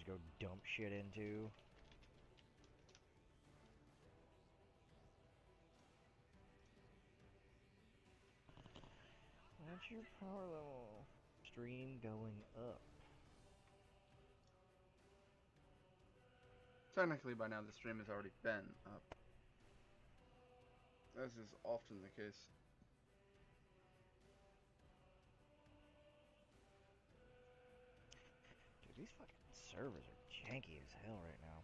just go dump shit into. What's your power level? Stream going up. Technically, by now the stream has already been up. As is often the case. Dude, these fucking servers are janky as hell right now.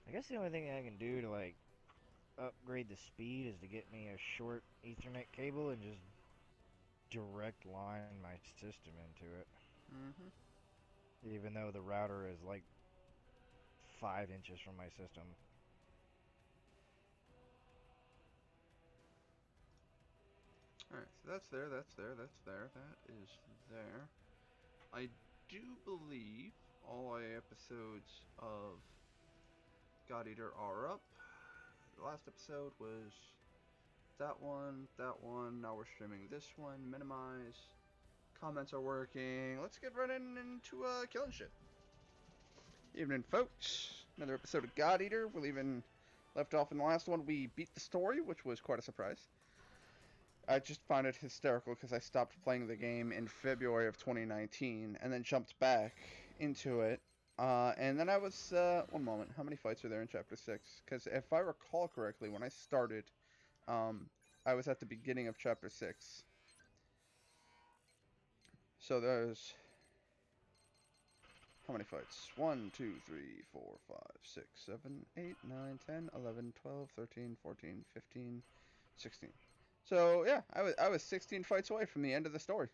I guess the only thing I can do to like upgrade the speed is to get me a short Ethernet cable and just direct line my system into it. Even though the router is like 5 inches from my system. Alright, so that's there, that's there, that's there, that is there. I do believe all episodes of God Eater are up. The last episode was that one, now we're streaming this one, minimize. Comments are working. Let's get right into killing shit. Evening, folks. Another episode of God Eater. We'll even left off in the last one. We beat the story, which was quite a surprise. I just found it hysterical because I stopped playing the game in February of 2019 and then jumped back into it. And then I was, one moment, how many fights are there in Chapter 6? Because if I recall correctly, when I started, I was at the beginning of Chapter 6. So there's... how many fights? 1, 2, 3, 4, 5, 6, 7, 8, 9, 10, 11, 12, 13, 14, 15, 16. So yeah, I was 16 fights away from the end of the story.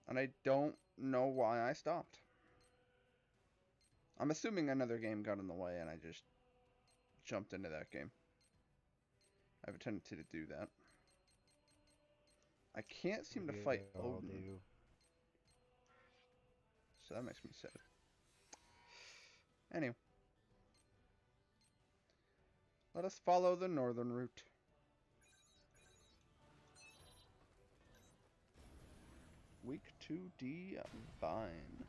And I don't know why I stopped. I'm assuming another game got in the way and I just jumped into that game. I have a tendency to do that. I can't seem to fight Odin. So that makes me sad. Anyway. Let us follow the northern route. Week 2D Vine.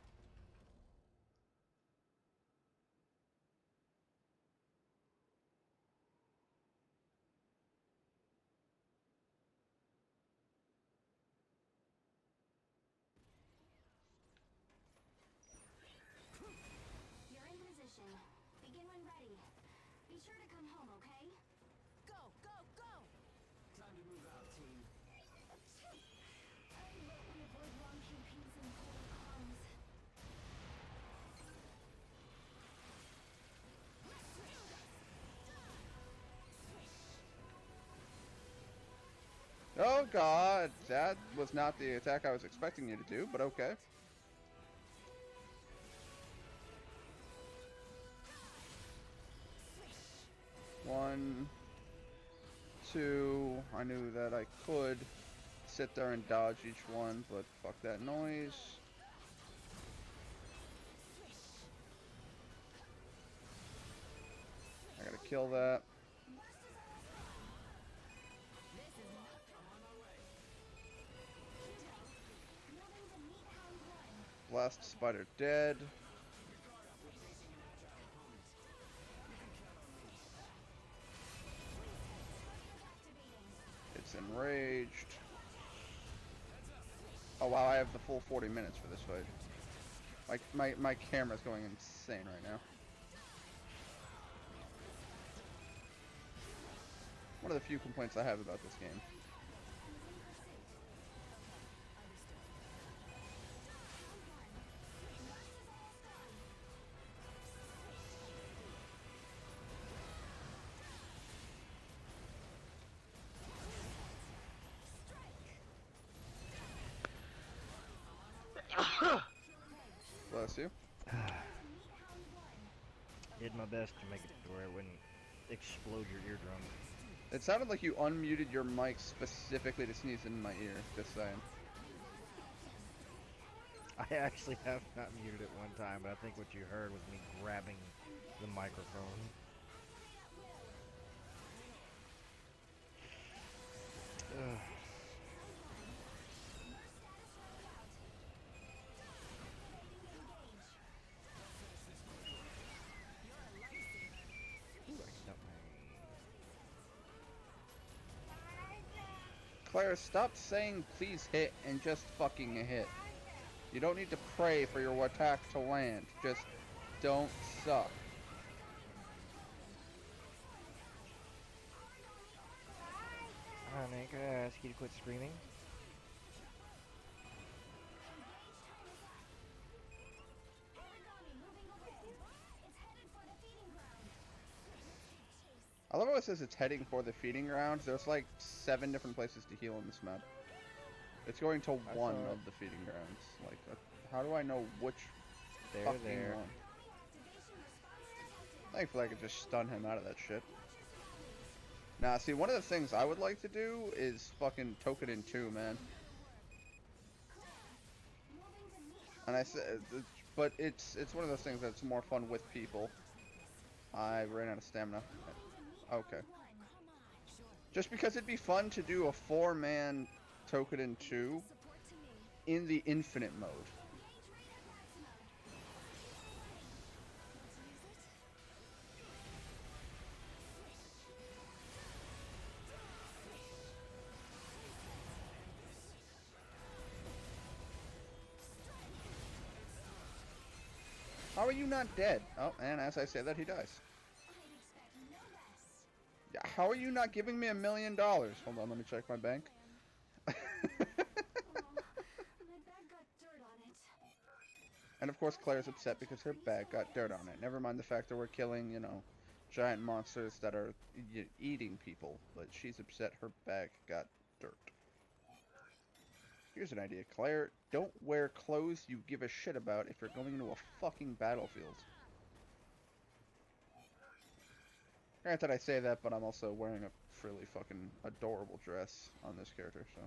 You're in position. Begin when ready. Be sure to come home, okay? Go, go, go! Time to move out, team. I bet we avoid long PPs and cold calms. Oh god, that was not the attack I was expecting you to do, but okay. One, two, I knew that I could sit there and dodge each one, but fuck that noise. I gotta kill that. Blast spider dead. It's enraged. Oh wow, I have the full 40 minutes for this fight. My camera's going insane right now. One of the few complaints I have about this game. Bless you. Did my best to make it to where it wouldn't explode your eardrum. It sounded like you unmuted your mic specifically to sneeze in my ear, just saying. I actually have not muted it one time, but I think what you heard was me grabbing the microphone. Claire, stop saying please hit and just fucking hit. You don't need to pray for your attack to land. Just don't suck. Honey, could I ask you to quit screaming? I love how it says it's heading for the feeding grounds. There's like 7 different places to heal in this map. It's going to one of the feeding grounds. Like, how do I know which fucking one? Thankfully, I could just stun him out of that shit. Now, see, one of the things I would like to do is fucking Token 2, man. And I said, but it's one of those things that's more fun with people. I ran out of stamina. Okay. Just because it'd be fun to do a 4-man Token 2 in the infinite mode. How are you not dead? Oh, and as I say that, he dies. Yeah, how are you not giving me $1 million? Hold on, let me check my bank. And of course, Claire's upset because her bag got dirt on it. Never mind the fact that we're killing, you know, giant monsters that are eating people. But she's upset her bag got dirt. Here's an idea, Claire. Don't wear clothes you give a shit about if you're going into a fucking battlefield. Granted, I say that, but I'm also wearing a really fucking adorable dress on this character, so.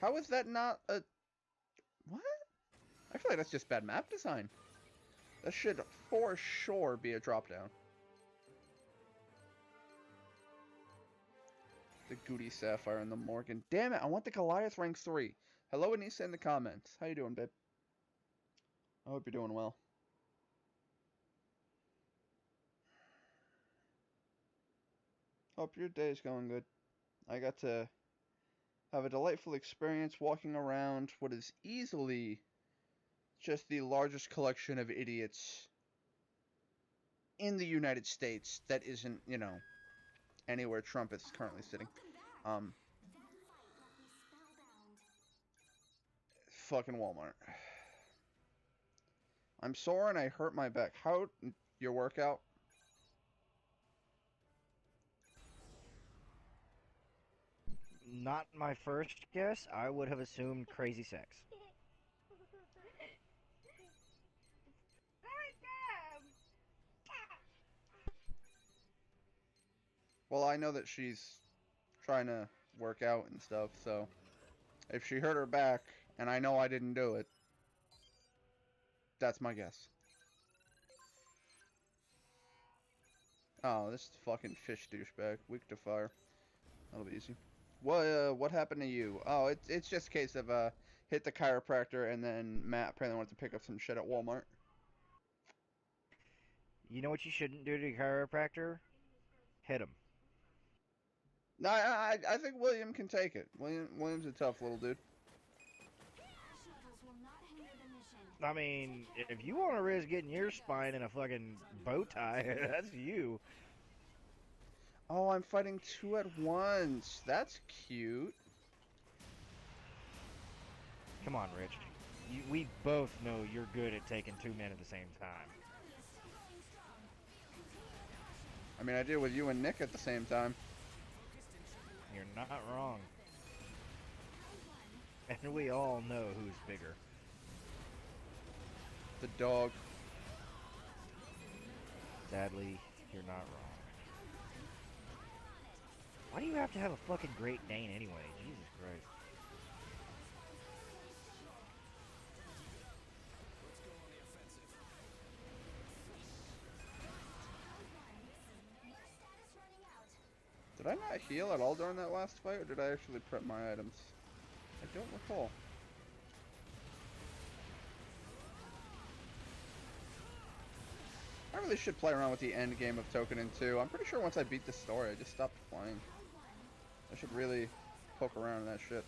How is that not a... What? I feel like that's just bad map design. That should for sure be a drop-down. The Goody Sapphire and the Morgan. Damn it, I want the Goliath rank 3. Hello, Anissa in the comments. How you doing, babe? I hope you're doing well. Hope your day's going good. I got to have a delightful experience walking around what is easily just the largest collection of idiots in the United States that isn't, you know, anywhere Trump is currently sitting. Fucking Walmart. I'm sore and I hurt my back. How your workout? Not my first guess. I would have assumed crazy sex. Well, I know that she's trying to work out and stuff, so if she hurt her back and I know I didn't do it, that's my guess. Oh, this fucking fish douchebag. Weak to fire. That'll be easy. What happened to you? Oh, it's just a case of hit the chiropractor and then Matt apparently wanted to pick up some shit at Walmart. You know what you shouldn't do to a chiropractor? Hit him. No, I think William can take it. William's a tough little dude. I mean, if you want to risk getting your spine in a fucking bow tie, that's you. Oh, I'm fighting 2 at once. That's cute. Come on, Rich. We both know you're good at taking 2 men at the same time. I mean, I did with you and Nick at the same time. You're not wrong. And we all know who's bigger. The dog. Sadly, you're not wrong. Why do you have to have a fucking Great Dane anyway? Jesus Christ. Did I not heal at all during that last fight, or did I actually prep my items? I don't recall. I really should play around with the end game of Toukiden 2. I'm pretty sure once I beat the story, I just stopped playing. I should really poke around in that shit.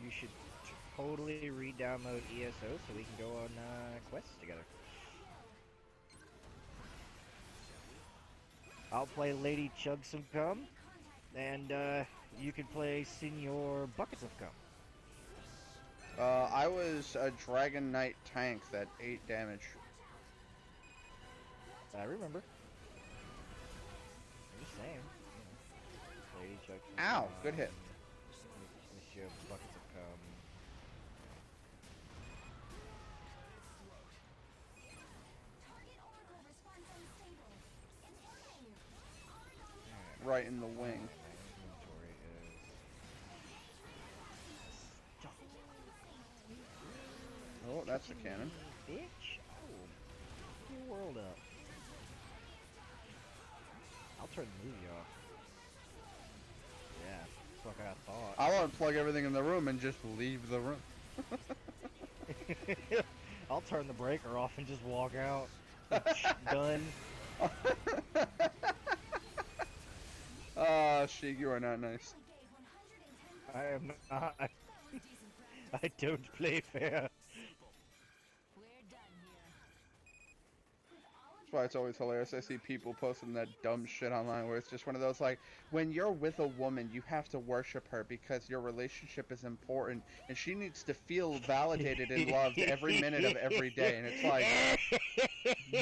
You should totally re-download ESO so we can go on quests together. I'll play Lady Chug Some Cum, and you can play Senor Buckets of Cum. I was a Dragon Knight tank that 8 damage. I remember. I'm just saying. Lady Chug Some Ow, Cum, good hit. Monsieur Buckets of Cum. Right in the wing. Oh, that's the cannon. Bitch. Oh. Your world up. I'll turn the movie off. Yeah, that's what I thought. I'll unplug everything in the room and just leave the room. I'll turn the breaker off and just walk out. Done. Ah, Sheik, you are not nice. I am not. I don't play fair. That's why it's always hilarious. I see people posting that dumb shit online where it's just one of those like, when you're with a woman, you have to worship her because your relationship is important and she needs to feel validated and loved every minute of every day. And it's like,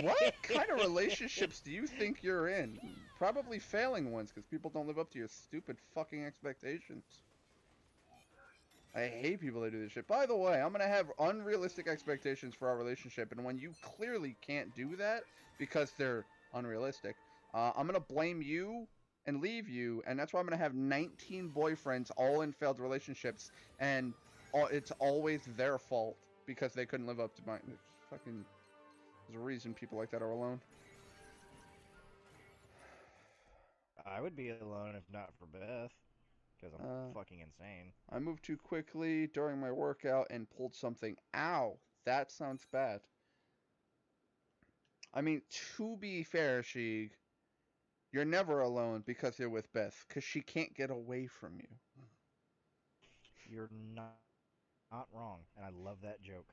what kind of relationships do you think you're in? Probably failing ones because people don't live up to your stupid fucking expectations. I hate people that do this shit. By the way, I'm going to have unrealistic expectations for our relationship, and when you clearly can't do that because they're unrealistic, I'm going to blame you and leave you, and that's why I'm going to have 19 boyfriends all in failed relationships, and it's always their fault because they couldn't live up to mine. Fucking, there's a reason people like that are alone. I would be alone if not for Beth. Because I'm fucking insane. I moved too quickly during my workout and pulled something. Ow! That sounds bad. I mean, to be fair, Sheik, you're never alone because you're with Beth. Because she can't get away from you. You're not wrong. And I love that joke.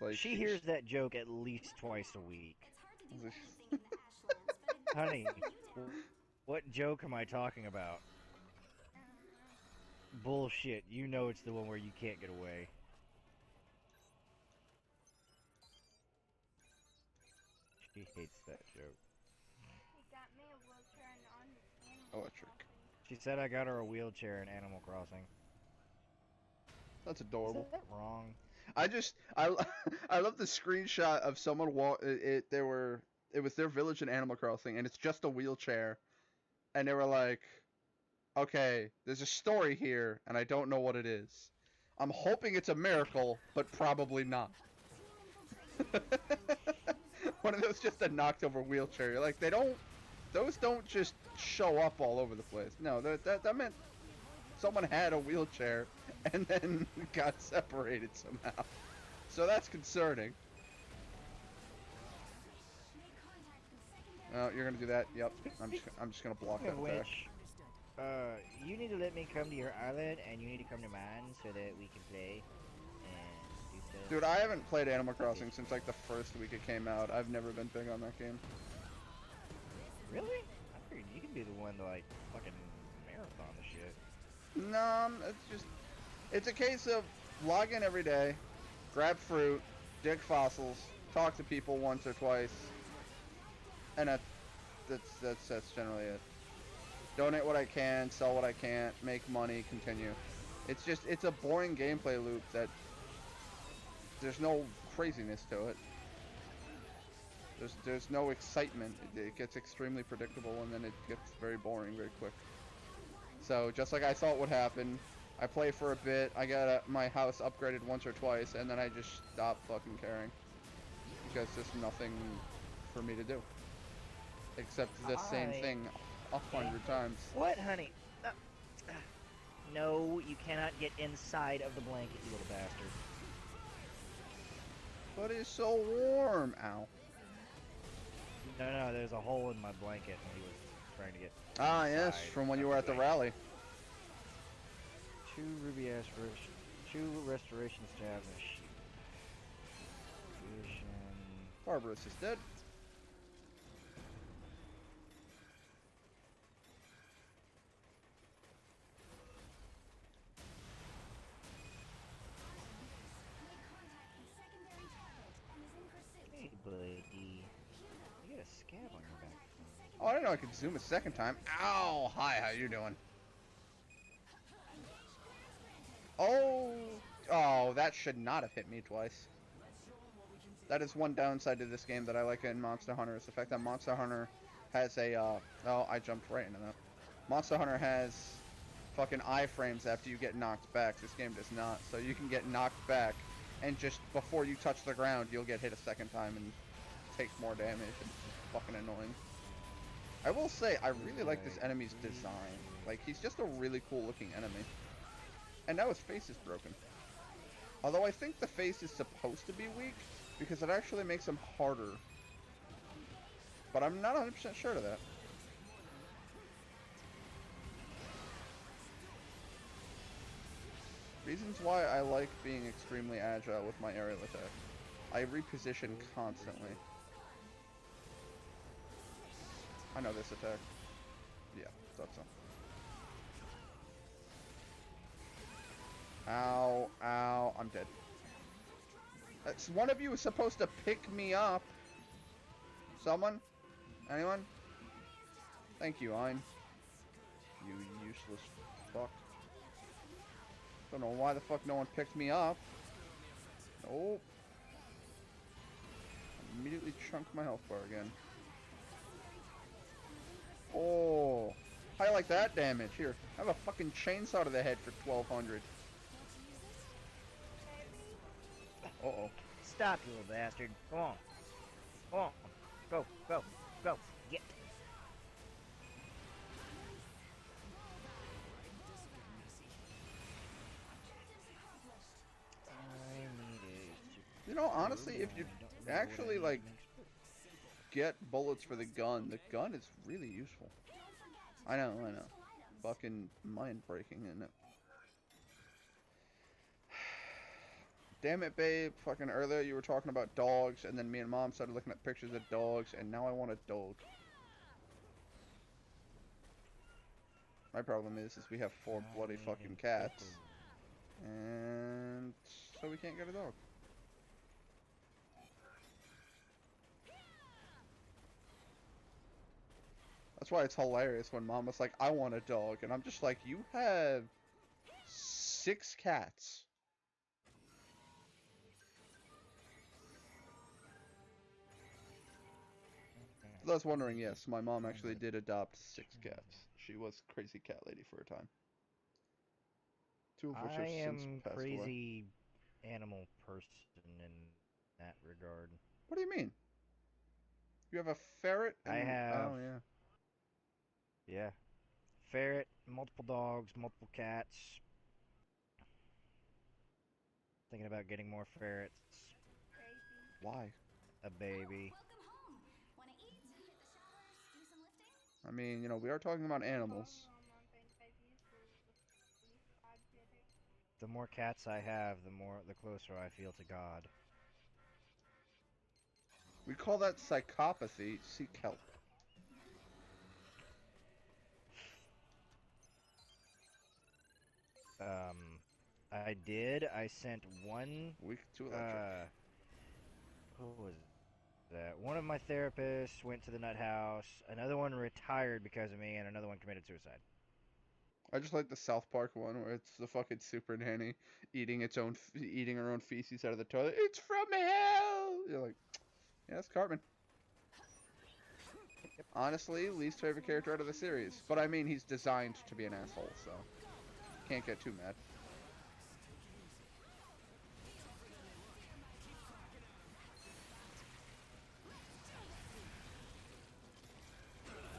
Like, she hears that joke at least twice a week. Honey, what joke am I talking about? Bullshit. You know it's the one where you can't get away. She hates that joke. He got me a wheelchair and electric. She said I got her a wheelchair in Animal Crossing. That's adorable. Is that wrong? I love the screenshot of someone it was their village in Animal Crossing and it's just a wheelchair. And they were like, okay, there's a story here, and I don't know what it is. I'm hoping it's a miracle, but probably not. One of those just a knocked over wheelchair. You're like, those don't just show up all over the place. No, that meant someone had a wheelchair and then got separated somehow. So that's concerning. Oh, you're gonna do that? Yep. I'm just gonna block that attack. You need to let me come to your island, and you need to come to mine so that we can play and do stuff. Dude, I haven't played Animal Crossing since like the first week it came out. I've never been big on that game. Really? I figured you could be the one to like fucking marathon the shit. No, it's a case of log in every day, grab fruit, dig fossils, talk to people once or twice. And that's generally it. Donate what I can, sell what I can't, make money, continue. It's a boring gameplay loop that there's no craziness to it. There's no excitement. It gets extremely predictable and then it gets very boring very quick. So just like I thought would happen, I play for a bit, I got my house upgraded once or twice, and then I just stopped fucking caring. Because there's nothing for me to do. Except the same thing 100 times. What, honey? No, you cannot get inside of the blanket, you little bastard. But it's so warm. Ow. No, there's a hole in my blanket and he was trying to get Ah, yes, inside from when you of were at the blanket. rally. 2 ruby aspiration, 2 restoration stabs and a shield. Vision. Barbarous is dead. Hey, buddy. You got a scab on your back. Oh, I didn't know I could zoom a second time. Ow! Hi, how you doing? Oh, that should not have hit me twice. That is one downside to this game that I like in Monster Hunter, is the fact that Monster Hunter has a, oh, I jumped right into that. Monster Hunter has fucking iframes after you get knocked back. This game does not. So you can get knocked back, and just before you touch the ground, you'll get hit a second time and take more damage. It's fucking annoying. I will say, I really like this enemy's design. Like, he's just a really cool looking enemy. And now his face is broken. Although I think the face is supposed to be weak, because it actually makes him harder. But I'm not 100% sure of that. Reasons why I like being extremely agile with my aerial attack. I reposition constantly. I know this attack. Yeah, thought so. Ow, ow, I'm dead. One of you is supposed to pick me up. Someone? Anyone? Thank you, Ein. You useless fuck. Don't know why the fuck no one picked me up. Nope. Immediately chunked my health bar again. Oh. How you like that damage? Here, have a fucking chainsaw to the head for 1200. Uh-oh. Stop, you little bastard. Come on. Come on. Go, go, go. Get. You know, honestly, if you actually, like, get bullets for the gun is really useful. I know. Fucking mind-breaking, isn't it? Damn it, babe. Fucking earlier you were talking about dogs, and then me and Mom started looking at pictures of dogs, and now I want a dog. My problem is we have 4 bloody fucking cats. And so we can't get a dog. That's why it's hilarious when Mom was like, I want a dog. And I'm just like, you have 6 cats. For those wondering, yes, my mom actually did adopt 6 cats. She was crazy cat lady for a time. 2 of which have since passed away. Crazy animal person in that regard. What do you mean? You have a ferret? And, I have. oh, yeah. Yeah. Ferret, multiple dogs, multiple cats. Thinking about getting more ferrets. Crazy. Why? A baby. Welcome home. Wanna eat? Hit the showers? Do some lifting? I mean, you know, we are talking about animals. The more cats I have, the closer I feel to God. We call that psychopathy. Seek help. I did. I sent one. Weak to electric. What was that? One of my therapists went to the nut house. Another one retired because of me, and another one committed suicide. I just like the South Park one where it's the fucking super nanny eating her own feces out of the toilet. It's from hell. You're like, yeah, that's Cartman. Honestly, least favorite character out of the series. But I mean, he's designed to be an asshole, so can't get too mad.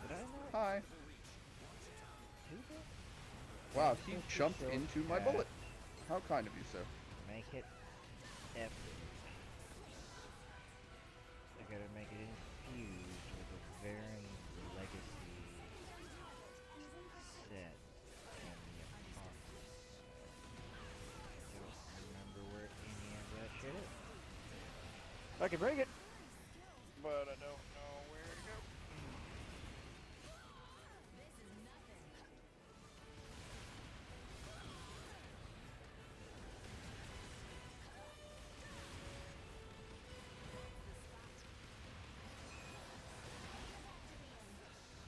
Did I not Hi. do that? Wow, Wow, he jumped into my bullet. How kind of you, sir. Make it F. I gotta make it infused with a Varan's Legacy set and the Apocalypse set. I don't remember where any of that shit is. I can break it, but I don't know where to go.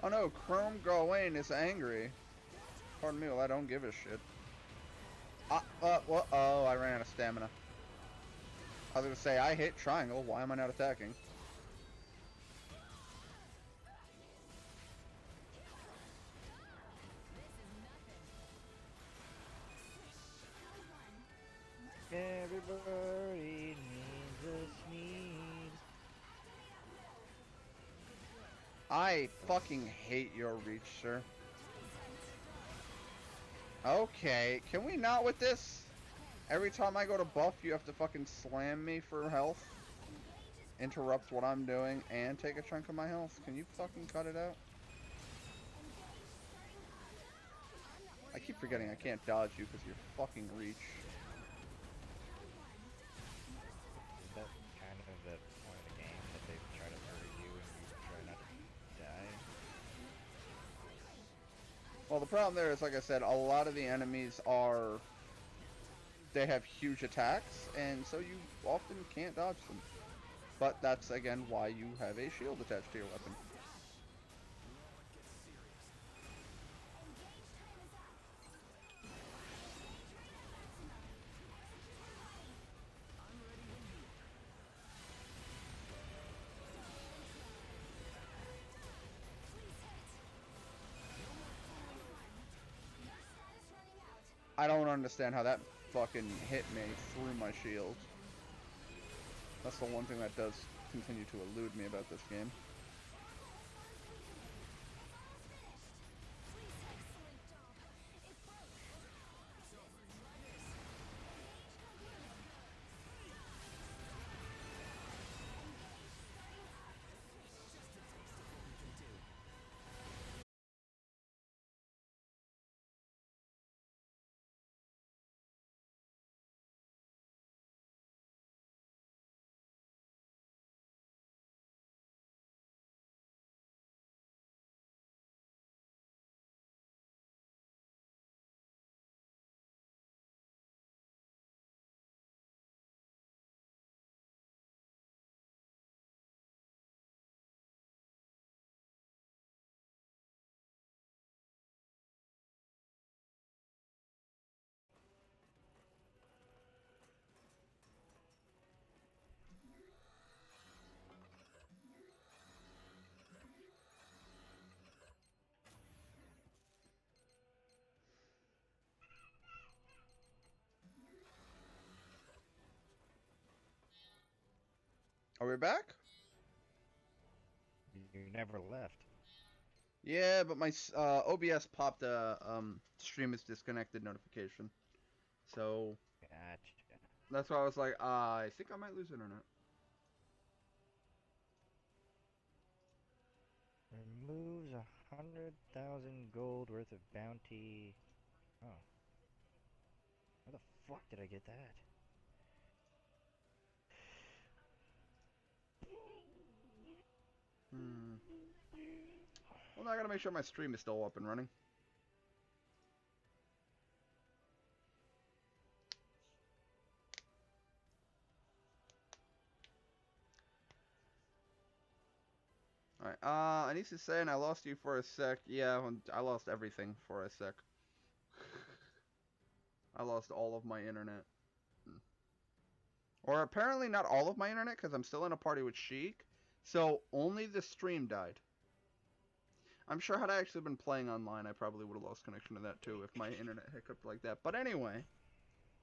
Oh no, Chrome Gawain is angry. Pardon me, well, I don't give a shit. What? Oh, I ran out of stamina. I was gonna say, I hit triangle, why am I not attacking? Everybody needs a Sneed. I fucking hate your reach, sir. Okay, can we not with this? Every time I go to buff, you have to fucking slam me for health, interrupt what I'm doing, and take a chunk of my health. Can you fucking cut it out? I keep forgetting I can't dodge you because you're fucking reach. Is that kind of the point of the game, that they try to hurry you and you try not to die? Well, the problem there is, like I said, a lot of the enemies are... they have huge attacks, and so you often can't dodge them. But that's, again, why you have a shield attached to your weapon. I don't understand how that fucking hit me through my shield. That's the one thing that does continue to elude me about this game. Are we back? You never left. Yeah, but my OBS popped a stream is disconnected notification. So Gotcha. that's why I was like, I think I might lose internet. Removes 100,000 gold worth of bounty. Oh. Where the fuck did I get that? Well, now I gotta make sure my stream is still up and running. Alright, I need to say, and I lost you for a sec. Yeah, I lost everything for a sec. I lost all of my internet. Or apparently not all of my internet, because I'm still in a party with Sheik. So, only the stream died. I'm sure had I actually been playing online, I probably would have lost connection to that too, if my internet hiccuped like that. But anyway,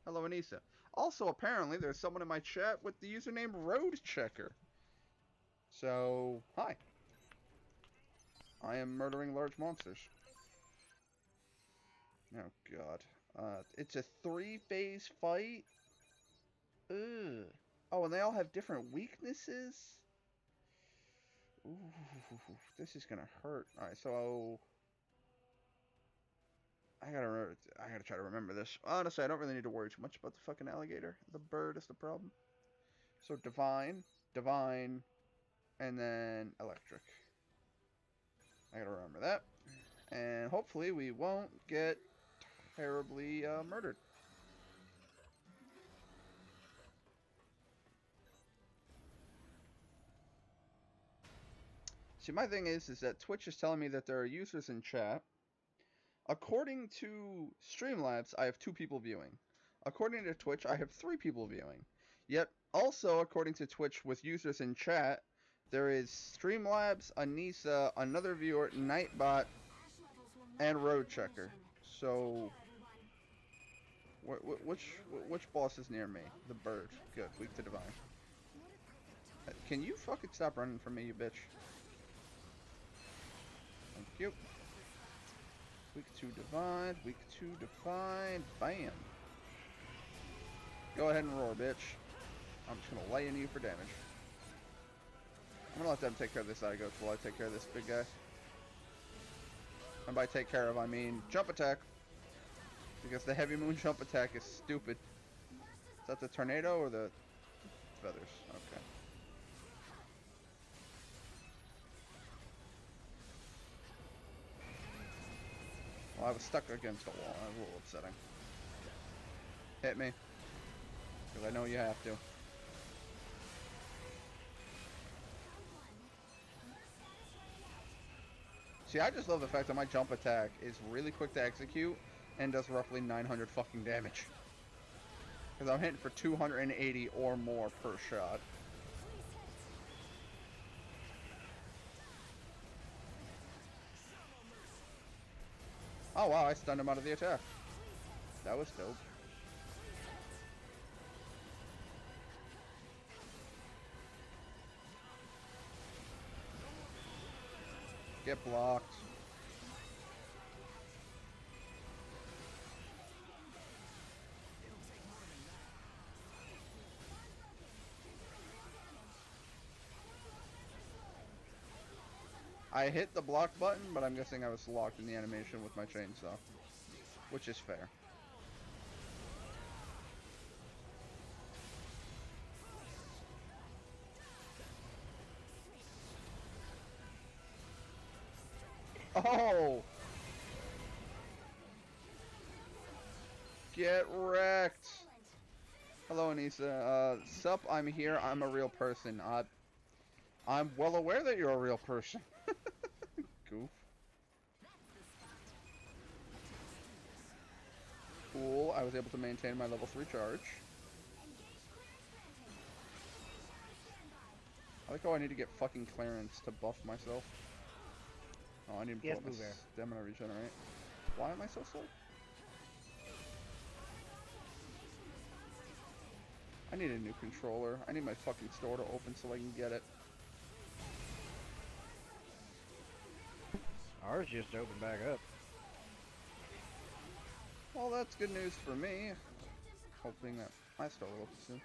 hello Anissa. Also, apparently, there's someone in my chat with the username Roadchecker. So, hi. I am murdering large monsters. Oh god. It's a 3-phase fight? Ugh. Oh, and they all have different weaknesses? Ooh, this is gonna hurt. Alright, so... I gotta try to remember this. Honestly, I don't really need to worry too much about the fucking alligator. The bird is the problem. So, divine, and then electric. I gotta remember that. And hopefully we won't get terribly murdered. See, my thing is that Twitch is telling me that there are users in chat. According to Streamlabs, I have 2 people viewing. According to Twitch, I have 3 people viewing. Yet, also according to Twitch with users in chat, there is Streamlabs, Anissa, another viewer, Nightbot, and Roadchecker. So, which boss is near me? The bird. Good. Weak to divine. Can you fucking stop running from me, you bitch? Thank you. Weak to divine. Weak to divine. Bam. Go ahead and roar, bitch. I'm just gonna lay into you for damage. I'm gonna let them take care of this Zygote while I take care of this big guy. And by take care of, I mean jump attack. Because the heavy moon jump attack is stupid. Is that the tornado or the feathers? Okay. Well, I was stuck against a wall. That was a little upsetting. Hit me. Because I know you have to. See, I just love the fact that my jump attack is really quick to execute and does roughly 900 fucking damage. Because I'm hitting for 280 or more per shot. Oh wow, I stunned him out of the attack. That was dope. Get blocked. I hit the block button, but I'm guessing I was locked in the animation with my chainsaw. Which is fair. Oh! Get wrecked! Hello, Anissa. Sup, I'm here. I'm a real person. I'm well aware that you're a real person. Goof. Cool. I was able to maintain my level 3 charge. I like how I need to get fucking clearance to buff myself. Oh, I need to put my stamina regenerate. Why am I so slow? I need a new controller. I need my fucking store to open so I can get it. Ours just opened back up. Well, that's good news for me. Hoping that my store will open soon.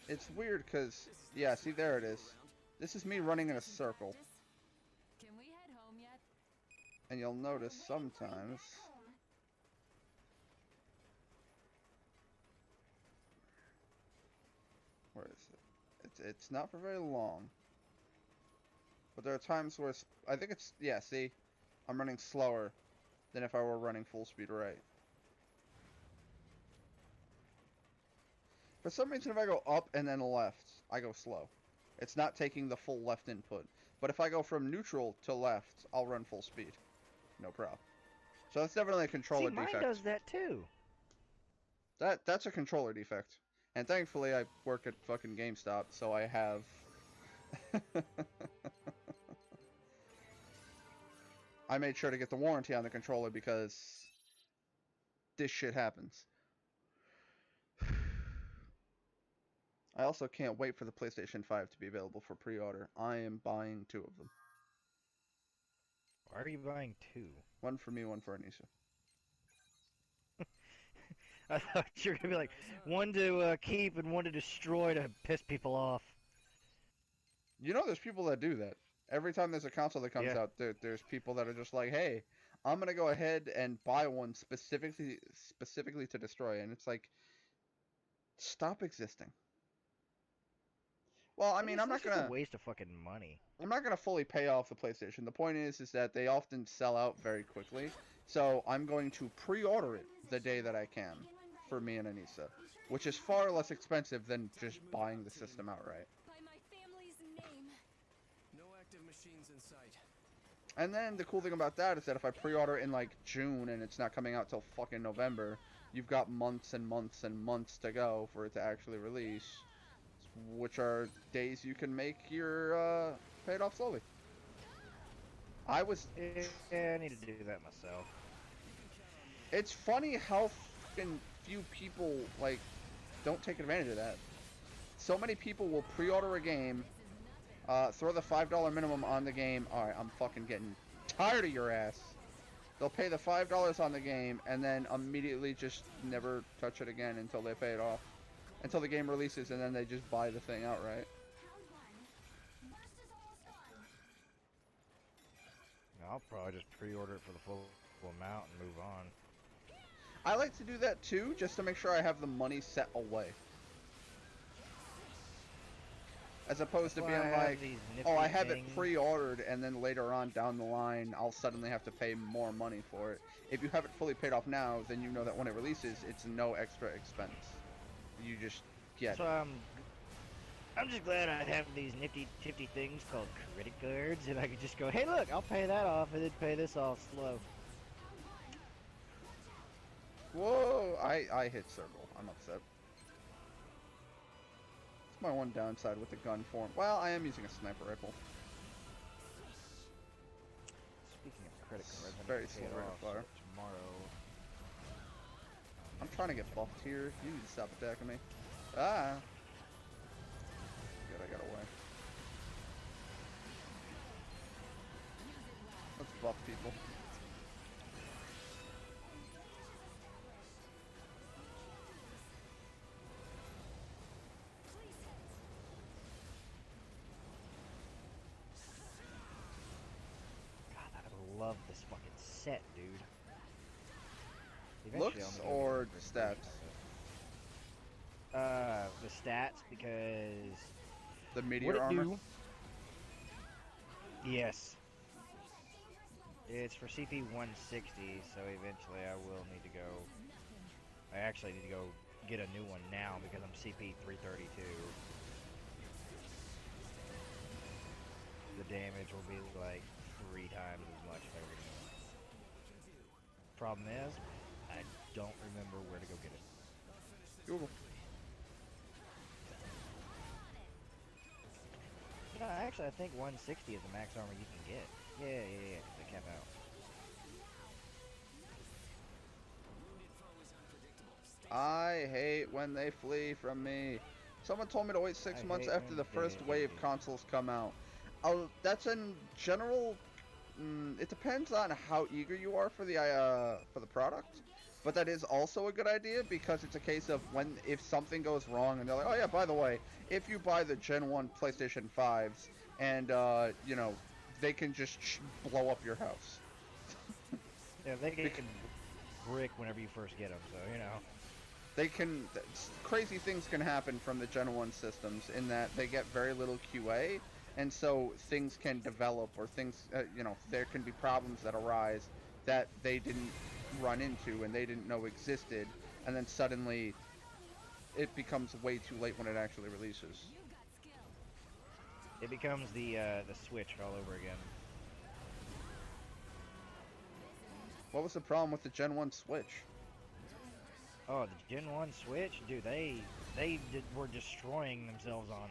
It's weird because, yeah, see, there it is. This is me running in a circle. Can we head home yet? And you'll notice sometimes... Where is it? It's not for very long. But there are times where I think it's, yeah, see? I'm running slower than if I were running full speed right. For some reason, if I go up and then left, I go slow. It's not taking the full left input. But if I go from neutral to left, I'll run full speed. No problem. So that's definitely a controller defect. Mine does that too. That's a controller defect. And thankfully, I work at fucking GameStop, so I have... I made sure to get the warranty on the controller because this shit happens. I also can't wait for the PlayStation 5 to be available for pre-order. I am buying 2 of them. Why are you buying 2? One for me, one for Anissa. I thought you were gonna be like one to keep and one to destroy to piss people off. You know, there's people that do that. Every time there's a console that comes Yeah. out, there's people that are just like, hey, I'm gonna go ahead and buy one specifically to destroy, and it's like, stop existing. Well, I mean, It's just a waste of fucking money. I'm not gonna fully pay off the PlayStation. The point is that they often sell out very quickly. So I'm going to pre-order it the day that I can for me and Anissa, which is far less expensive than just buying the system outright. By my family's name. No active machines in sight. And then the cool thing about that is that if I pre-order in like June and it's not coming out till fucking November, you've got months and months and months to go for it to actually release, which are days you can make your pay it off slowly. I was. Yeah, I need to do that myself. It's funny how fucking few people like don't take advantage of that. So many people will pre-order a game, throw the $5 minimum on the game. All right, I'm fucking getting tired of your ass. They'll pay the $5 on the game and then immediately just never touch it again until they pay it off, until the game releases, and then they just buy the thing outright. I'll probably just pre-order it for the full amount and move on. I like to do that too, just to make sure I have the money set away. As opposed to Well, being I have like, these oh, I nifty have it things. pre-ordered, and then later on down the line, I'll suddenly have to pay more money for it. If you have it fully paid off now, then you know that when it releases, it's no extra expense. You just get So it. I'm just glad I have these nifty things called credit cards, and I can just go, hey, look, I'll pay that off and then pay this off slow. Whoa, I hit circle. I'm upset. It's my one downside with the gun form. Well, I am using a sniper rifle. Speaking of credit It's cards, I very need to pay it slow rate of off fire. so tomorrow. I'm trying to get buffed here. You need to stop attacking me. Ah. Good, I got away. Let's buff people. God, I love this fucking set, dude. Looks Eventually, I'm gonna or get a version stats? of it. The stats, because The what meteor it armor? do? Yes. It's for CP 160, so eventually I will need to go. I actually need to go get a new one now because I'm CP 332. The damage will be like 3 times as much if I were to. Problem is, I don't remember where to go get it. Google. No, actually, I think 160 is the max armor you can get. Yeah, they cap out. I hate when they flee from me. Someone told me to wait 6 I months hate after when the first they wave do. consoles come out. Oh, that's in general. It depends on how eager you are for the product, but that is also a good idea because it's a case of if something goes wrong and they're like, oh yeah, by the way, if you buy the Gen 1 PlayStation 5s and you know, they can just blow up your house. Yeah, they can brick whenever you first get them, so you know. They can, crazy things can happen from the Gen 1 systems in that they get very little QA, and so things can develop, or things, you know, there can be problems that arise that they didn't run into and they didn't know existed, and then suddenly it becomes way too late when it actually releases. It becomes the Switch all over again. What was the problem with the Gen 1 Switch? Oh, the Gen 1 Switch? Dude, were destroying themselves on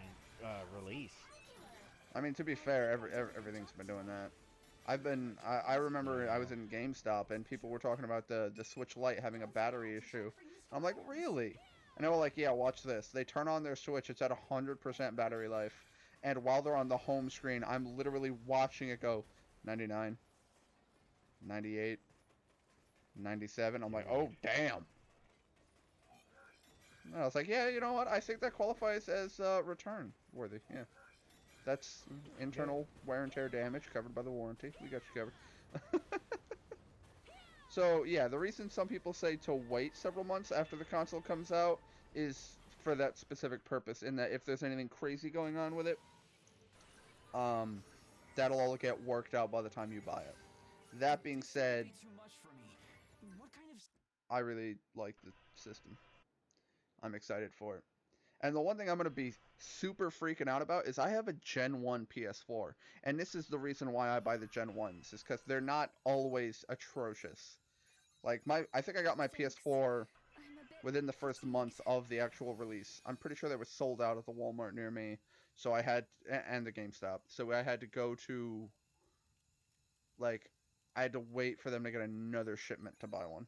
release. I mean, to be fair, everything's been doing that. I remember I was in GameStop and people were talking about the Switch Lite having a battery issue. I'm like, really? And they were like, yeah, watch this. They turn on their Switch, it's at 100% battery life. And while they're on the home screen, I'm literally watching it go 99, 98, 97. I'm like, oh, damn. And I was like, yeah, you know what? I think that qualifies as return worthy. Yeah. That's internal wear and tear damage covered by the warranty. We got you covered. So, yeah, the reason some people say to wait several months after the console comes out is for that specific purpose, in that if there's anything crazy going on with it, that'll all get worked out by the time you buy it. That being said, I really like the system. I'm excited for it. And the one thing I'm going to be super freaking out about is I have a Gen 1 PS4. And this is the reason why I buy the Gen 1s, is because they're not always atrocious. Like, I think I got my PS4 within the first month of the actual release. I'm pretty sure they were sold out at the Walmart near me. So I had, and the GameStop. So I had to go to, like, I had to wait for them to get another shipment to buy one.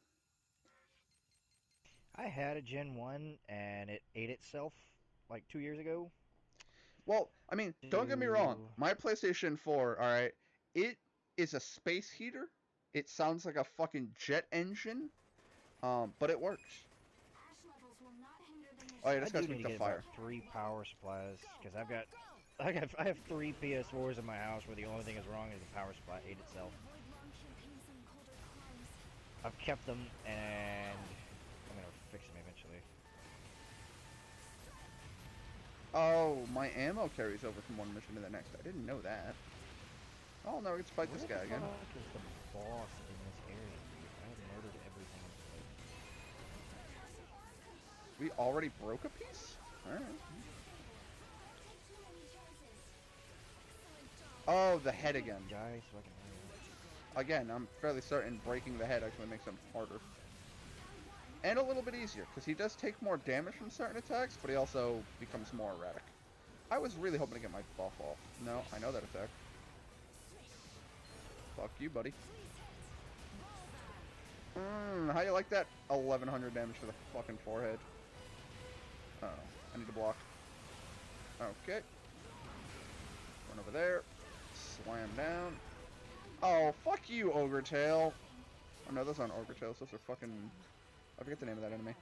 I had a Gen 1 and it ate itself like 2 years ago. Well, I mean, don't get me wrong. My PlayStation 4, alright, it is a space heater. It sounds like a fucking jet engine. But it works. Oh yeah, this guy's making the fire. 3 power supplies, because I have 3 PS4s in my house where the only thing is wrong is the power supply ate itself. I've kept them, and I'm gonna fix them eventually. Oh, my ammo carries over from one mission to the next. I didn't know that. Oh, no, we get to fight this guy again. What the fuck is the boss in this area, dude? I have murdered everything. We already broke a piece? Alright. Oh, the head again. Guys, fucking Again, I'm fairly certain breaking the head actually makes him harder. And a little bit easier, because he does take more damage from certain attacks, but he also becomes more erratic. I was really hoping to get my buff off. No, I know that attack. Fuck you, buddy. How you like that? 1100 damage to the fucking forehead. Oh, I need to block. Okay. Run over there. Slam down. Oh, fuck you, Ogre Tail. Oh no, those aren't Ogre Tails. Those are fucking... I forget the name of that enemy.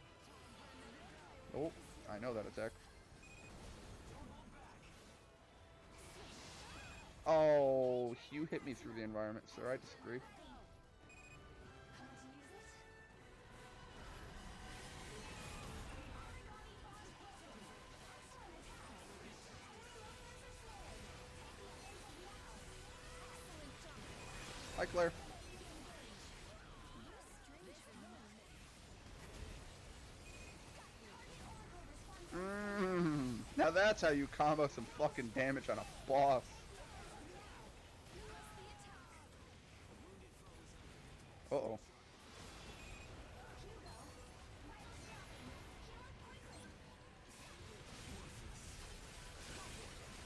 Oh, I know that attack. Oh, you hit me through the environment, sir. I disagree. Hi, Claire. Now that's how you combo some fucking damage on a boss. Uh-oh.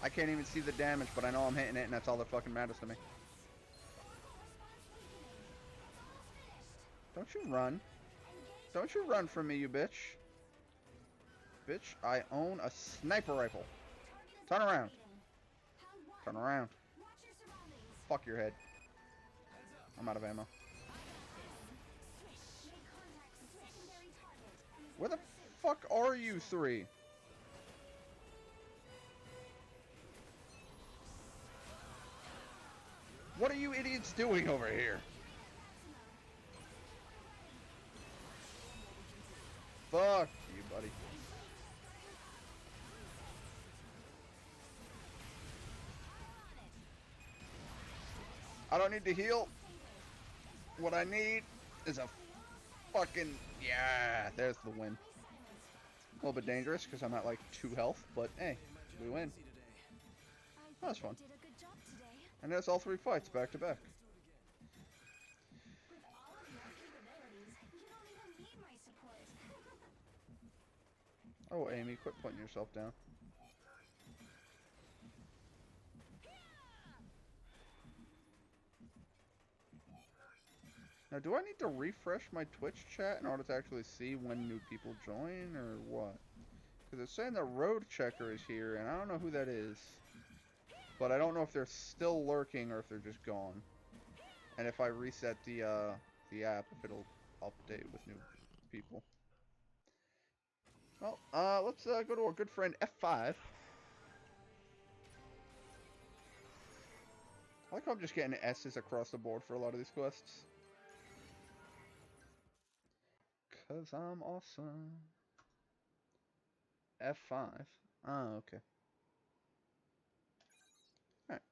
I can't even see the damage, but I know I'm hitting it, and that's all that fucking matters to me. Don't you run. Don't you run from me, you bitch. Bitch, I own a sniper rifle. Turn around. Turn around. Fuck your head. I'm out of ammo. Where the fuck are you three? What are you idiots doing over here? Fuck you, buddy. I don't need to heal. What I need is a fucking... Yeah, there's the win. A little bit dangerous because I'm at like 2 health, but hey, we win. That was fun. And that's all 3 fights back to back. Oh, Amy, quit putting yourself down. Now, do I need to refresh my Twitch chat in order to actually see when new people join, or what? Because it's saying the road checker is here, and I don't know who that is. But I don't know if they're still lurking or if they're just gone. And if I reset the app, if it'll update with new people. Well, let's go to our good friend F5. I like how I'm just getting S's across the board for a lot of these quests. 'Cause I'm awesome. F5. Oh, okay. Alright.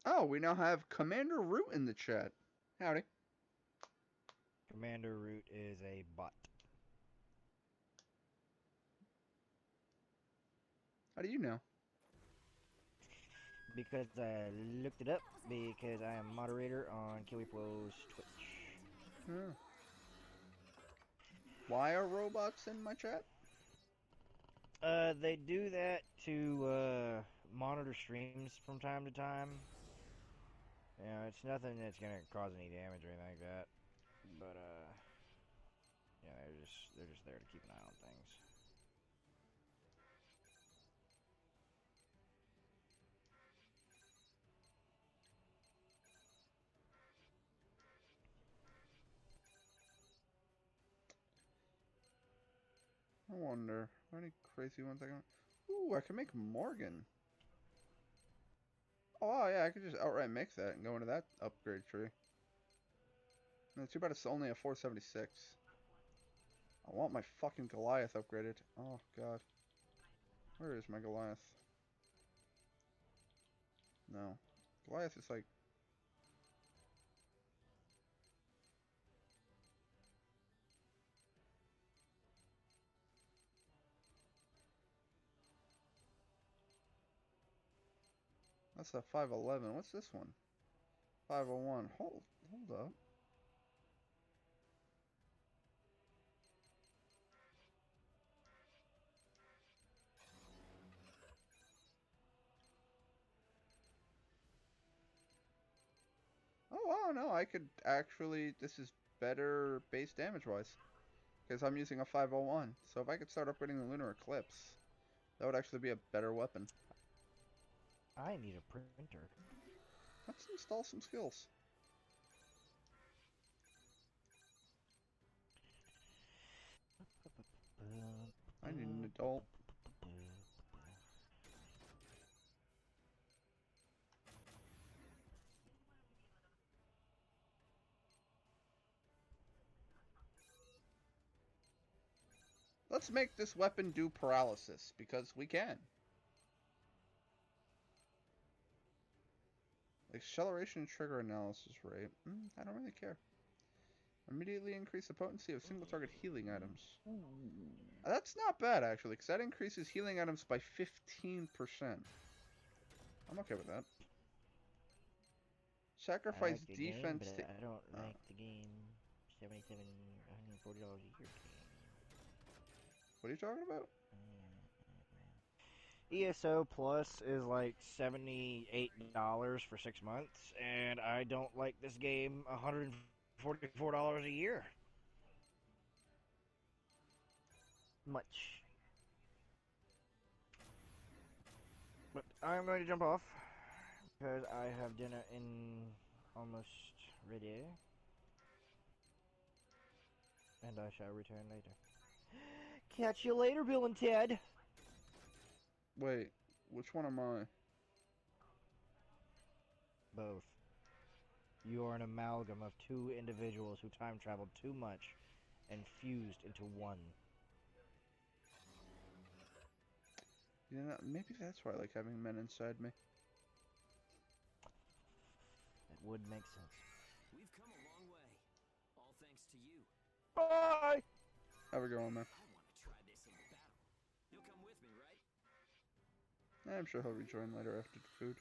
Oh, we now have Commander Root in the chat. Howdy. Commander Root is a bot. How do you know? Because I looked it up, because I am moderator on KiwiPo's Twitch. Hmm. Why are robots in my chat? They do that to monitor streams from time to time. You know, it's nothing that's gonna cause any damage or anything like that. But yeah, they're just there to keep an eye on things. I wonder. Are there any crazy ones I can... Ooh, I can make Morgan. Oh, yeah, I could just outright make that and go into that upgrade tree. No, too bad it's only a 476. I want my fucking Goliath upgraded. Oh, God. Where is my Goliath? No. Goliath is like... That's a 511. What's this one? 501. Hold up. Oh, wow, no, I could actually... This is better base damage-wise. Because I'm using a 501. So if I could start upgrading the Lunar Eclipse, that would actually be a better weapon. I need a printer. Let's install some skills. I need an adult. Let's make this weapon do paralysis, because we can. Acceleration trigger analysis rate. I don't really care. Immediately increase the potency of single target healing items. That's not bad, actually, because that increases healing items by 15%. I'm okay with that. Sacrifice I like the defense game, to... but I don't like the game. $77, $140 a year game. What are you talking about? ESO Plus is like $78 for 6 months, and I don't like this game $144 a year. Much. But I'm going to jump off because I have dinner in almost ready. And I shall return later. Catch you later, Bill and Ted. Wait, which one am I? Both. You are an amalgam of two individuals who time traveled too much and fused into one. You know, maybe that's why I like having men inside me. That would make sense. We've come a long way. All thanks to you. Bye! Have a good one, man. I want to try this in battle. You'll come with me, right? I'm sure he'll rejoin later after the food.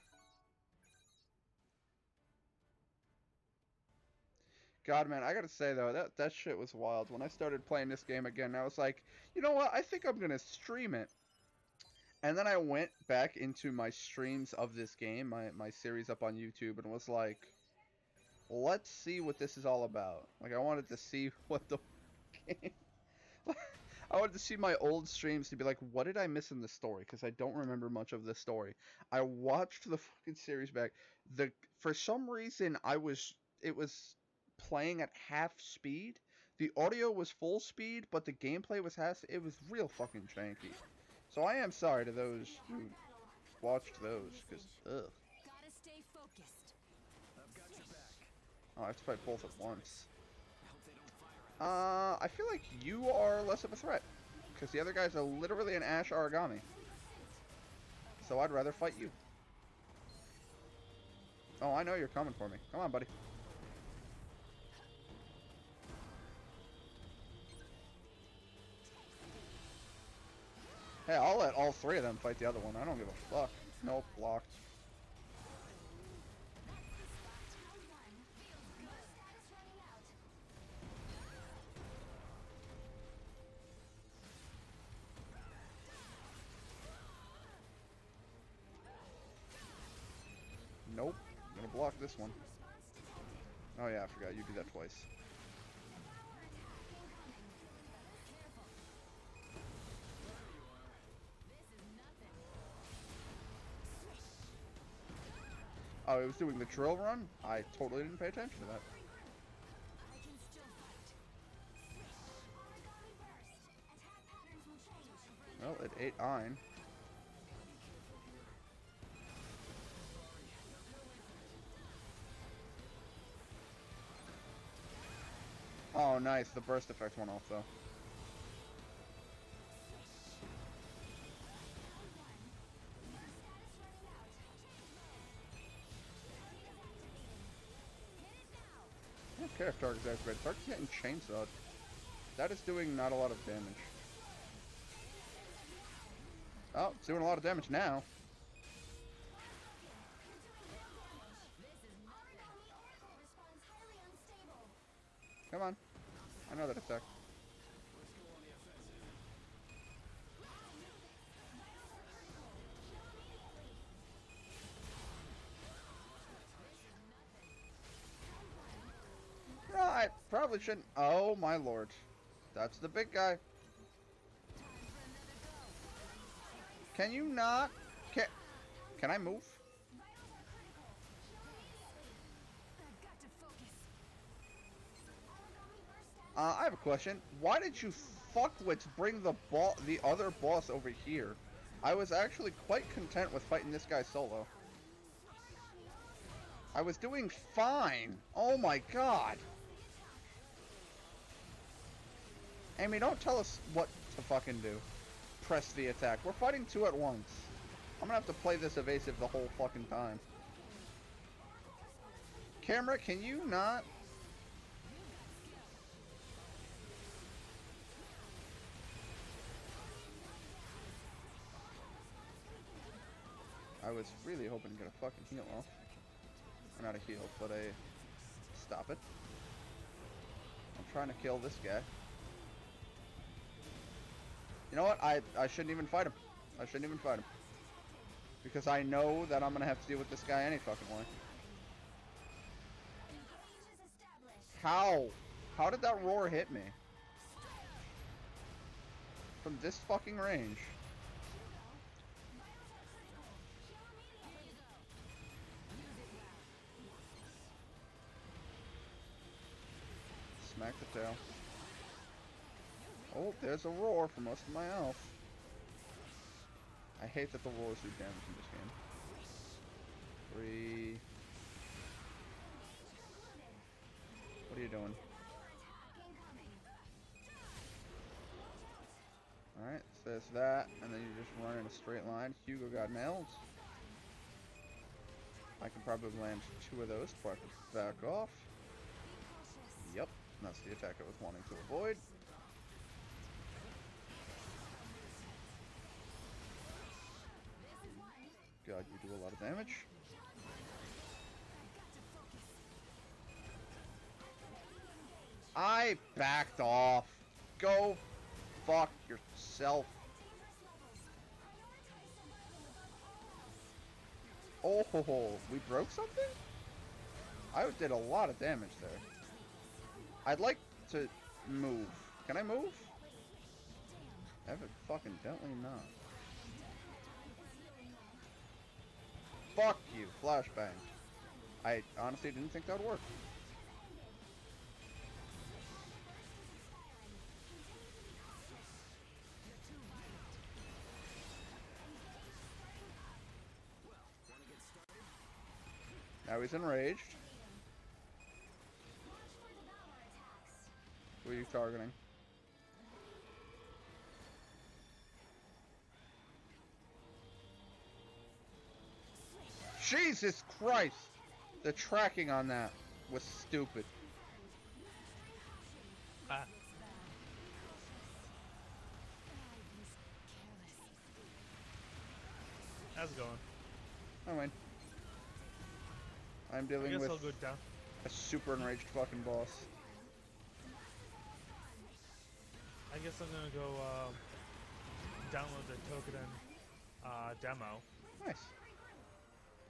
God, man, I gotta say, though, that shit was wild. When I started playing this game again, I was like, you know what? I think I'm gonna stream it. And then I went back into my streams of this game, my series up on YouTube, and was like, let's see what this is all about. Like, I wanted to see what the game... I wanted to see my old streams to be like, what did I miss in the story? Because I don't remember much of the story. I watched the fucking series back. For some reason, it was playing at half speed. the audio was full speed, but the gameplay was it was real fucking janky. So I am sorry to those who watched those, because ugh. Gotta stay focused. I've got your back. Oh, I have to fight both at once. I hope they don't fire at us. I feel like you are less of a threat, because the other guys are literally an Ash Origami. So I'd rather fight you. Oh, I know you're coming for me. Come on, buddy. Hey, I'll let all three of them fight the other one. I don't give a fuck. Nope, blocked. Nope. I'm gonna block this one. Oh yeah, I forgot. You do that twice. Oh, it was doing the drill run? I totally didn't pay attention to that. I can still fight. Well, it ate Ein. Oh, nice. The burst effect went off, though. I don't care if Target's activated. Target's getting chainsawed. That is doing not a lot of damage. Oh, it's doing a lot of damage now. Come on. I know that attack. No, I probably shouldn't. Oh my lord. That's the big guy. Can you not? Can I move? I've got to focus. I have a question. Why did you fuckwits bring the other boss over here? I was actually quite content with fighting this guy solo. I was doing fine. Oh my god. Amy, don't tell us what to fucking do. Press the attack. We're fighting two at once. I'm gonna have to play this evasive the whole fucking time. Camera, can you not? I was really hoping to get a fucking heal off. Or not a heal, but a... Stop it. I'm trying to kill this guy. You know what? I shouldn't even fight him. I shouldn't even fight him. Because I know that I'm gonna have to deal with this guy any fucking way. How? How did that roar hit me? From this fucking range. Smack the tail. Oh, there's a roar for most of my health. I hate that the roars do damage in this game. 3. What are you doing? Alright, so there's that, and then you just run in a straight line. Hugo got nailed. I can probably land 2 of those before I can back off. Yep, that's the attack I was wanting to avoid. God, you do a lot of damage. I backed off. Go fuck yourself. Oh, ho, ho. We broke something? I did a lot of damage there. I'd like to move. Can I move? Evidently not. Fuck you, flashbang. I honestly didn't think that would work. Now he's enraged. Who are you targeting? Jesus Christ! The tracking on that was stupid. Ah. How's it going? I win. I'm I dealing guess with I'll go down. a super enraged fucking boss. I guess I'm gonna go download the Tokuden demo. Nice.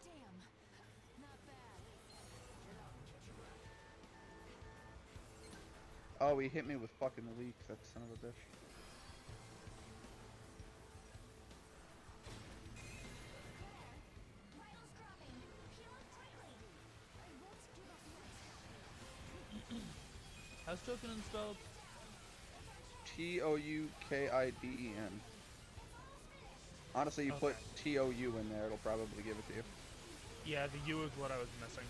Damn. Not bad. Oh, he hit me with fucking leak, that son of a bitch. How's Tokuden spelled? Toukiden. Honestly, you put TOU in there, it'll probably give it to you. Yeah, the U is what I was missing.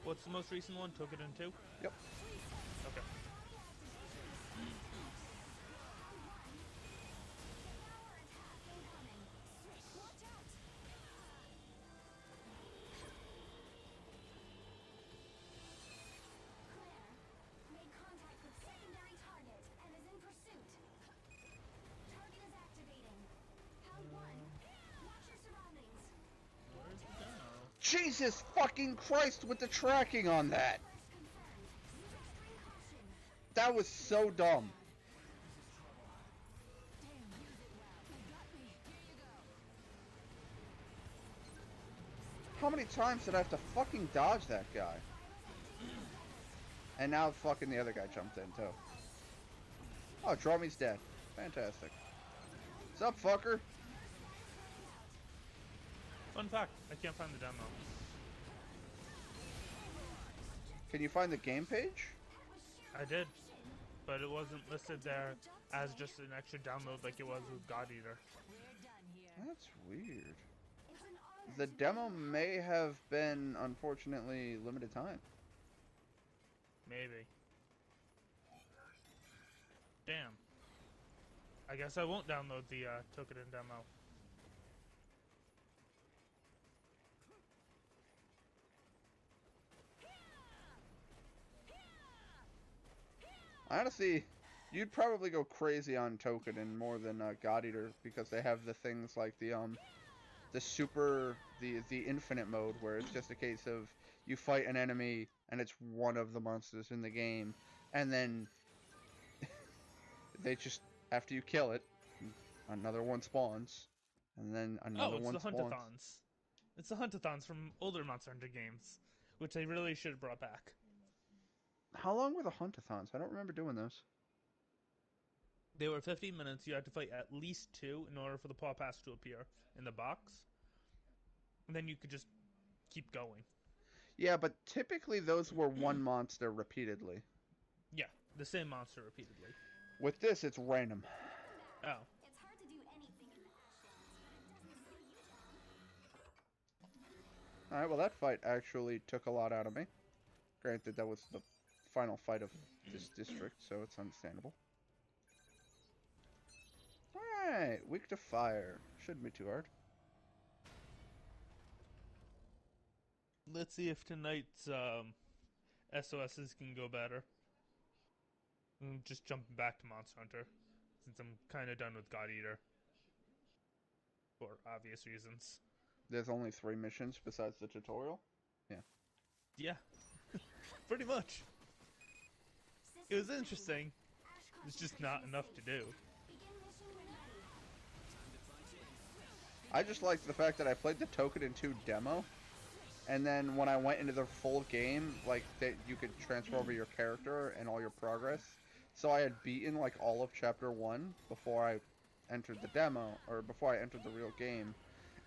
What's the most recent one? Tokuden 2? Yep. Okay. Made contact with secondary target and is in pursuit. Target is activating. Held 1. Watch your surroundings. Where's the demo? Jesus fucking Christ with the tracking on that! Confirmed. Extreme caution. That was so dumb. How many times did I have to fucking dodge that guy? And now fucking the other guy jumped in too. Oh, Dromy's dead. Fantastic. What's up, fucker? Fun fact, I can't find the demo. Can you find the game page? I did, but it wasn't listed there as just an extra download like it was with God Eater. We're done here. That's weird. It's an honor The demo may have been, unfortunately, limited time. Maybe. Damn. I guess I won't download the Tokuden demo. Honestly, you'd probably go crazy on Tokuden more than God Eater because they have the things like the infinite mode where it's just a case of you fight an enemy and it's one of the monsters in the game, and then they just after you kill it, another one spawns, and then another one it's the spawns. Huntathons. It's the Huntathons from older Monster Hunter games, which they really should have brought back. How long were the Huntathons? I don't remember doing those. They were 15 minutes. You had to fight at least 2 in order for the Paw Pass to appear in the box. And then you could just keep going. Yeah, but typically those were one monster repeatedly. Yeah, the same monster repeatedly. With this, it's random. Oh. It's hard to do anything in the Ashlands, but it doesn't slow you down. Alright, well that fight actually took a lot out of me. Granted, that was the final fight of this district, so it's understandable. Alright, weak to fire. Shouldn't be too hard. Let's see if tonight's SOSs can go better. I'm just jumping back to Monster Hunter, since I'm kind of done with God Eater. For obvious reasons. There's only 3 missions besides the tutorial? Yeah. Yeah. Pretty much. It was interesting. It's just not enough to do. Begin mission when ready. I just liked the fact that I played the Tokuden 2 demo, and then when I went into the full game, like, that you could transfer over your character and all your progress. So I had beaten, like, all of Chapter 1 before I entered the demo, or before I entered the real game.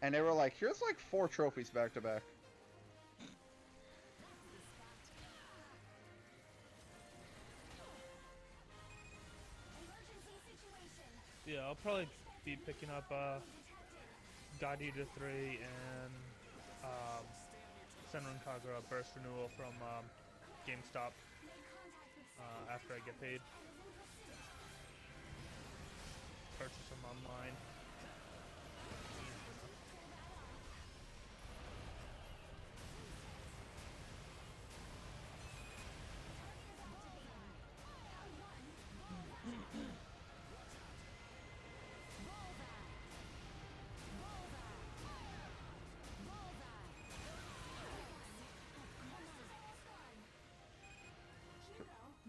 And they were like, here's, like, 4 trophies back to back. Emergency situation. Yeah, I'll probably be picking up God Eater 3 and Senran Kagura Burst Renewal from GameStop after I get paid. Purchase them online.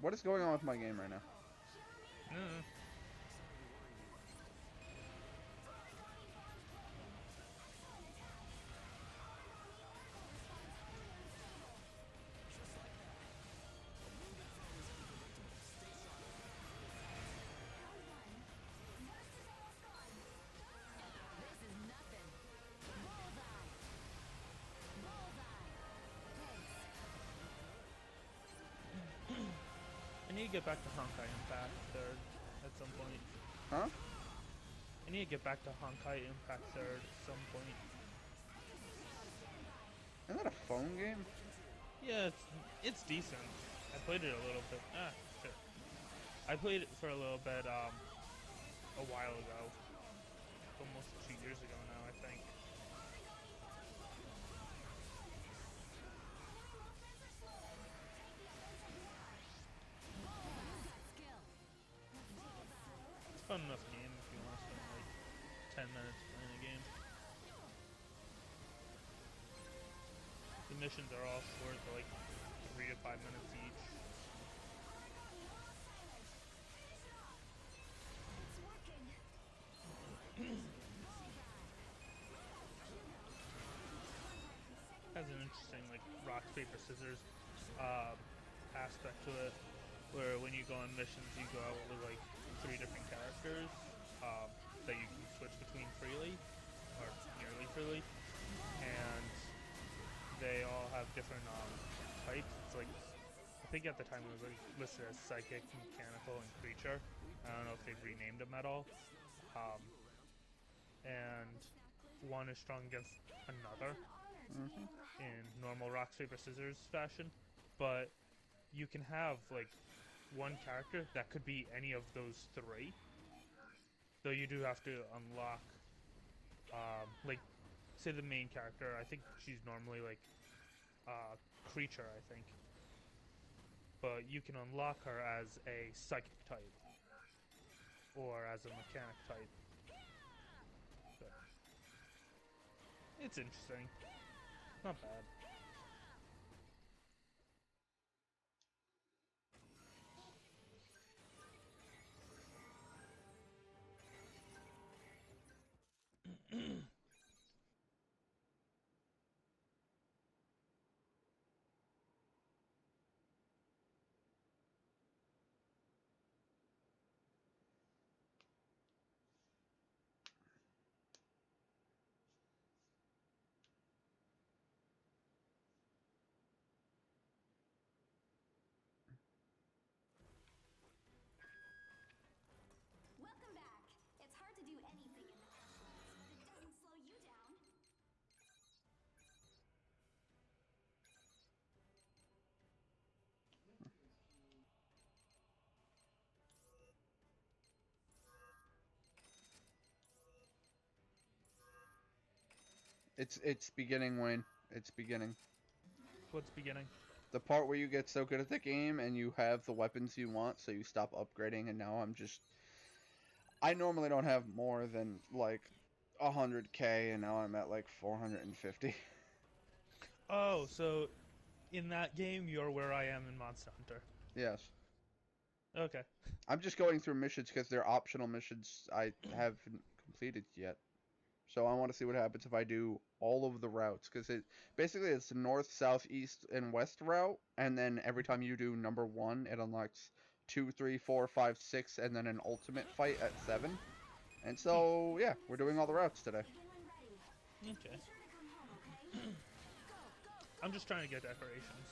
What is going on with my game right now? This is nothing. Bullseye. Bullseye. Thanks. I need to get back to Honkai Impact 3rd at some point. Huh? I need to get back to Honkai Impact 3rd at some point. Isn't that a phone game? Yeah, it's decent. I played it a little bit. Shit. I played it for a little bit a while ago. Almost 2 years ago now, I think. Skill. It's a fun enough game if you want to spend like 10 minutes playing a game. The missions are all short, they're like 3 to 5 minutes each. Has an interesting like rock paper scissors aspect to it, where when you go on missions, you go out with like 3 different characters that you can switch between freely or nearly freely, and they all have different types. It's like I think at the time it was like listed as psychic, mechanical, and creature. I don't know if they've renamed them at all. And one is strong against another in normal rock paper scissors fashion, but you can have like one character that could be any of those 3, though you do have to unlock like say the main character. I think she's normally like creature, I think, but you can unlock her as a psychic type or as a mechanic type. But it's interesting. Not bad. Welcome back. It's hard to do anything in the past. It doesn't slow you down. It's beginning, Wayne. It's beginning. What's beginning? The part where you get so good at the game and you have the weapons you want, so you stop upgrading, and now I normally don't have more than like 100k, and now I'm at like 450. Oh, so in that game, you're where I am in Monster Hunter. Yes. Okay. I'm just going through missions because they're optional missions I haven't completed yet. So I want to see what happens if I do all of the routes, because it's north, south, east, and west route, and then every time you do number 1, it unlocks 2, 3, 4, 5, 6, and then an ultimate fight at 7. And so yeah, we're doing all the routes today. Okay. I'm just trying to get decorations.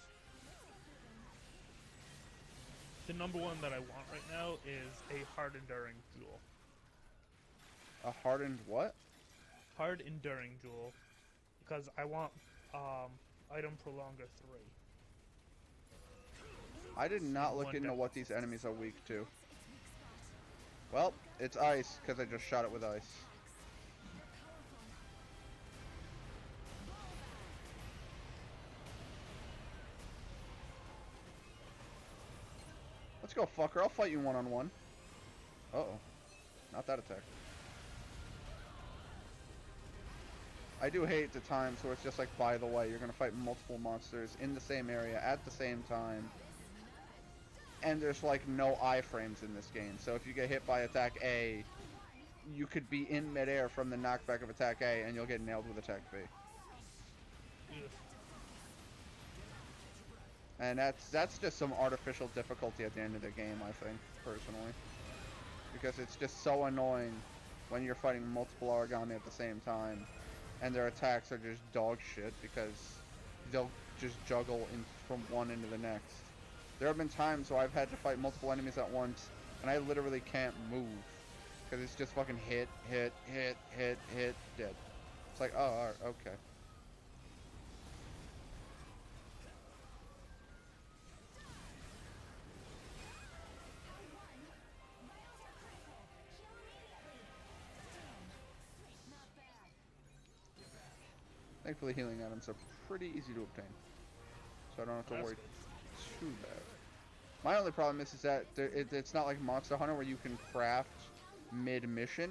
The number 1 that I want right now is a hard enduring jewel. A hardened what? Hard Enduring Jewel, because I want Item Prolonger 3. I did not look One into down. what these enemies are weak to. Well, it's ice, because I just shot it with ice. Let's go, fucker. I'll fight you one-on-one. Uh-oh. Not that attack. I do hate the times where it's just like, by the way, you're going to fight multiple monsters in the same area at the same time. And there's like no iframes in this game. So if you get hit by attack A, you could be in midair from the knockback of attack A and you'll get nailed with attack B. Ugh. And that's just some artificial difficulty at the end of the game, I think, personally. Because it's just so annoying when you're fighting multiple origami at the same time. And their attacks are just dog shit because they'll just juggle from one into the next. There have been times where I've had to fight multiple enemies at once, and I literally can't move. Because it's just fucking hit, hit, hit, hit, hit, dead. It's like, oh, alright, okay. Thankfully, healing items are pretty easy to obtain. So I don't have to worry too bad. My only problem is that it's not like Monster Hunter where you can craft mid-mission.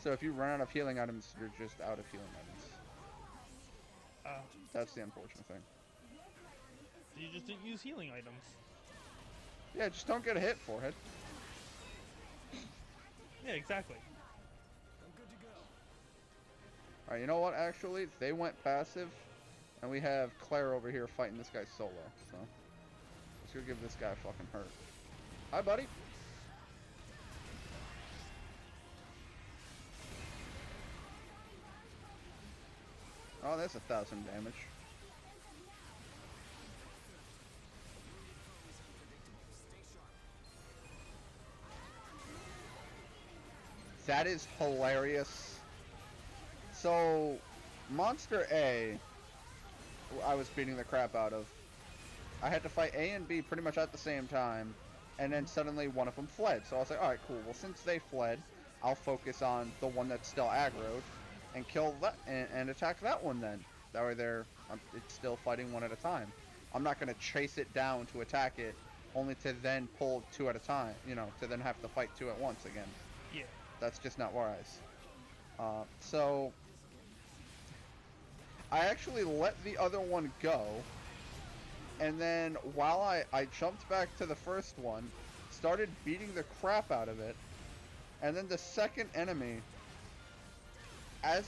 So if you run out of healing items, you're just out of healing items. That's the unfortunate thing. You just didn't use healing items. Yeah, just don't get a hit, forehead. Yeah, exactly. Alright, you know what, actually? They went passive, and we have Claire over here fighting this guy solo, so... let's go give this guy a fucking hurt. Hi, buddy! Oh, that's 1,000 damage. That is hilarious. So, Monster A, I was beating the crap out of. I had to fight A and B pretty much at the same time, and then suddenly one of them fled. So I was like, alright, cool. Well, since they fled, I'll focus on the one that's still aggroed, and kill that, and attack that one then. That way it's still fighting one at a time. I'm not going to chase it down to attack it, only to then pull two at a time, you know, to then have to fight two at once again. Yeah. That's just not wise. So I actually let the other one go, and then while I jumped back to the first one, started beating the crap out of it, and then the second enemy, I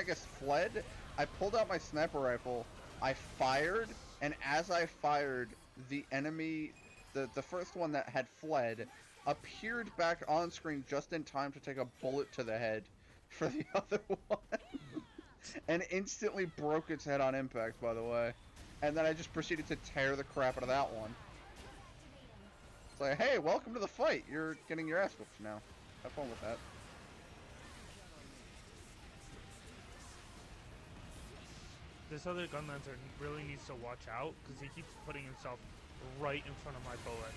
guess fled, I pulled out my sniper rifle, I fired, and as I fired, the enemy, the first one that had fled, appeared back on screen just in time to take a bullet to the head for the other one. And instantly broke its head on impact, by the way. And then I just proceeded to tear the crap out of that one. It's like, hey, welcome to the fight. You're getting your ass whooped now. Have fun with that. This other Gunlancer really needs to watch out, because he keeps putting himself right in front of my bullets.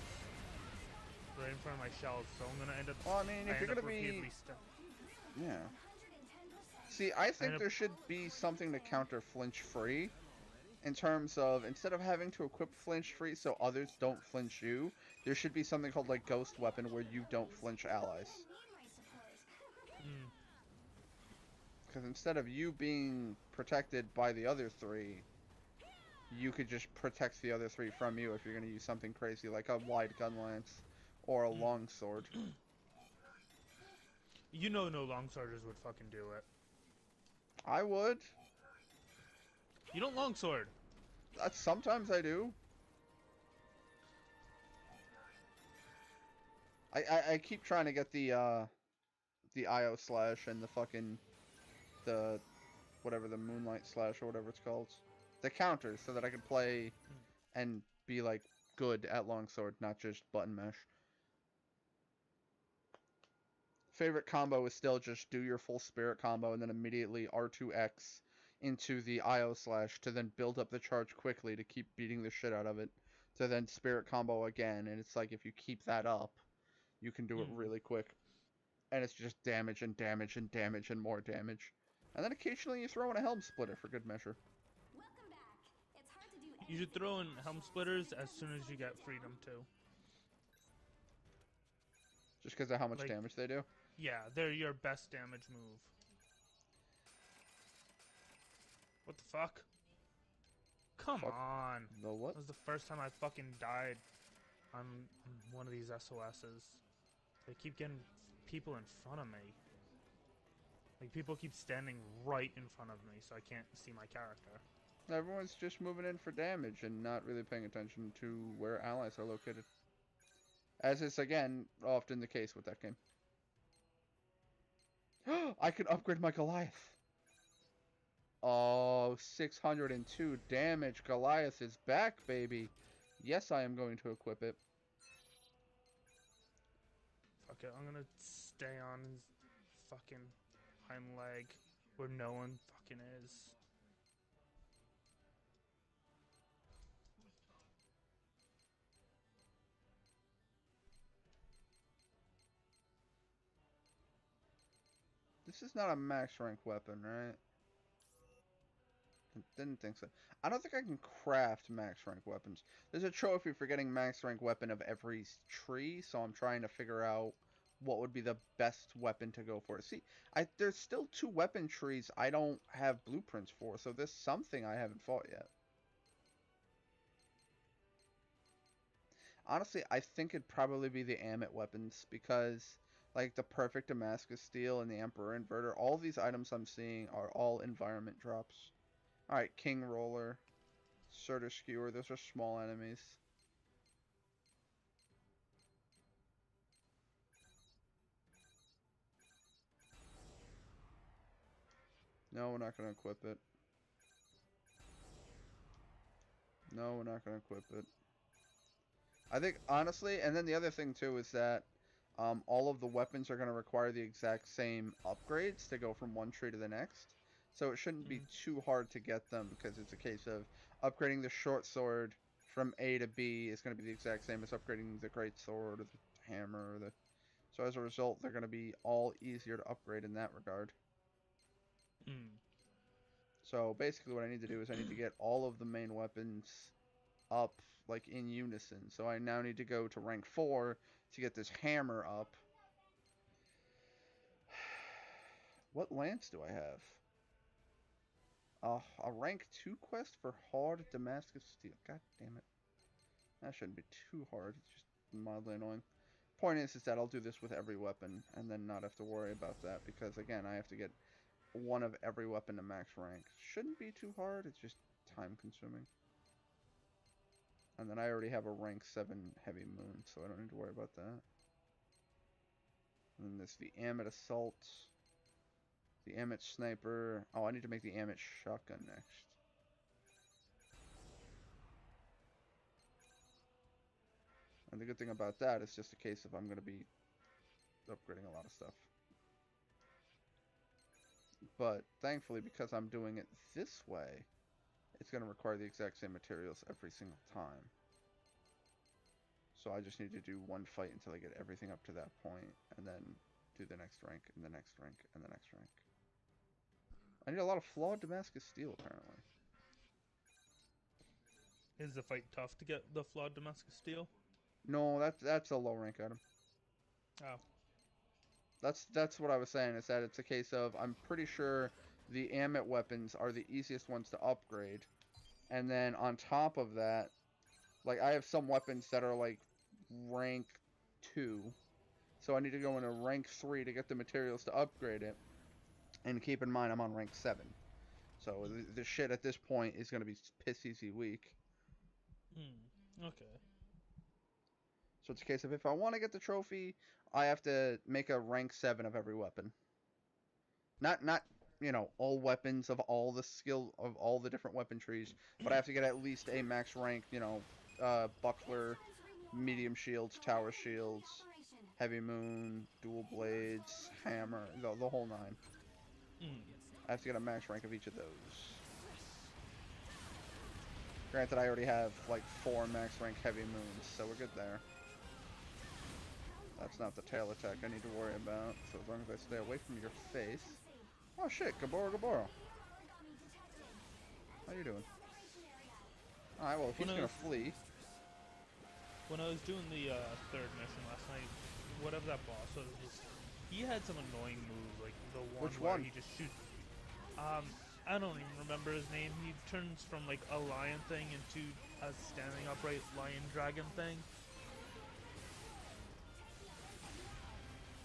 Right in front of my shells, so I'm gonna end up... Well, I mean, if you're gonna be... yeah. See, I think there should be something to counter flinch free. In terms of, instead of having to equip flinch free so others don't flinch you, there should be something called like ghost weapon where you don't flinch allies. Because instead of you being protected by the other three, you could just protect the other three from you if you're going to use something crazy like a wide gun lance or a long sword. You know no longsworders would fucking do it. I would. You don't longsword. Sometimes I do. I keep trying to get the IO slash and the fucking whatever the moonlight slash or whatever it's called, the counters, so that I can play and be like good at longsword, not just button mash. favorite combo is still just do your full spirit combo and then immediately R2X into the IO slash to then build up the charge quickly to keep beating the shit out of it. To then spirit combo again, and it's like if you keep that up, you can do it really quick. And it's just damage and damage and damage and more damage. And then occasionally you throw in a Helm Splitter for good measure. Welcome back. It's hard to do You should anything throw in without Helm showing Splitters physical as soon as you get skills. freedom too. Just because of how much Like- damage they do. Yeah, they're your best damage move. What the fuck? Come Fuck. on. The what? That was the first time I fucking died on one of these SOSs. They keep getting people in front of me. Like, people keep standing right in front of me, so I can't see my character. Everyone's just moving in for damage and not really paying attention to where allies are located. As is, again, often the case with that game. I can upgrade my Goliath. Oh, 602 damage. Goliath is back, baby. Yes, I am going to equip it. Fuck it, I'm gonna stay on his fucking hind leg where no one fucking is. This is not a max rank weapon, right? Didn't think so. I don't think I can craft max rank weapons. There's a trophy for getting max rank weapon of every tree, so I'm trying to figure out what would be the best weapon to go for. See, there's still 2 weapon trees I don't have blueprints for, so there's something I haven't fought yet. Honestly, I think it'd probably be the Amit weapons, because like the perfect Damascus Steel and the Emperor Inverter, all these items I'm seeing are all environment drops. Alright, King Roller, Surtur Skewer, those are small enemies. No, we're not going to equip it. No, we're not going to equip it. I think, honestly, and then the other thing too is that all of the weapons are going to require the exact same upgrades to go from one tree to the next. So it shouldn't be too hard to get them, because it's a case of upgrading the short sword from A to B is going to be the exact same as upgrading the great sword or the hammer. So as a result, they're going to be all easier to upgrade in that regard. So basically what I need to do is I need to get all of the main weapons up like in unison. So I now need to go to rank 4 to get this hammer up. What lance do I have? A rank 2 quest for hard Damascus Steel. God damn it. That shouldn't be too hard. It's just mildly annoying. Point is that I'll do this with every weapon and then not have to worry about that, because again, I have to get one of every weapon to max rank. Shouldn't be too hard. It's just time consuming. And then I already have a rank 7 Heavy Moon, so I don't need to worry about that. And then there's the Amit Assault. The Amit Sniper. Oh, I need to make the Amit Shotgun next. And the good thing about that is just a case of I'm going to be upgrading a lot of stuff. But thankfully, because I'm doing it this way, it's going to require the exact same materials every single time. So I just need to do one fight until I get everything up to that point, and then do the next rank, and the next rank, and the next rank. I need a lot of flawed Damascus Steel, apparently. Is the fight tough to get the flawed Damascus Steel? No, that's a low rank item. Oh. That's what I was saying, is that it's a case of, I'm pretty sure the Amit weapons are the easiest ones to upgrade. And then on top of that, like, I have some weapons that are like rank 2. So I need to go into rank 3 to get the materials to upgrade it. And keep in mind, I'm on rank 7. So the shit at this point is going to be piss easy weak. Okay. So it's a case of, if I want to get the trophy, I have to make a rank 7 of every weapon. Not you know, all weapons of all the skill of all the different weapon trees, but I have to get at least a max rank, you know, buckler, medium shields, tower shields, heavy moon, dual blades, hammer, the whole 9. Mm. I have to get a max rank of each of those. Granted, I already have like 4 max rank heavy moons, so we're good there. That's not the tail attack I need to worry about, so as long as I stay away from your face. Oh shit, Gaboro Gaboro. How you doing? Alright, well, if he's gonna flee. When I was doing the third mission last night, whatever that boss was, he had some annoying moves, like the one Which where one? he just shoots. I don't even remember his name. He turns from like a lion thing into a standing upright lion dragon thing.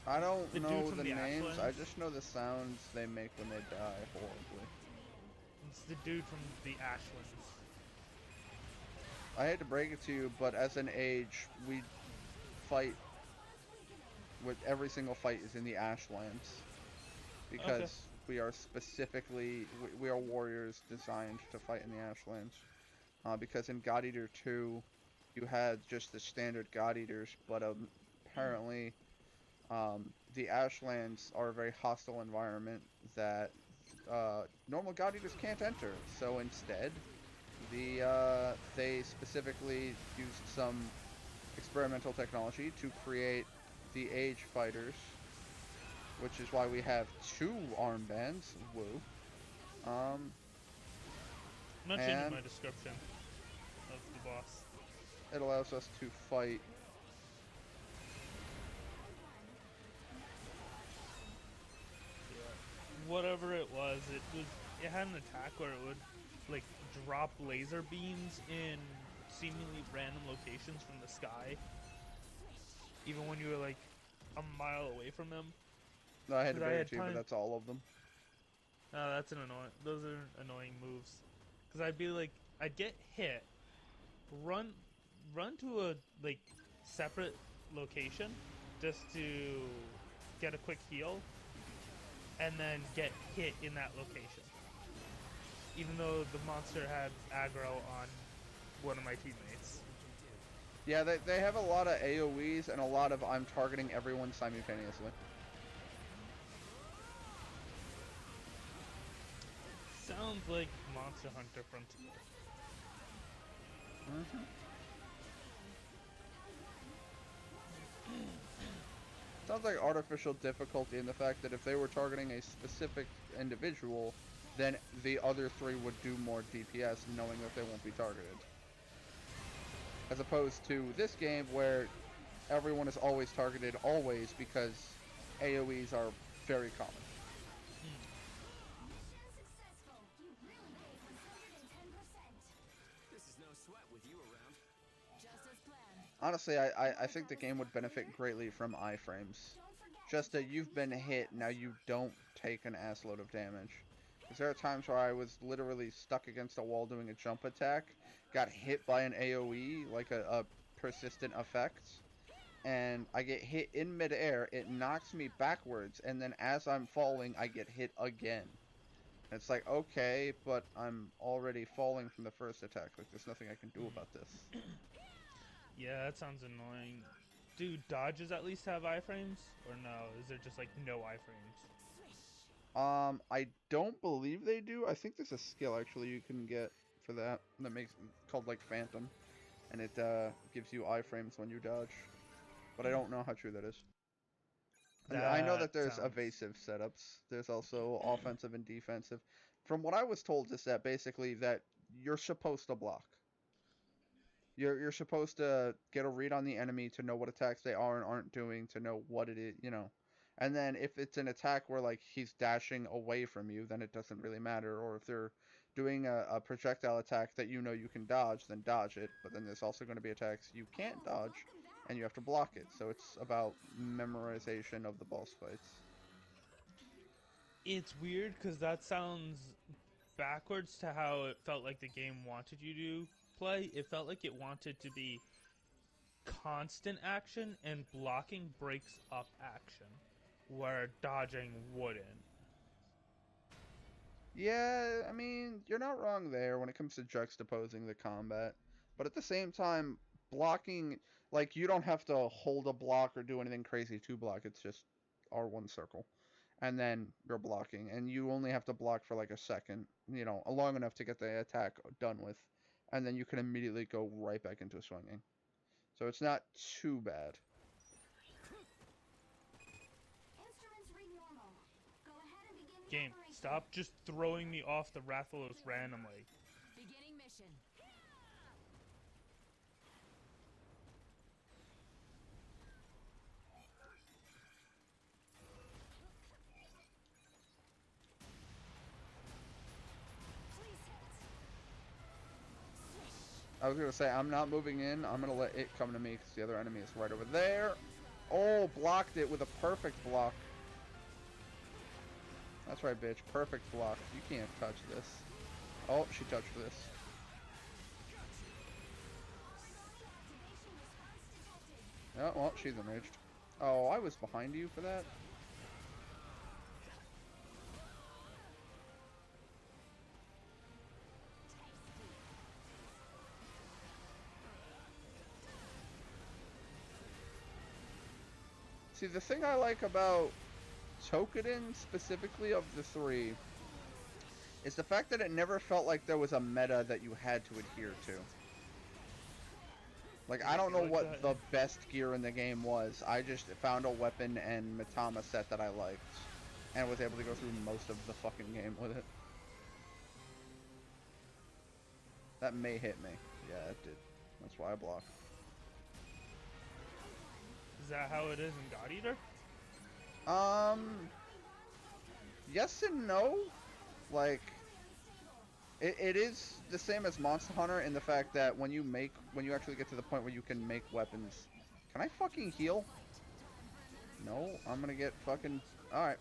I don't The dude know from the the names, I Ashlands? just know the sounds they make when they die horribly. It's the dude from the Ashlands. I hate to break it to you, but as an age, we fight with every single fight is in the Ashlands. Because we are specifically, we are warriors designed to fight in the Ashlands. Because in God Eater 2, you had just the standard God Eaters, but apparently the Ashlands are a very hostile environment that normal God Eaters can't enter. So instead, they specifically used some experimental technology to create the Age Fighters, which is why we have 2 armbands. Woo. I'm not changing And my description of the boss. it allows us to fight. Whatever it was, it had an attack where it would like drop laser beams in seemingly random locations from the sky, even when you were like a mile away from them. No, I had to 'Cause I break had it to you, but time- that's all of them. That's an annoying. Those are annoying moves. Cause I'd be like, I'd get hit, run to a like separate location just to get a quick heal, and then get hit in that location. Even though the monster had aggro on one of my teammates. Yeah, they have a lot of AoEs and a lot of I'm targeting everyone simultaneously. Sounds like Monster Hunter Frontier. Sounds like artificial difficulty in the fact that if they were targeting a specific individual, then the other 3 would do more DPS knowing that they won't be targeted. As opposed to this game where everyone is always targeted always because AoEs are very common. Mission successful. You really paid 110%. This is no sweat with you around. Just as planned. Honestly, I think the game would benefit greatly from iframes. Just that you've been hit, now you don't take an assload of damage. Because there are times where I was literally stuck against a wall doing a jump attack, got hit by an AoE, like a persistent effect, and I get hit in midair, it knocks me backwards, and then as I'm falling, I get hit again. And it's like, okay, but I'm already falling from the first attack, like there's nothing I can do about this. Yeah, that sounds annoying. Do dodges at least have iframes? Or no? Is there just like no iframes? I don't believe they do. I think there's a skill actually you can get for that makes called like Phantom, and it gives you iframes when you dodge. But I don't know how true that is. And I know that there's sounds- evasive setups. There's also offensive and defensive. From what I was told is that basically that you're supposed to block. You're supposed to get a read on the enemy to know what attacks they are and aren't doing, to know what it is, you know. And then if it's an attack where like he's dashing away from you, then it doesn't really matter. Or if they're doing a projectile attack that you know you can dodge, then dodge it. But then there's also going to be attacks you can't dodge, and you have to block it. So it's about memorization of the boss fights. It's weird because that sounds backwards to how it felt like the game wanted you to play. It felt like it wanted to be constant action, and blocking breaks up action, where dodging wouldn't. Yeah, I mean, you're not wrong there when it comes to juxtaposing the combat. But at the same time, blocking, like, you don't have to hold a block or do anything crazy to block. It's just R1 circle, and then you're blocking, and you only have to block for like a second, long enough to get the attack done with, and then you can immediately go right back into swinging. So it's not too bad. Instruments read normal. Go ahead and begin the Game, operation. stop just throwing me off the Rathalos randomly. Beginning mission. Please hit. I was gonna say, I'm not moving in. I'm gonna let it come to me because the other enemy is right over there. Oh, blocked it with a perfect block. That's right, bitch. Perfect block. You can't touch this. Oh, she touched this. Oh, well, she's enraged. Oh, I was behind you for that? See, the thing I like about Tokiden, specifically of the three, is the fact that it never felt like there was a meta that you had to adhere to. Like, I don't know what the best gear in the game was. I just found a weapon and Mitama set that I liked, and was able to go through most of the fucking game with it. That may hit me. Yeah, it did. That's why I blocked. Is that how it is in God Eater? Yes and no. Like, it is the same as Monster Hunter in the fact that when you actually get to the point where you can make weapons. Can I fucking heal? No, I'm gonna get fucking. Alright.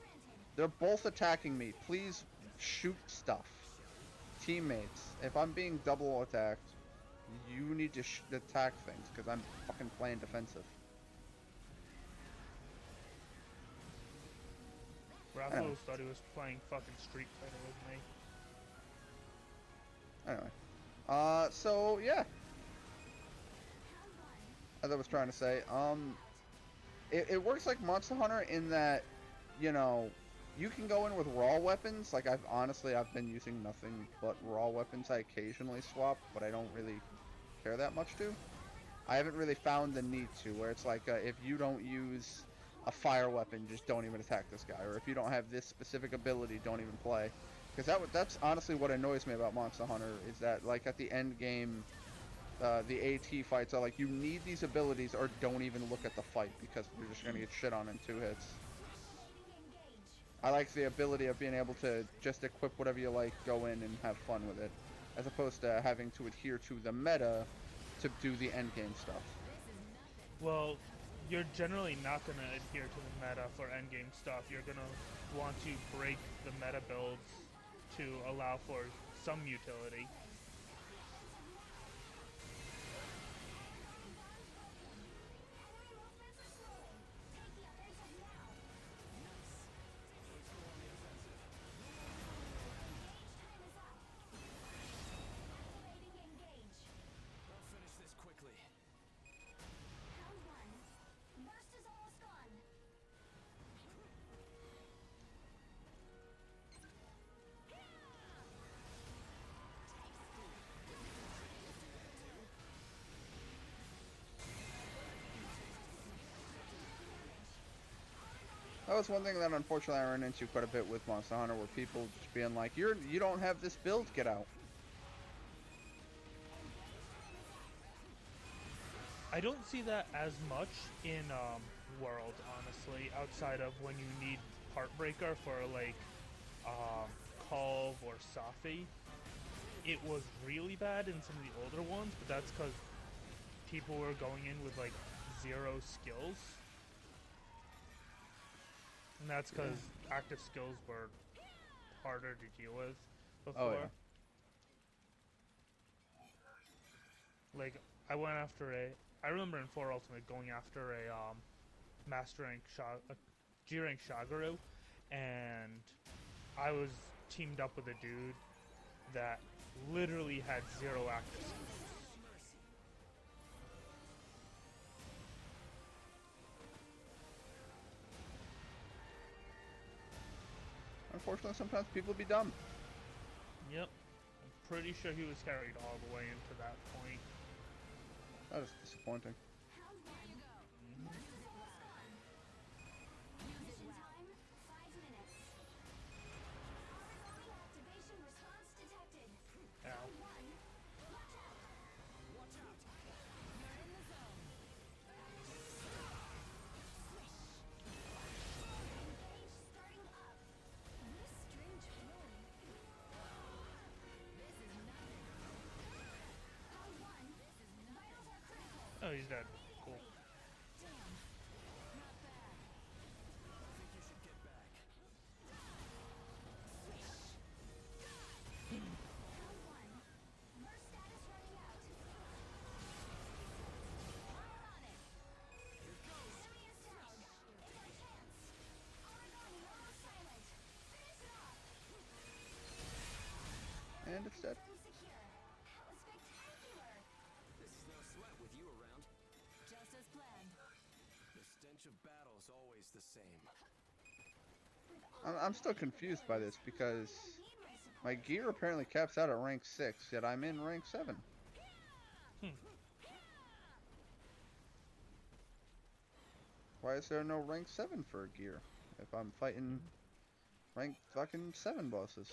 They're both attacking me. Please shoot stuff. Teammates, if I'm being double attacked, you need to attack things because I'm fucking playing defensive. Rathalos thought he was playing fucking Street Fighter with me. Anyway. So, yeah. As I was trying to say, it works like Monster Hunter in that, you can go in with raw weapons. Like, I've been using nothing but raw weapons. I occasionally swap, but I don't really care that much to. I haven't really found the need to, where it's like, if you don't use a fire weapon, just don't even attack this guy. Or if you don't have this specific ability, don't even play. Because that's honestly what annoys me about Monster Hunter, is that, like, at the end game, the AT fights are like, you need these abilities or don't even look at the fight, because you're just going to get shit on in 2 hits. I like the ability of being able to just equip whatever you like, go in and have fun with it, as opposed to having to adhere to the meta to do the endgame stuff. Well, you're generally not going to adhere to the meta for endgame stuff. You're going to want to break the meta builds to allow for some utility. I'll finish this quickly. Round 1. Burst is almost gone. That was one thing that unfortunately I ran into quite a bit with Monster Hunter, where people just being like, you don't have this build, get out. I don't see that as much in World, honestly, outside of when you need Heartbreaker for, like, Kalv or Safi. It was really bad in some of the older ones, but that's because people were going in with, like, 0 skills. And that's because active skills were harder to deal with before. Oh, yeah. Like, I remember in 4 Ultimate going after a Master Rank G Rank Shagaru, and I was teamed up with a dude that literally had 0 active skills. unfortunately, sometimes people be dumb. Yep. I'm pretty sure he was carried all the way into that point. That is disappointing. Round one. Versus almost gone. Mission time, 5 minutes. Origami activation response detected. Ow. Round one. Watch out. Watch out! You're in the zone. Engage starting up. What a strange feeling. This is nothing. Round one. Vitals are critical. Oh, he's dead. Cool. Damn. Not bad. I think you should get back. Round one. Burst status running out. On it. Enemy is down. It's our chance. Origami almost silent. Finish it off. And it's dead. Confirmed secure. That was spectacular. This is no sweat with you around. Just as planned. The stench of battle's always the same. I'm still confused by this because Need my support. my gear apparently caps out at rank 6, yet I'm in rank 7. Why is there no rank 7 for gear if I'm fighting rank fucking 7 bosses?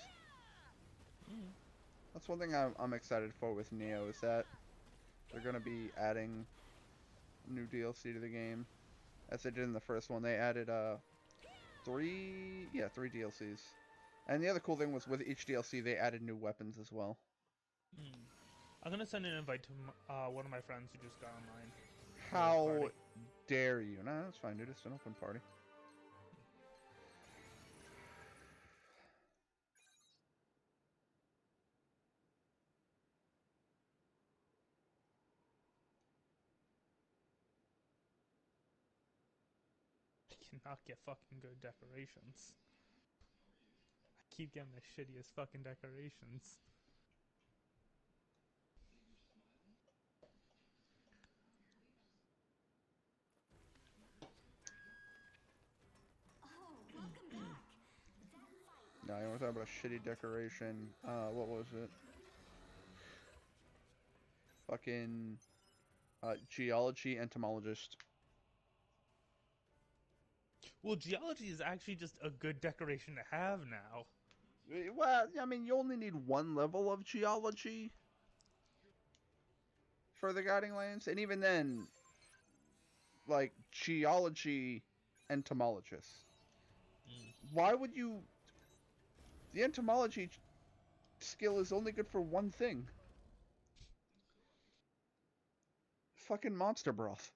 That's one thing I'm excited for with Neo, is that they're gonna be adding new DLC to the game, as they did in the first one. They added 3 DLCs, and the other cool thing was with each DLC they added new weapons as well. I'm gonna send an invite to one of my friends who just got online. How Party. dare you? No, that's fine, dude. It's an open party. I cannot get fucking good decorations. I keep getting the shittiest fucking decorations. Oh, welcome back. That fight. No, you want to talk about a shitty decoration? What was it? Fucking geology entomologist. Well, geology is actually just a good decoration to have now. Well, I mean, you only need one level of geology for the guiding lanes, and even then, like, geology entomologists. Why would you... The entomology skill is only good for one thing. Fucking monster broth.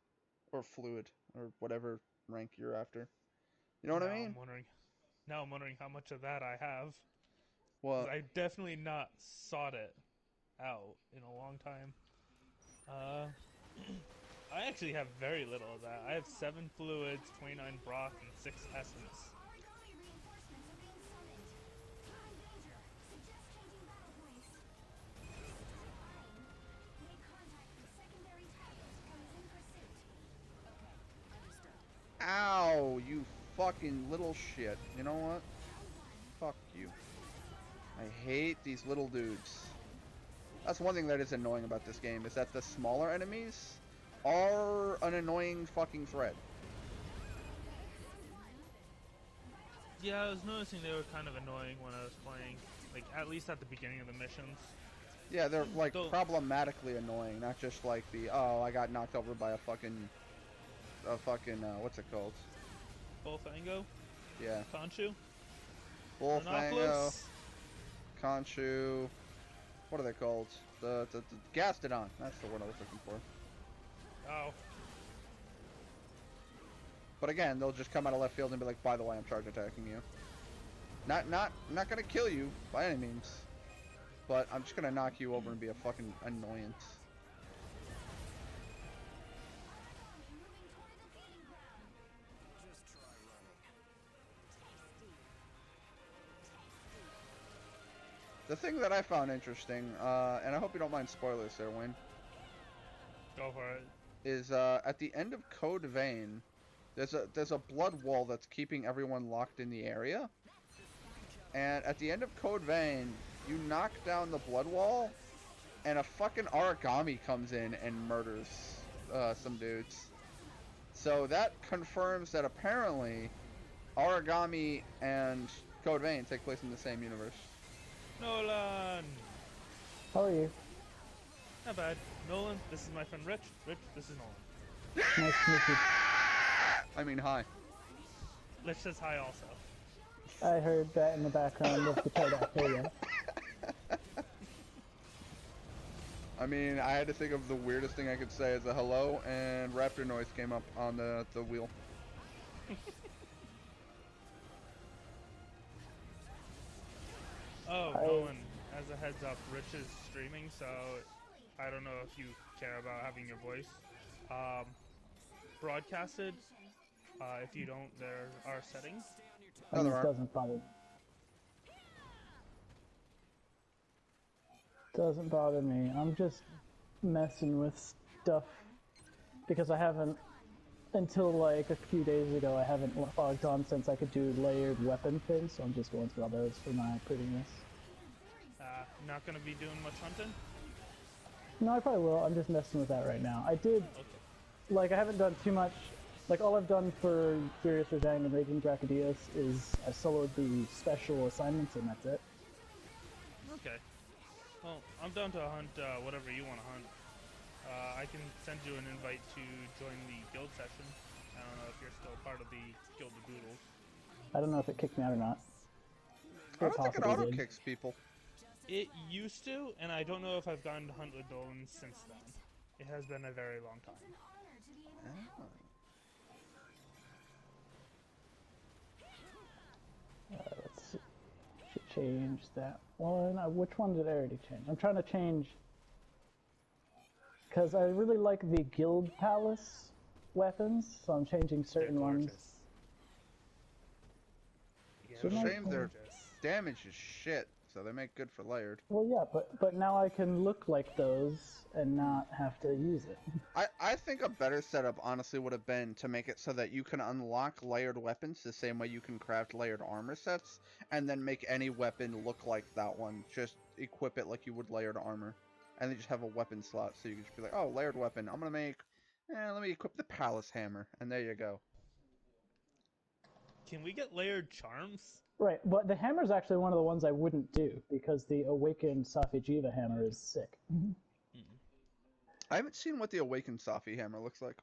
Or fluid, or whatever rank you're after. You know what I mean? Now I'm wondering how much of that I have. 'Cause Well, I definitely not sought it out in a long time. I actually have very little of that. I have 7 fluids, 29 broth, and 6 essence. Origami reinforcements are being summoned. We're in danger. Suggest changing battle points. Fine. Make contact with secondary target. Comes in pursuit. Okay. Understood. ow, you fucking little shit. You know what? Fuck you. I hate these little dudes. That's one thing that is annoying about this game, is that the smaller enemies are an annoying fucking threat. Yeah, I was noticing they were kind of annoying when I was playing. Like, at least at the beginning of the missions. Yeah, they're like Don't- problematically annoying, not just like the, oh, I got knocked over by a fucking, what's it called? Bullfango? Yeah. Conchu? Bullfango, Rhinopolis? Conchu, what are they called? The Gastodon, that's the word I was looking for. Oh. But again, they'll just come out of left field and be like, by the way, I'm charge attacking you. Not gonna kill you, by any means. But I'm just gonna knock you over and be a fucking annoyance. Moving toward the feeding ground. Just try running. The thing that I found interesting, and I hope you don't mind spoilers there, Wayne, Go for it. is at the end of Code Vein, there's a blood wall that's keeping everyone locked in the area. and at the end of Code Vein, you knock down the blood wall, and a fucking origami comes in and murders some dudes. So that confirms that apparently origami and Code Vein take place in the same universe. Nolan! How are you? Not bad. Nolan, this is my friend Rich. Rich, this is Nolan. Nice to meet you. I mean, hi. Rich says hi also. I heard that in the background of the pterodactyl. I mean, I had to think of the weirdest thing I could say as a hello, and raptor noise came up on the wheel. Oh, Hi. Nolan, as a heads up, Rich is streaming, so I don't know if you care about having your voice broadcasted. If you don't, there are settings. No, there It aren't. doesn't bother me. Doesn't bother me. I'm just messing with stuff because I haven't, until like a few days ago, I haven't logged on since I could do layered weapon things, so I'm just going through all those for my prettiness. Not gonna be doing much hunting? No, I probably will. I'm just messing with that right now. I did, Okay. like, I haven't done too much. Like, all I've done for Furious Rajang and Raging Dracodius is I soloed the special assignments, and that's it. Okay. Well, I'm down to hunt whatever you want to hunt. I can send you an invite to join the guild session. I don't know if you're still part of the Guild of Doodles. I don't know if it kicked me out or not. I don't think it possibly auto did. kicks people. It used to, and I don't know if I've gotten to hunt with Dolan since then. It has been a very long time. Let's see. Should change that one. Which one did I already change? I'm trying to change because I really like the Guild Palace weapons, so I'm changing They're certain ones. gorgeous. Yeah, So they're now- Shame they're gorgeous. damage is shit, so they make good for layered. Well, yeah, but now I can look like those and not have to use it. I think a better setup honestly would have been to make it so that you can unlock layered weapons the same way you can craft layered armor sets, and then make any weapon look like that one. Just equip it like you would layered armor. And then just have a weapon slot, so you can just be like, oh, layered weapon, I'm gonna make, let me equip the Palace Hammer, and there you go. Can we get layered charms? Right, but the hammer's actually one of the ones I wouldn't do because the Awakened Safijiva hammer is sick. I haven't seen what the Awakened Safi Hammer looks like.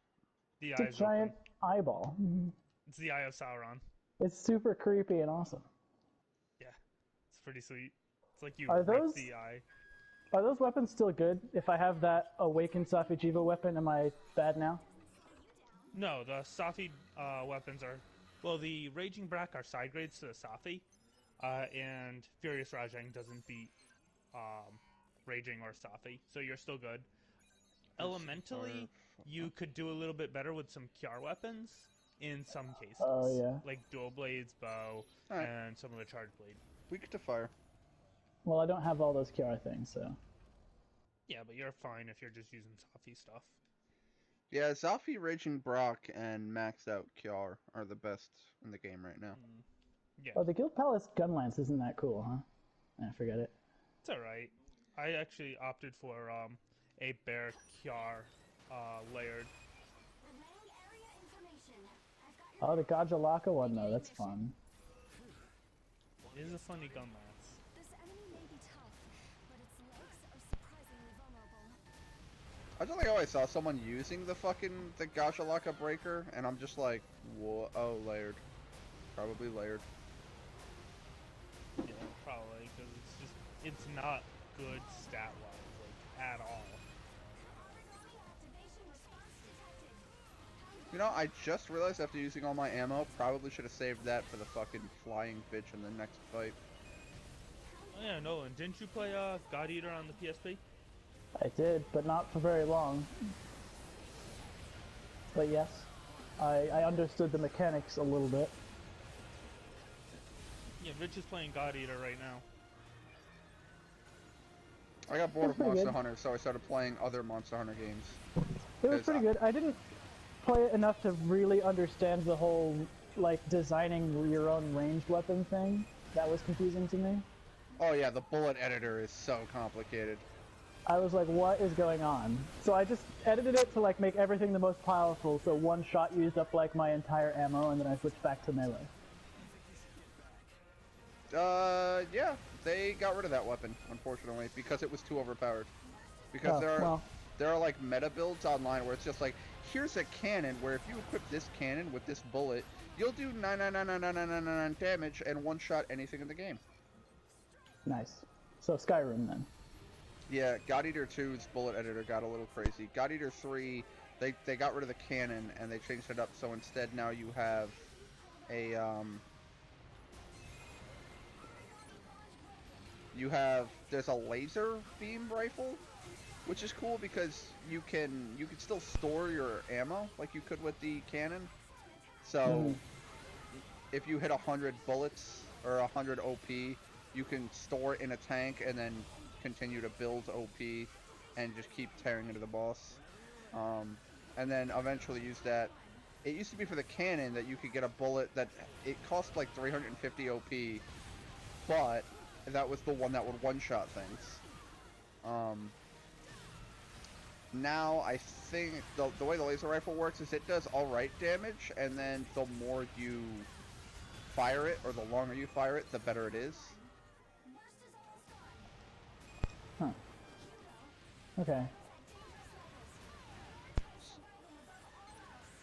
The It's a eyes giant open. eyeball. It's the Eye of Sauron. It's super creepy and awesome. Yeah, it's pretty sweet. It's like you Are rip those- the eye. Are those weapons still good? If I have that Awakened Safijiva weapon, am I bad now? No, the Safi weapons are... Well, the Raging Brack are side grades to the Safi, and Furious Rajang doesn't beat Raging or Safi, so you're still good. Elementally, you could do a little bit better with some Kiar weapons in some cases. Oh, yeah. Like Dual Blades, Bow, Alright. and some of the Charge Blade. Weak to fire. Well, I don't have all those Kiara things, so. Yeah, but you're fine if you're just using Safi stuff. Yeah, Zafi, Raging Brock, and maxed out Kiar are the best in the game right now. Yeah, Oh, the Guild Palace Gunlance isn't that cool, huh? I forget it. it's alright. I actually opted for a Bear Kiar layered. Relaying area information. I've got your Oh, the Gajalaka one, though, that's fun. It is a funny gun lance. This enemy may be tough, but its legs are surprisingly vulnerable. I just like how I saw someone using the Gajalaka breaker, and I'm just like, whoa, oh, layered. Probably layered. Yeah, probably, because it's not good stat-wise, like, at all. Activation response detected. You know, I just realized after using all my ammo, probably should have saved that for the fucking flying bitch in the next fight. Oh yeah, Nolan, didn't you play God Eater on the PSP? I did, but not for very long. But yes, I understood the mechanics a little bit. Yeah, Rich is playing God Eater right now. I got bored of Pretty Monster good. Hunter, so I started playing other Monster Hunter games. It was Because pretty good. I didn't play it enough to really understand the whole, like, designing your own ranged weapon thing. That was confusing to me. Oh yeah, the bullet editor is so complicated. I was like, what is going on? So I just edited it to like make everything the most powerful, so one shot used up like my entire ammo, and then I switched back to melee. Yeah, they got rid of that weapon, unfortunately, because it was too overpowered. Because Oh, there are like meta builds online where it's just like, here's a cannon where if you equip this cannon with this bullet, you'll do 9999999 damage and one shot anything in the game. nice. So Skyrim then. Yeah, God Eater 2's bullet editor got a little crazy. God Eater 3, they got rid of the cannon and they changed it up, so instead now you have a there's a laser beam rifle, which is cool because you can still store your ammo like you could with the cannon. So if you hit 100 bullets or 100 OP, you can store it in a tank and then continue to build OP and just keep tearing into the boss. And then eventually use that. It used to be for the cannon that you could get a bullet that it cost like 350 OP, but that was the one that would one-shot things. Now I think the way the laser rifle works is it does alright damage, and then the more you fire it, or the longer you fire it, the better it is. Huh. Okay.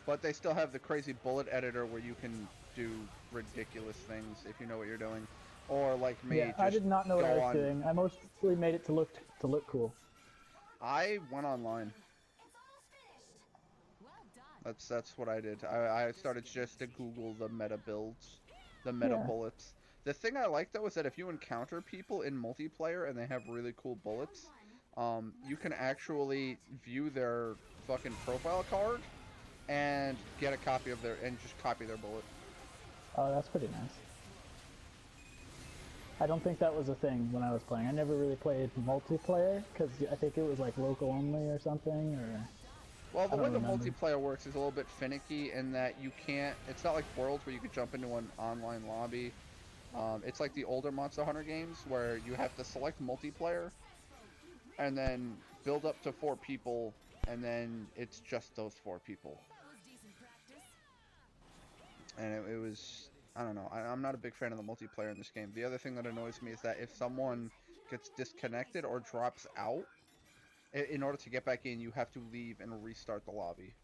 But they still have the crazy bullet editor where you can do ridiculous things if you know what you're doing. Or like me, Yeah, just I did not know what I go was on. doing. I mostly made it to look cool. I went online. Well done. That's what I did. I started just to Google the meta builds, the meta Yeah. bullets. The thing I like though is that if you encounter people in multiplayer and they have really cool bullets, you can actually view their fucking profile card and get a copy of and just copy their bullet. Oh, that's pretty nice. I don't think that was a thing when I was playing. I never really played multiplayer because I think it was like local only or something. Or Well, the I way don't the remember. multiplayer works is a little bit finicky in that you can't. It's not like Worlds where you could jump into an online lobby. It's like the older Monster Hunter games where you have to select multiplayer and then build up to 4 people, and then it's just those 4 people. That was decent practice. And it was, I don't know, I'm not a big fan of the multiplayer in this game. The other thing that annoys me is that if someone gets disconnected or drops out, in order to get back in, you have to leave and restart the lobby.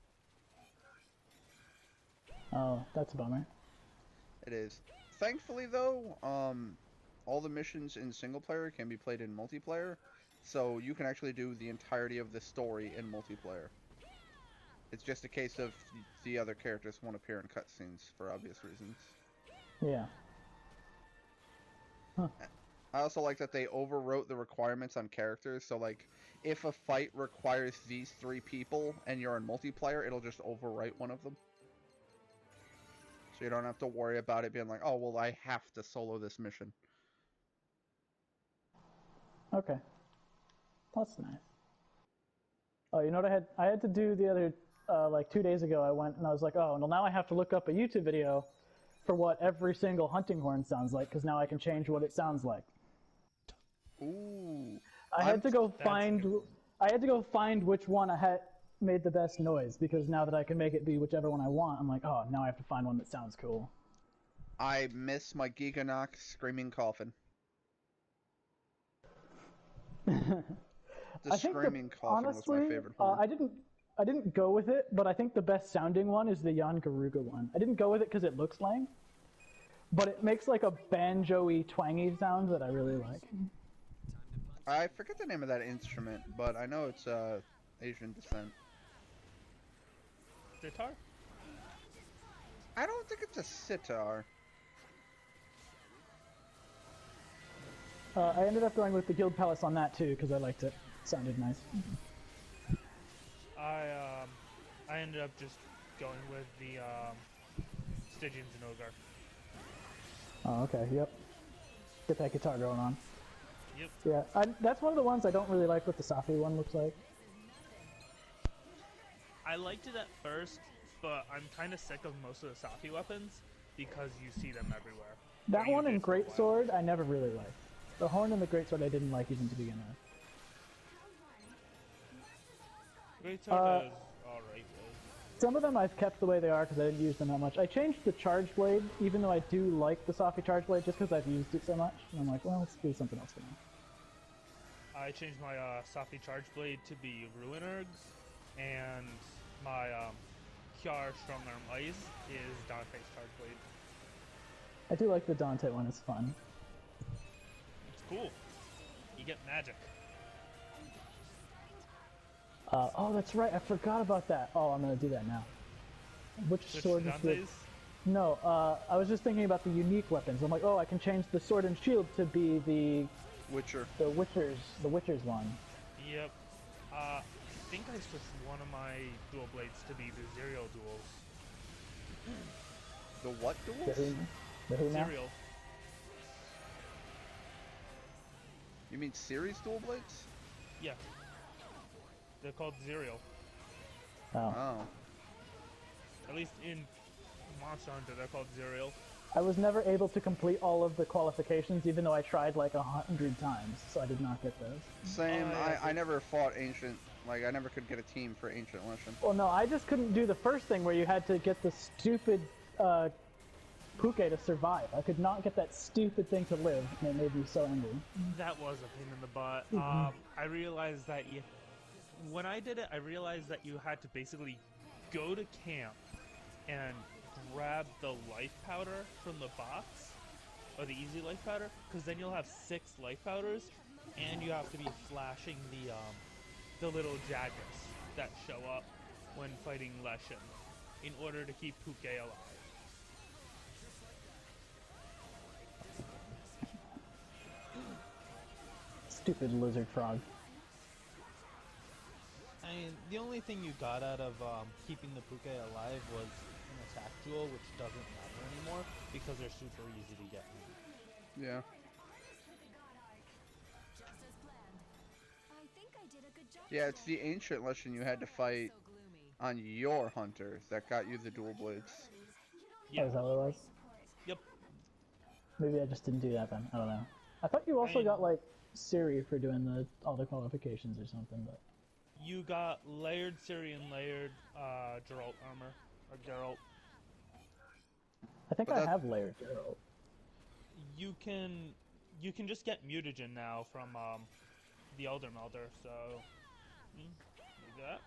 Oh, that's a bummer. It is. Thankfully, though, all the missions in single player can be played in multiplayer, so you can actually do the entirety of the story in multiplayer. It's just a case of the other characters won't appear in cutscenes for obvious reasons. Yeah. I also like that they overwrote the requirements on characters, so like, if a fight requires these 3 people and you're in multiplayer, it'll just overwrite one of them. So you don't have to worry about it being like, oh, well, I have to solo this mission. Okay. That's nice. Oh, you know what I had to do the other, like 2 days ago, I went and I was like, oh, well now I have to look up a YouTube video for what every single hunting horn sounds like, because now I can change what it sounds like. Ooh. I had to go find which one I had made the best noise, because now that I can make it be whichever one I want, I'm like, oh, now I have to find one that sounds cool. I miss my Giganox Screaming Coffin. The I think Screaming Coffin was my favorite horn. I didn't go with it, but I think the best sounding one is the Jan Garuga one. I didn't go with it because it looks lame, but it makes like a banjo-y, twangy sound that I really like. I forget the name of that instrument, but I know it's Asian descent. Sitar? I don't think it's a sitar. I ended up going with the Guild Palace on that too because I liked it. It sounded nice. I ended up just going with the Stygians and Ogre. Oh, okay, yep. Get that guitar going on. Yep. Yeah, that's one of the ones I don't really like what the Safi one looks like. I liked it at first, but I'm kind of sick of most of the Safi weapons because you see them everywhere. That you one did and for a while. Greatsword I never really liked. The Horn and the Greatsword I didn't like even to begin with. Greatsword is alright. Some of them I've kept the way they are because I didn't use them that much. I changed the Charge Blade, even though I do like the Sophie Charge Blade, just because I've used it so much. And I'm like, well, let's do something else for now. I changed my Safi Charge Blade to be Ruin Ergs, and my Kjar Stromnarm Ice is Dante's Charge Blade. I do like the Dante one, it's fun. It's cool. You get magic. Oh, that's right, I forgot about that. Oh, I'm gonna do that now. Which Switch sword to is the... Dante's. No, I was just thinking about the unique weapons. I'm like, oh, I can change the sword and shield to be the Witcher. Witcher's one. Yep. I think I switched one of my dual blades to be the Zerial duels. The what The duels? who now? Zerial. You mean series dual blades? Yeah. They're called Zerial. Oh. Oh. At least in Monster Hunter, they're called Zerial. I was never able to complete all of the qualifications, even though I tried like 100 times, so I did not get those. Same. yeah, I never fought Ancient. Like, I never could get a team for Ancient Leshen. Well, no, I just couldn't do the first thing where you had to get the stupid Puke to survive. I could not get that stupid thing to live, and it made me so angry. That was a pain in the butt. I realized that when I did it, I realized that you had to basically go to camp and grab the life powder from the box, or the easy life powder, because then you'll have 6 life powders, and you have to be flashing the little jaggers that show up when fighting Leshen in order to keep Puke alive. Stupid lizard frog. I mean, the only thing you got out of keeping the Puke alive was an attack jewel, which doesn't matter anymore because they're super easy to get. Yeah. Just as planned. I think I did a good job. Yeah, it's the Ancient Leshen you had to fight So gloomy. on your hunter that got you the dual blades. Oh, is that what it was? Yep. Maybe I just didn't do that then. I don't know. I thought you also got like Siri for doing all the qualifications or something, but You got layered Syrian, layered Geralt armor, or Geralt. I think But I that- have layered Geralt. You can just get mutagen now from the Elder Melder, so do that.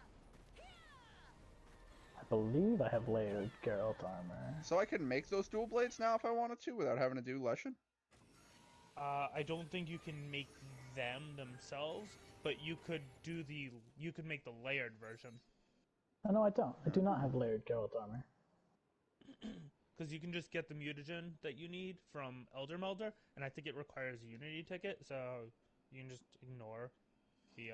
I believe I have layered Geralt armor. So I can make those dual blades now if I wanted to without having to do Leshen? I don't think you can make them themselves, but you could make the layered version. Oh, no, I don't. I do not have layered Geralt armor. Because you can just get the mutagen that you need from Elder Melder, and I think it requires a Unity ticket, so you can just ignore the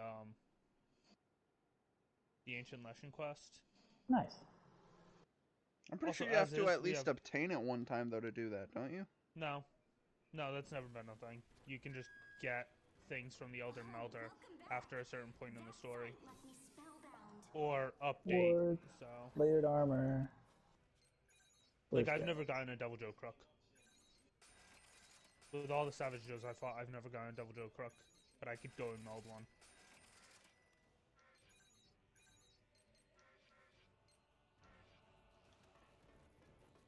Ancient Leshen quest. Nice. I'm pretty Also, sure you have as to is, at we least have- obtain it one time, though, to do that, don't you? No, that's never been a thing. You can just get things from the Elder Melder after a certain point in the story, Left me spellbound. or update. Ward. So, Layered armor. like, Where's I've Geralt? never gotten a Devil Joe Crook. With all the Savage Joes I fought, I've never gotten a Devil Joe Crook, but I could go and meld one.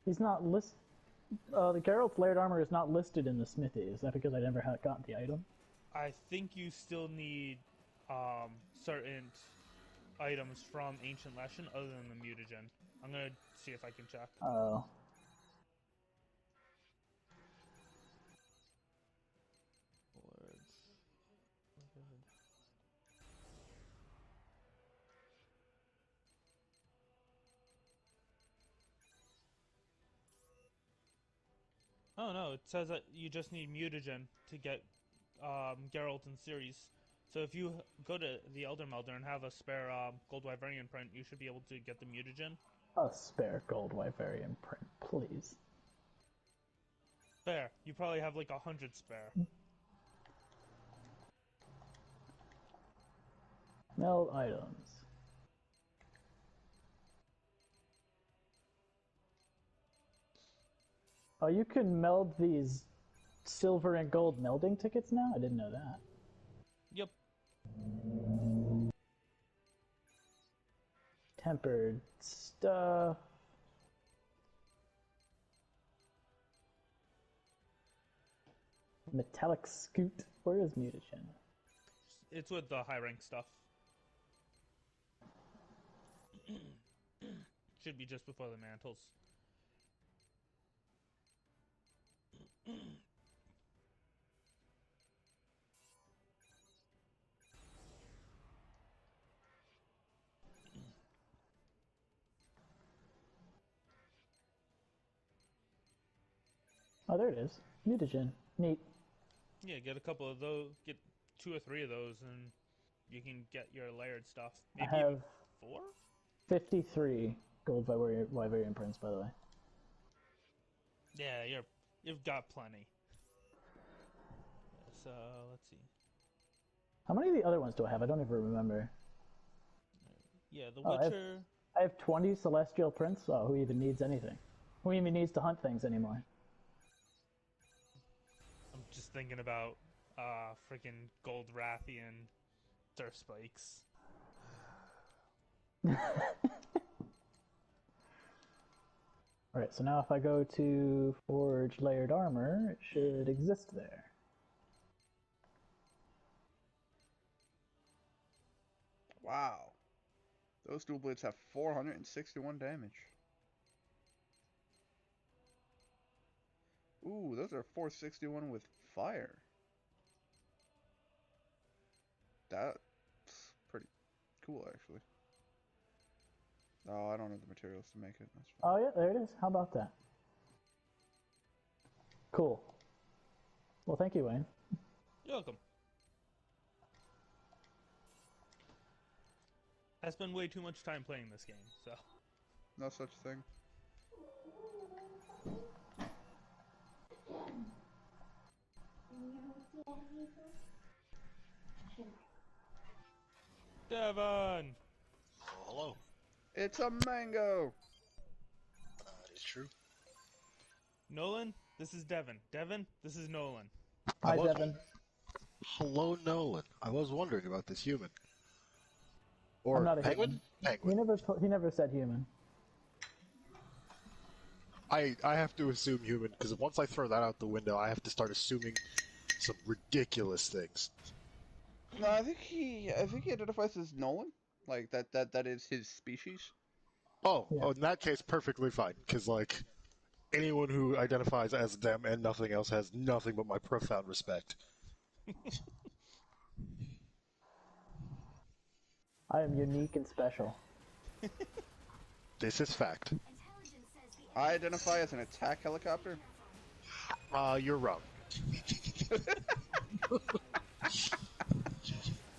He's not list. The Geralt's layered armor is not listed in the smithy. Is that because I never got the item? I think you still need certain items from Ancient Leshen other than the mutagen. I'm gonna see if I can check. Oh. Oh no, it says that you just need mutagen to get Geralt and Ceres. So if you go to the Elder Melder and have a spare Gold Wyverian print, you should be able to get the mutagen. A spare gold Wyverian print, please. Fair. You probably have like 100 spare. Meld items. Oh, you can meld these silver and gold melding tickets now? I didn't know that. Yep. Tempered stuff. Metallic scoot. Where is mutagen? It's with the high rank stuff. Should be just before the mantles. Oh, there it is. Mutagen. Neat. Yeah, get a couple of those. Get 2 or 3 of those, and you can get your layered stuff. Maybe I have even 4. 53 gold Vivarium prints, by the way. Yeah, you've got plenty. So let's see. How many of the other ones do I have? I don't even remember. Yeah, The Oh, Witcher. I have 20 celestial prints. Oh, who even needs anything? Who even needs to hunt things anymore? I'm just thinking about freaking Gold Rathian Surf Spikes. Alright, so now if I go to Forge Layered Armor, it should exist there. Wow. Those dual blades have 461 damage. Ooh, those are 461 with fire. That's pretty cool, actually. Oh, I don't have the materials to make it. That's fine. Oh yeah, there it is. How about that? Cool. Well, thank you, Wayne. You're welcome. I spend way too much time playing this game, so. No such thing. Devon! Oh, hello. It's a mango! That is true. Nolan, this is Devon. Devon, this is Nolan. Hi, was- Devin. Hello, Nolan. I was wondering about this human. Or I'm not a penguin? Penguin. He never said human. I have to assume human, because once I throw that out the window, I have to start assuming some ridiculous things. No, I think he identifies as Nolan. Like that is his species. Oh, Yeah. oh, in that case, perfectly fine, because, like, anyone who identifies as them and nothing else has nothing but my profound respect. I am unique and special. This is fact. Intelligence says the I identify as an attack helicopter. You're wrong.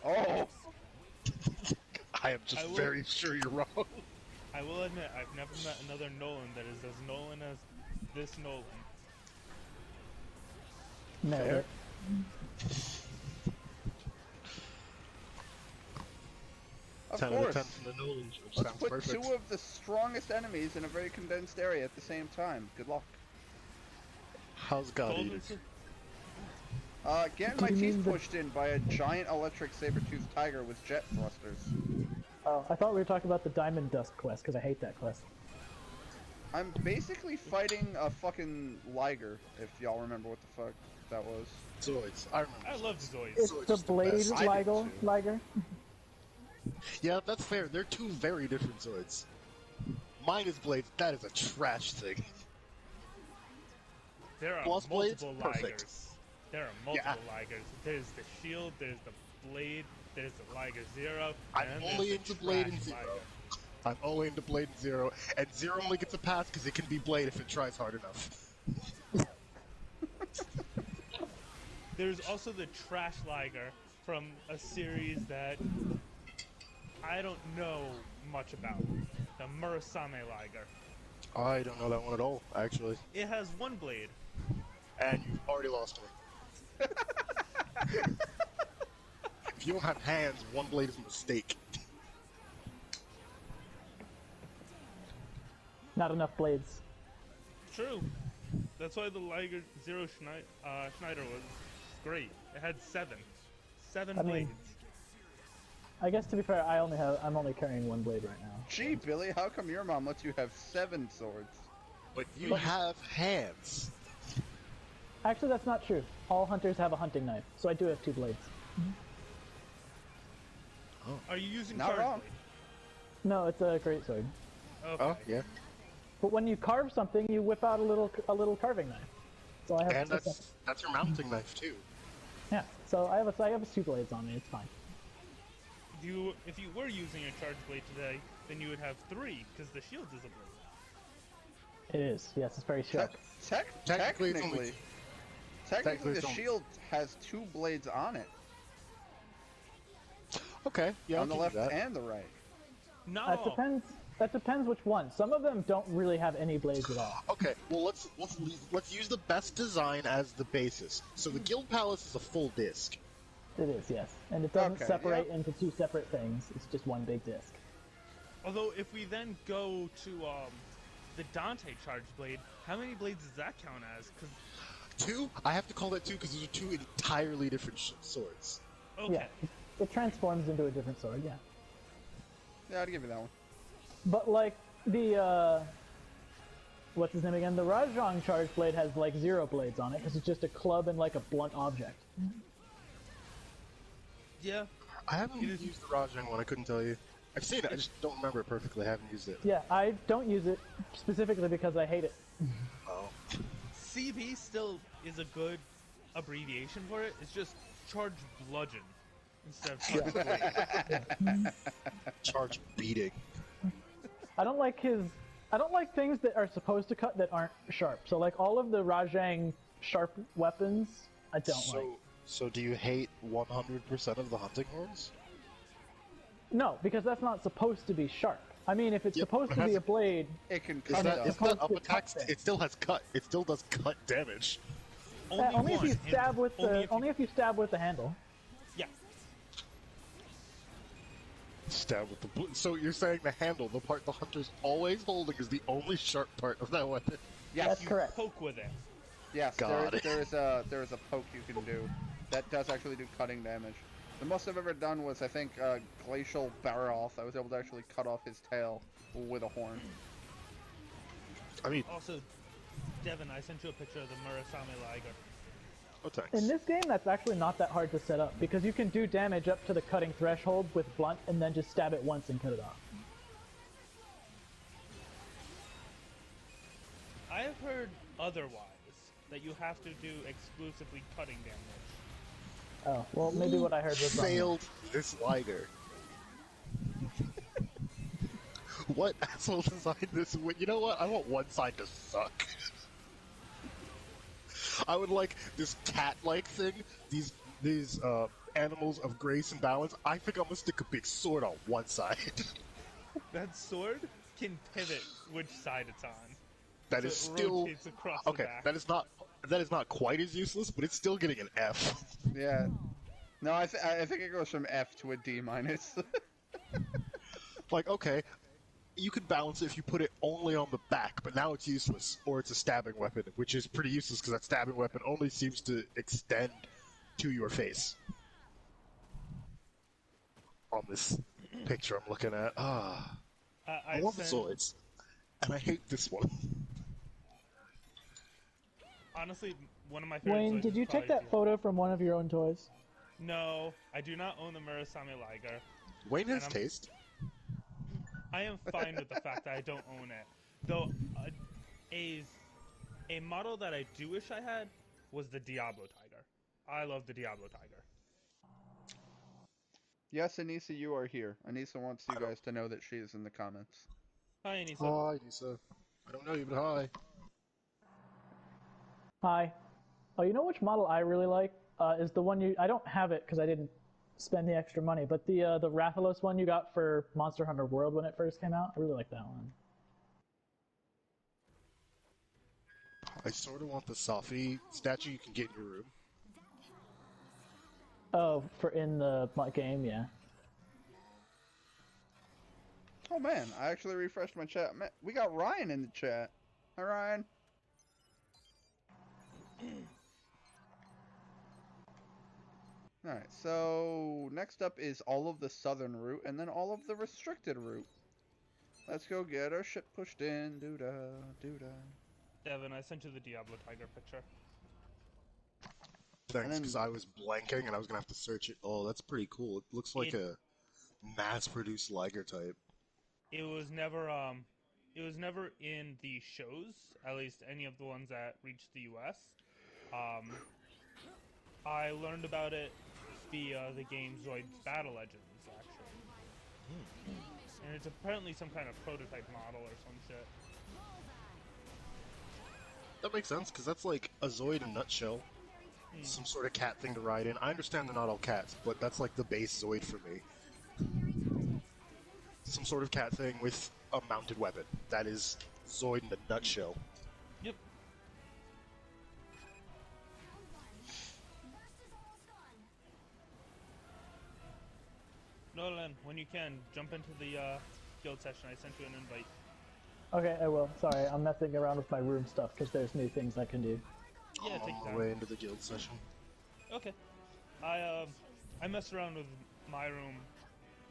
Oh! I am just I will- very sure you're wrong. I will admit, I've never met another Nolan that is as Nolan as this Nolan. Nailed Fair. it. Of 10 out of course. 10 from the Nolans, which Let's sounds put perfect. 2 of the strongest enemies in a very condensed area at the same time. Good luck. How's God Golden eating? Sur- Getting Do my you teeth mean the- pushed in by a giant electric saber-toothed tiger with jet thrusters. Oh, I thought we were talking about the Diamond Dust quest, because I hate that quest. I'm basically fighting a fucking Liger, if y'all remember what the fuck that was. Zoids. I remember. I love Zoids. It's Zoid's the the Blade best. I did Liger. too. Liger. Yeah, that's fair. They're 2 very different Zoids. Mine is Blades. That is a trash thing. There are Plus blades? multiple Perfect. Ligers. There are multiple Ligers. There's the Shield, there's the Blade, there's the Liger Zero, I'm and only there's the into Blade trash and Zero. Liger. I'm only into Blade and Zero, and Zero only gets a pass because it can be Blade if it tries hard enough. There's also the Trash Liger from a series that I don't know much about. The Murasame Liger. I don't know that one at all, actually. It has 1 blade. And you've already lost me. If you don't have hands, 1 blade is a mistake. Not enough blades. True. That's why the Liger Zero Schneider was great. It had seven I mean, blades. I guess to be fair, I'm only carrying one blade right now. Gee, Billy, how come your mom lets you have 7 swords? But you have hands. Actually, that's not true. All hunters have a hunting knife, so I do have 2 blades. Are you using Not charge wrong. blade? No, it's a great sword. Okay. Oh, yeah. But when you carve something, you whip out a little carving knife. So I have. And that's your mounting knife too. Yeah. So I have 2 blades on me. It's fine. If you were using a charge blade today, then you would have 3 because the shield is a blade. It is. Yes, it's very sharp. Technically, Technically, it's the only- shield has 2 blades on it, Okay, yeah, on the I'll left give you that. and the right. No. That depends which one. Some of them don't really have any blades at all. Okay, well let's use the best design as the basis. So the Guild Palace is a full disc. It is, yes, and it doesn't Okay, separate yeah. into 2 separate things. It's just one big disc. Although if we then go to the Dante charge blade, how many blades does that count as? 'Cause 2? I have to call that 2 because those are 2 entirely different swords. okay. Yeah, it transforms into a different sword. Yeah, Yeah, I'd give you that one. but like the what's his name again? The Rajang charge blade has like 0 blades on it because it's just a club and like a blunt object. Yeah. I haven't used the Rajang one, I couldn't tell you. I've seen it, I just don't remember it perfectly, I haven't used it. Yeah, I don't use it specifically because I hate it. Oh. CB still is a good abbreviation for it. It's just charge bludgeon instead of charge blade. Charge beating. I don't like things that are supposed to cut that aren't sharp. So like all of the Rajang sharp weapons, I don't like. So do you hate 100% of the hunting horns? No, because that's not supposed to be sharp. I mean, if it's Yep, supposed it to be has- a blade, It can Is cut that, up. is supposed that up to attack? cut things. It still has cut. It still does cut damage. only if you one, stab and with only the only if you stab with the handle. Yeah. Stab with the so you're saying the handle, the part the hunter's always holding, is the only sharp part of that weapon? Yes, That's correct. Poke with it. yes. God. There is a poke you can do that does actually do cutting damage. The most I've ever done was, I think, Glacial Baroth. I was able to actually cut off his tail with a horn. I mean, Also, Devin, I sent you a picture of the Murasame Liger. oh thanks. In this game, that's actually not that hard to set up because you can do damage up to the cutting threshold with blunt and then just stab it once and cut it off. I have heard otherwise, that you have to do exclusively cutting damage. Oh, well, maybe what I heard was wrong. Failed this Liger. What asshole designed this? You know what? I want one side to suck. I would like this cat-like thing. These animals of grace and balance. I think I'm gonna stick a big sword on one side. That sword can pivot which side it's on. That So is it still rotates across the okay. back. That is not quite as useless, but it's still getting an F. Yeah. No, I think it goes from F to a D minus. Like, okay, you could balance it if you put it only on the back, but now it's useless, or it's a stabbing weapon, which is pretty useless because that stabbing weapon only seems to extend to your face. On this picture I'm looking at, I love the swords, and I hate this one. Honestly, one of my favorite Wayne, swords did is you take probably that photo from one of your own toys? No, I do not own the Murasame Liger. Wayne has I'm- taste. I am fine with the fact that I don't own it. Though, a model that I do wish I had was the Diablo Tiger. I love the Diablo Tiger. Yes, Anissa, you are here. Anissa wants you guys to know that she is in the comments. Hi, Anissa. Hi, Lisa. I don't know you, but hi. Hi. Oh, you know which model I really like? Is the one I don't have it because I didn't spend the extra money, but the Rathalos one you got for Monster Hunter World when it first came out. I really like that one. I sort of want the Safi statue you can get in your room. Oh, for in the game, yeah. Oh man, I actually refreshed my chat. Man, we got Ryan in the chat. Hi Ryan. Alright, so next up is all of the southern route and then all of the restricted route. Let's go get our shit pushed in. Doo-da, doo-da. Devin, I sent you the Diablo Tiger picture. Thanks, because I was blanking and I was gonna have to search it. Oh, that's pretty cool. It looks like a mass-produced Liger type. It was never in the shows, at least any of the ones that reached the US. I learned about it via the game Zoid's Battle Legends, actually. And it's apparently some kind of prototype model or some shit. That makes sense, because that's like a Zoid in a nutshell. Some sort of cat thing to ride in. I understand they're not all cats, but that's like the base Zoid for me. Some sort of cat thing with a mounted weapon. That is Zoid in a nutshell. Yep. Nolan, when you can, jump into the guild session. I sent you an invite. Okay, I will. Sorry, I'm messing around with my room stuff because there's new things I can do. Yeah, take On time. my way into the guild session. Okay. I messed around with my room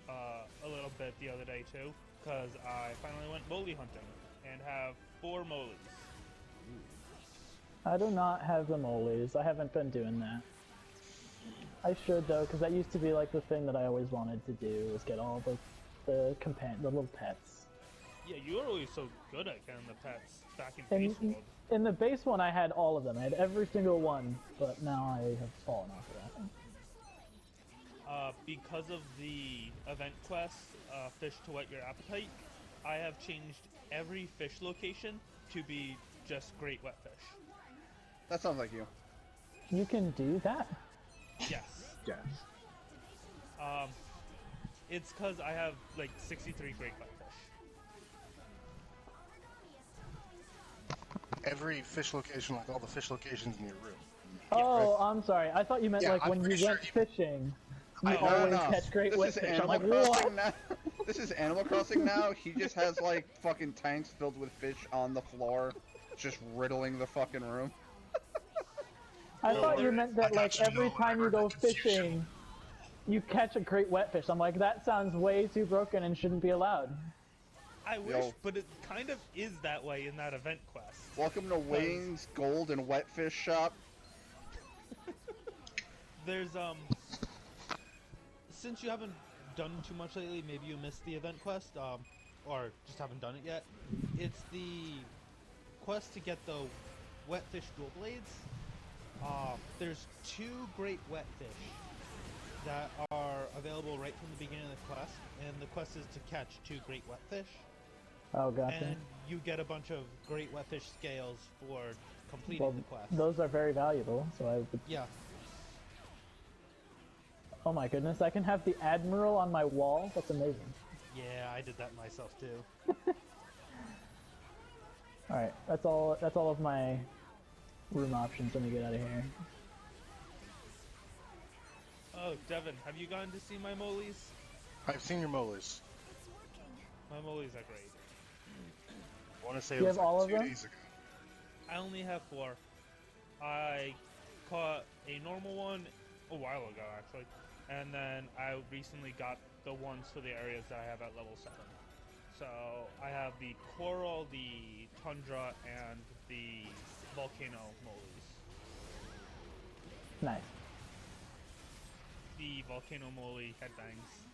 a little bit the other day too, because I finally went moley hunting and have 4 molies. I do not have the molies. I haven't been doing that. I should though, because that used to be like the thing that I always wanted to do, was get all the little pets. Yeah, you were always so good at getting the pets back in base world. In the base one, I had all of them. I had every single one, but now I have fallen off of that. Because of the event quest, Fish to Whet Your Appetite, I have changed every fish location to be just great wet fish. That sounds like you. You can do that? Yes. Yes. It's because I have like 63 great wet fish. Every fish location, like all the fish locations in your room. Oh, I'm sorry. I thought you meant Yeah, like I'm when you pretty went sure fishing, you No, always no. catch great This wet is fish. I'm Animal like, Crossing what? now. This is Animal Crossing now. He just has like fucking tanks filled with fish on the floor, just riddling the fucking room. I thought you there- meant that I like got you, every Nolan. time I you go heard that confusion. fishing, you catch a great wet fish. I'm like, that sounds way too broken and shouldn't be allowed. I wish, Yo. but it kind of is that way in that event quest. Welcome to Wayne's Gold and Wet Fish Shop. There's Since you haven't done too much lately, maybe you missed the event quest, or just haven't done it yet. It's the quest to get the wet fish dual blades. There's 2 great wet fish that are available right from the beginning of the quest, and the quest is to catch 2 great wet fish. Oh, gotcha. And you get a bunch of great wet fish scales for completing Well, the quest. those are very valuable, so I would... Yeah. Oh my goodness, I can have the Admiral on my wall? That's amazing. Yeah, I did that myself too. Alright, that's all of my room options. Let me get out of here. Oh, Devin, have you gone to see my molies? I've seen your molars. My molies are great. I want to say You it was have all like of 2 them? days ago. I only have 4. I caught a normal one a while ago, actually, and then I recently got the ones for the areas that I have at level 7. So I have the coral, the tundra, and the volcano molies. Nice. The volcano moly headbangs.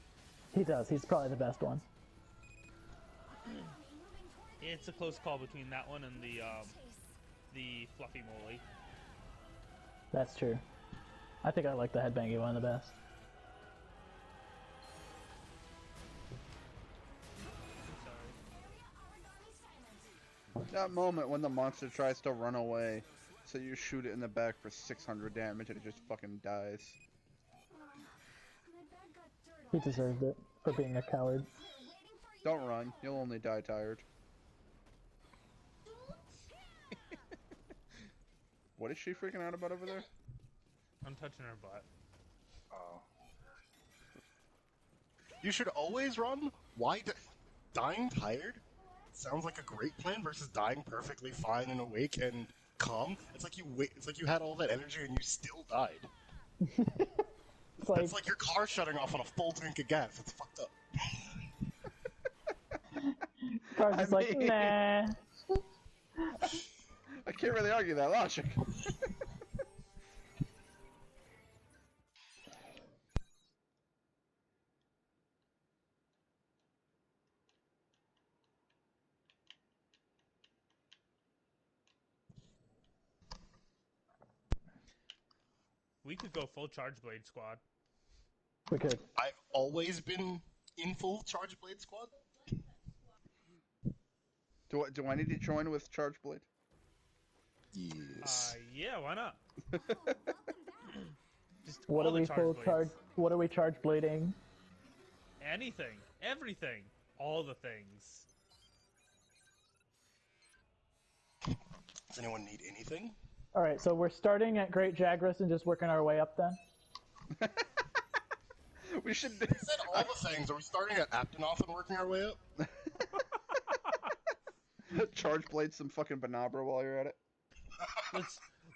He does. He's probably the best one. It's a close call between that one and the fluffy moly. That's true. I think I like the headbangy one the best. That moment when the monster tries to run away, so you shoot it in the back for 600 damage and it just fucking dies. He deserved it for being a coward. Don't run, you'll only die tired. What is she freaking out about over there? I'm touching her butt. Oh. You should always run? Why? Dying tired? Sounds like a great plan versus dying perfectly fine and awake and calm. It's like it's like you had all that energy and you still died. It's like, It's like your car shutting off on a full tank of gas. It's fucked up. Car's just like, mean- nah. I can't really argue that logic. We could go full Charge Blade squad. We could. I've always been in full Charge Blade squad. Do I need to join with Charge Blade? Yes. Yeah, why not? Just What all are the we charge full blades. charge? What are we charge blading? Anything, everything, all the things. Does anyone need anything? All right, so we're starting at Great Jagras and just working our way up then. We should. I said all the things. Are we starting at Aptonoth and working our way up? Charge Blade some fucking Banabra while you're at it.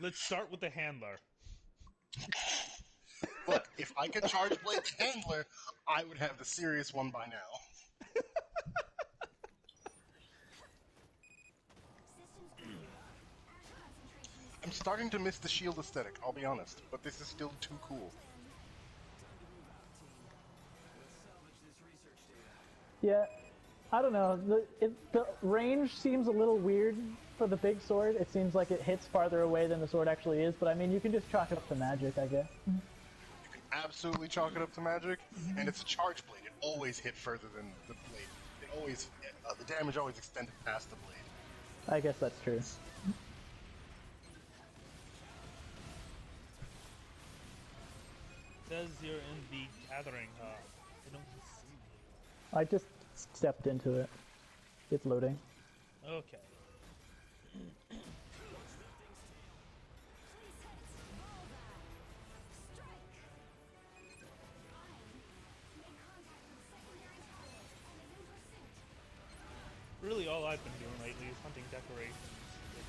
Let's start with the handler. Look, if I could Charge Blade the handler, I would have the serious one by now. I'm starting to miss the shield aesthetic, I'll be honest, but this is still too cool. Yeah, I don't know. The range seems a little weird for the big sword. It seems like it hits farther away than the sword actually is, but I mean, you can just chalk it up to magic, I guess. You can absolutely chalk it up to magic, and it's a Charge Blade. It always hit further than the blade. It always, the damage always extended past the blade. I guess that's true. Says you're in the gathering hub. I don't see you. I just stepped into it. It's loading. Okay. Really, all I've been doing lately is hunting decorations with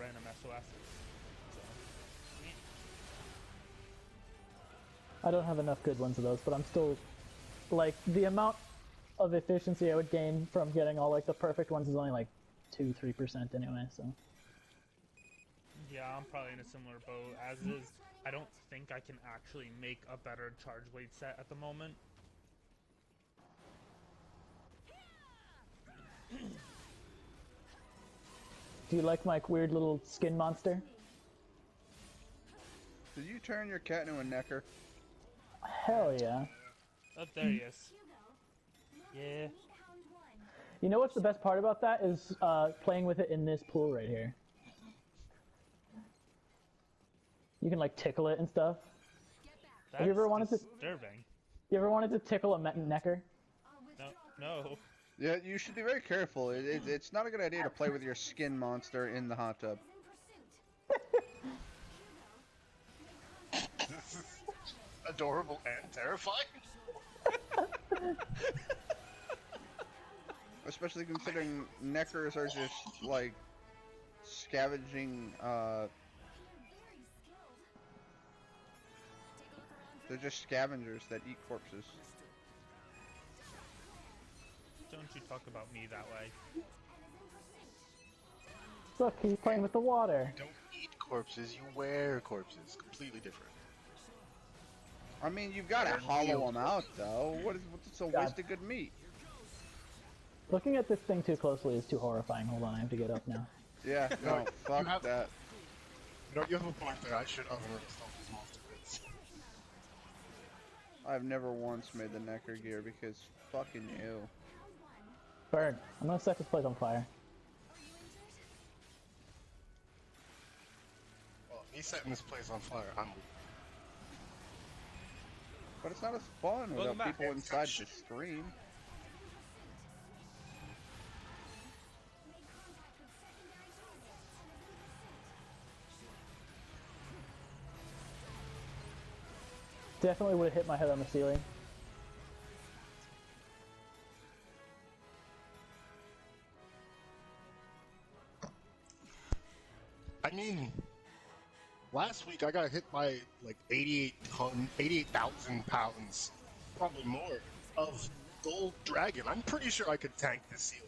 random SOSs. So, I don't have enough good ones of those, but I'm still, like, the amount of efficiency I would gain from getting all, like, the perfect ones is only, like, 2-3% anyway, so. yeah, I'm probably in a similar boat. As is, I don't think I can actually make a better Charge Blade set at the moment. Do you like my weird little skin monster? Did you turn your cat into a necker? Hell yeah. Oh, there he is. Yeah. You know what's the best part about that is playing with it in this pool right here. You can like tickle it and stuff. That's you ever wanted to? disturbing. You ever wanted to tickle a necker? No. Yeah, you should be very careful. It's not a good idea to play with your skin monster in the hot tub. This is adorable and terrifying. Especially considering neckers are just, like, scavenging, they're just scavengers that eat corpses. Don't you talk about me that way. Look, he's playing with the water. You don't eat corpses, you wear corpses. Completely different. I mean, you've got to hollow them out, though. What's a waste of good meat? Looking at this thing too closely is too horrifying. Hold on, I have to get up now. Yeah, no, fuck have- that. You know, you have a point there. I should oven install these monster bits. I've never once made the necker gear because fucking ew. Burn. I'm gonna set this place on fire. Well, he's setting this place on fire. I'm But it's not as fun Welcome without back. people inside the stream. Definitely would have hit my head on the ceiling. mean, last week I got hit by like 88,000 pounds, probably more, of Gold Dragon. I'm pretty sure I could tank this ceiling.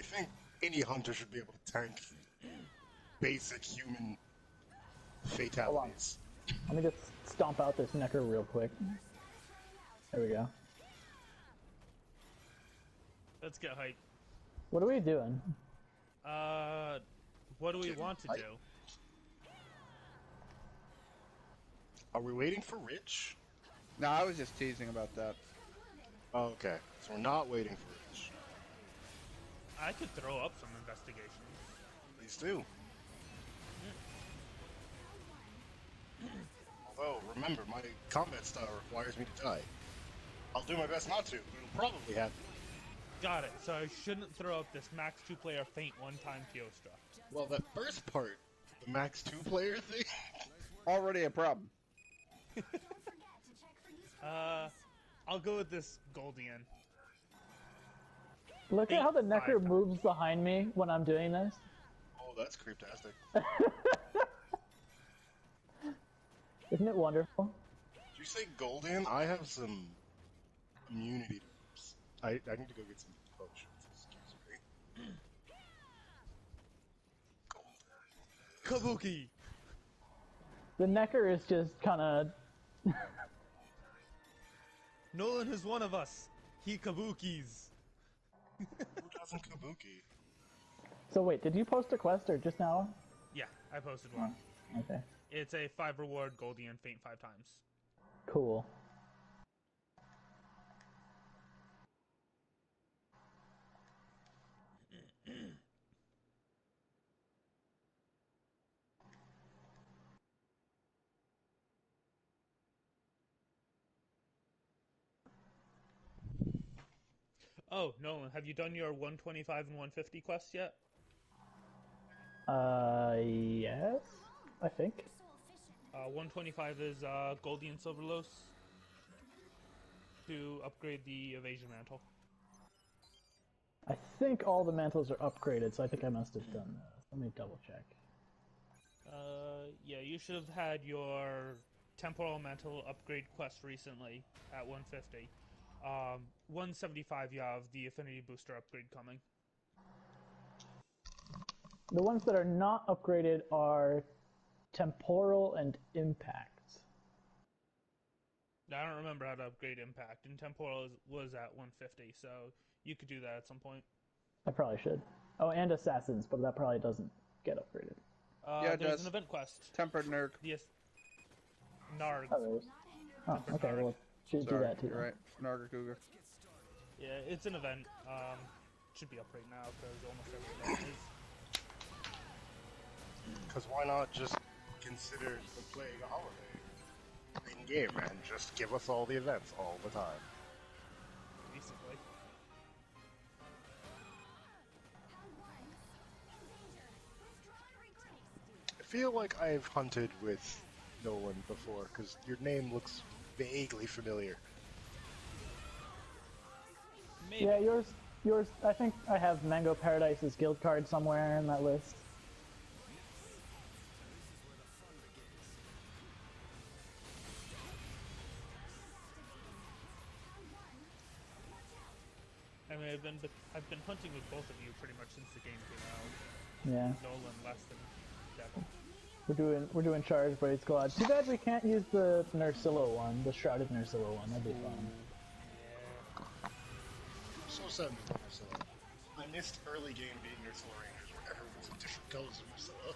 I think any hunter should be able to tank basic human fatalities. Let me just stomp out this Necker real quick. There we go. Let's get hype. What are we doing? What do we want to do? Are we waiting for Rich? No, I was just teasing about that. Oh, okay. So we're not waiting for Rich. I could throw up some investigation. Please do. Although, remember, my combat style requires me to die. I'll do my best not to, but it'll probably happen. Got it. So I shouldn't throw up this max 2-player faint one-time Kyostra. Well, that first part, the max 2-player thing, Already a problem. I'll go with this Goldian. Look at how the Necker moves behind me when I'm doing this. oh, that's creeptastic. Isn't it wonderful? Did you say Golden? I have some immunity. I need to go get some potions. Excuse me. Kabuki! The Necker is just kind of... Nolan is one of us. He Kabukis. Who doesn't Kabuki? So wait, did you post a quest or just now? Yeah, I posted one. Okay. It's a 5 reward Goldian faint 5 times. Cool. Oh, Nolan, have you done your 125 and 150 quests yet? Yes, I think. 125 is Goldian Silverlos to upgrade the evasion mantle. I think all the mantles are upgraded, so I think I must have done those. Let me double check. Yeah, you should have had your temporal mantle upgrade quest recently at 150. 175 you have the affinity booster upgrade coming. The ones that are not upgraded are temporal and impact. I don't remember how to upgrade impact, and temporal was at 150, so you could do that at some point. I probably should. Oh, and assassins, but that probably doesn't get upgraded. Yeah, it there's does. an event quest. Tempered Nerg. Yes. Narg. Oh, there is. Oh, okay, well, should do that too. You're right. Narga Cougar. Yeah, it's an event. Should be up right now because almost every event is. Because why not just consider the Plague a holiday in game and just give us all the events all the time? Basically. I feel like I've hunted with Nolan before, because your name looks vaguely familiar. Maybe. Yeah, yours. I think I have Mango Paradise's guild card somewhere in that list. I mean, I've been hunting with both of you pretty much since the game came out. Yeah, Nolan less than Devil. we're doing Charge Blade Squad. Too bad we can't use the Nursilla one, the Shrouded Nursilla one. That'd be fun. So sad with Ursula. I missed early game being Ursula Rangers where everyone was in different colors of Ursula.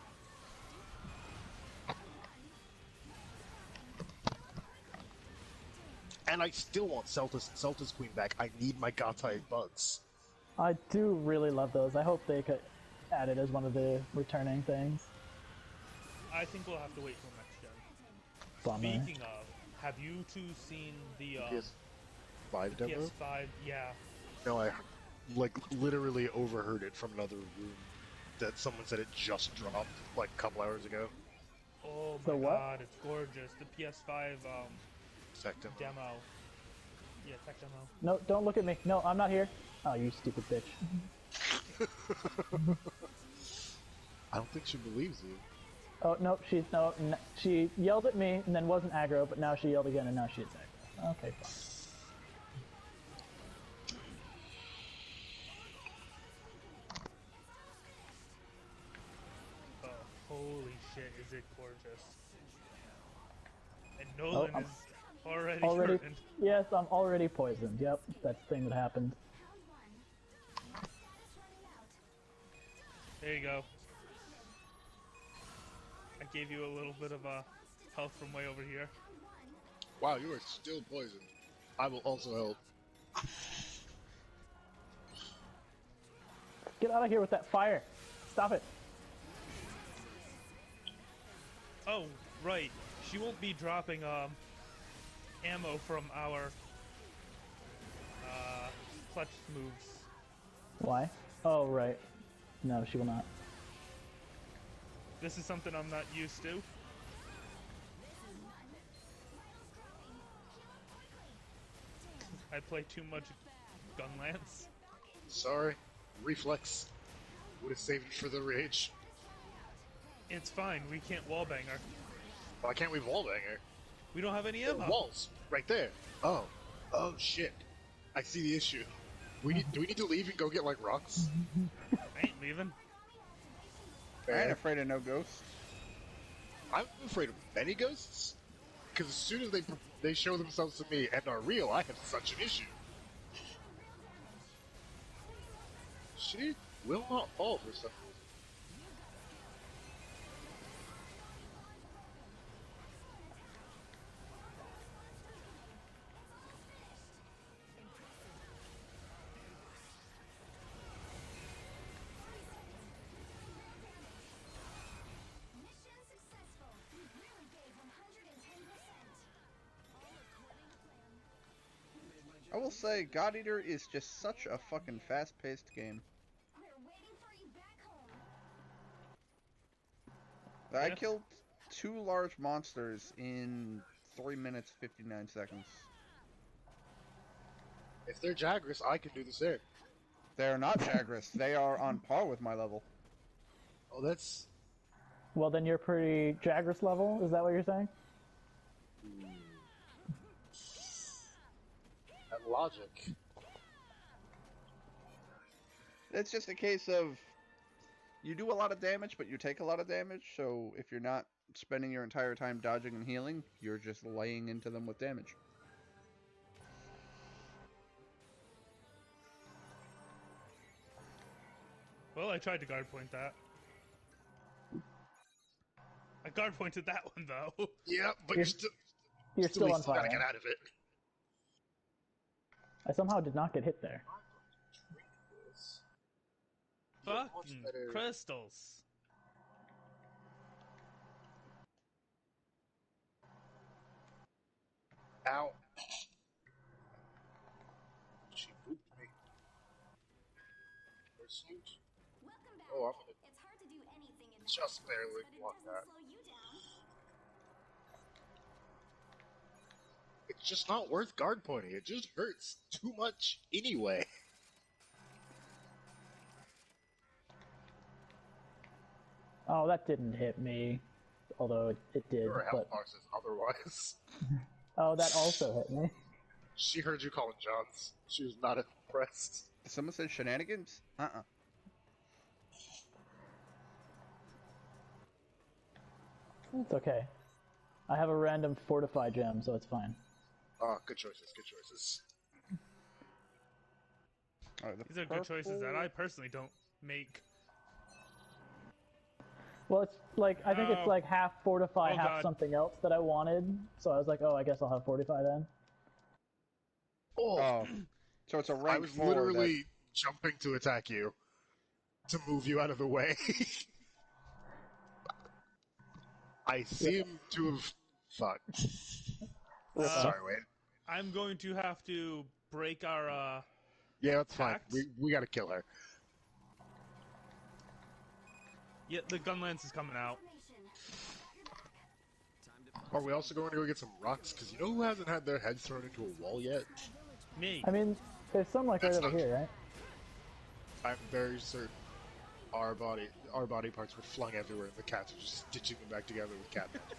And I still want Celta's Queen back. I need my Gatai bugs. I do really love those. I hope they could add it as one of the returning things. I think we'll have to wait till next gen. Bummer. Speaking of, have you two seen the PS5 demo? PS5? Yeah. No, I literally overheard it from another room that someone said it just dropped like a couple hours ago. Oh The my what? god, it's gorgeous. The PS5 Sectum. demo. Yeah, tech demo. No, don't look at me. No, I'm not here. Oh, you stupid bitch. I don't think she believes you. Oh, no, she yelled at me and then wasn't aggro, but now she yelled again and now she is aggro. Okay, fine. Oh, holy shit, is it gorgeous. And Nolan I'm is already already. ruined. Yes, I'm already poisoned. Yep, that's the thing that happened. There you go. I gave you a little bit of health from way over here. Wow, you are still poisoned. I will also help. Get out of here with that fire. Stop it. Oh, right. She won't be dropping ammo from our clutch moves. Why? Oh, right. No, she will not. This is something I'm not used to. I play too much Gunlance. Sorry. Reflex. Would have saved it for the rage. It's fine, we can't wallbang her. Why can't we wallbang her? We don't have any There are ammo. walls. Right there. Oh. Oh, shit. I see the issue. Do we need to leave and go get, like, rocks? I ain't leaving. I ain't afraid of no ghosts. I'm afraid of many ghosts. Because as soon as they show themselves to me and are real, I have such an issue. She will not fall for some reason. Mission successful. You really gave 110%. I will say, God Eater is just such a fucking fast-paced game. We're waiting for you back home. I Yeah. killed 2 large monsters in 3 minutes 59 seconds. If they're Jagras, I can do the same. They are not Jagras. They are on par with my level. Oh, that's... Well, then you're pretty Jagras level. Is that what you're saying? That logic. It's just a case of you do a lot of damage, but you take a lot of damage. So if you're not spending your entire time dodging and healing, you're just laying into them with damage. Well, I tried to guard point that. I guard pointed that one, though. Yeah, but You're still on gotta fire. get out of it. I somehow did not get hit there. Fucking crystals. Ow. She booped me. Pursuit. Welcome back. Oh, I'm gonna It's hard to do anything in just barely but it block doesn't that. slow you down. It's just not worth guard pointing. It just hurts too much anyway. Oh, that didn't hit me. Although it did. Your health But... bar says otherwise. Oh, that also hit me. She heard you calling Johns. She was not impressed. Someone said shenanigans? Uh-uh. It's okay. I have a random fortify gem, so it's fine. Oh, good choices, good choices. Alright, These are good choices that I personally don't make. Well, it's like, I think it's Oh. like half fortify, Oh, half God. something else that I wanted. So I was like, oh, I guess I'll have fortify then. Oh, so it's a rank I was 4 literally jumping to attack you. To move you out of the way. I seem to have... Fuck. Sorry, Wade. I'm going to have to break our, Yeah, that's fine. Tact? We gotta kill her. Yeah, the gun lance is coming out. Are we also going to go get some rocks? Because you know who hasn't had their heads thrown into a wall yet? Me. I mean, there's some like right That's over not- here, right? I'm very certain our body parts were flung everywhere, and the cats are just stitching them back together with cat magic.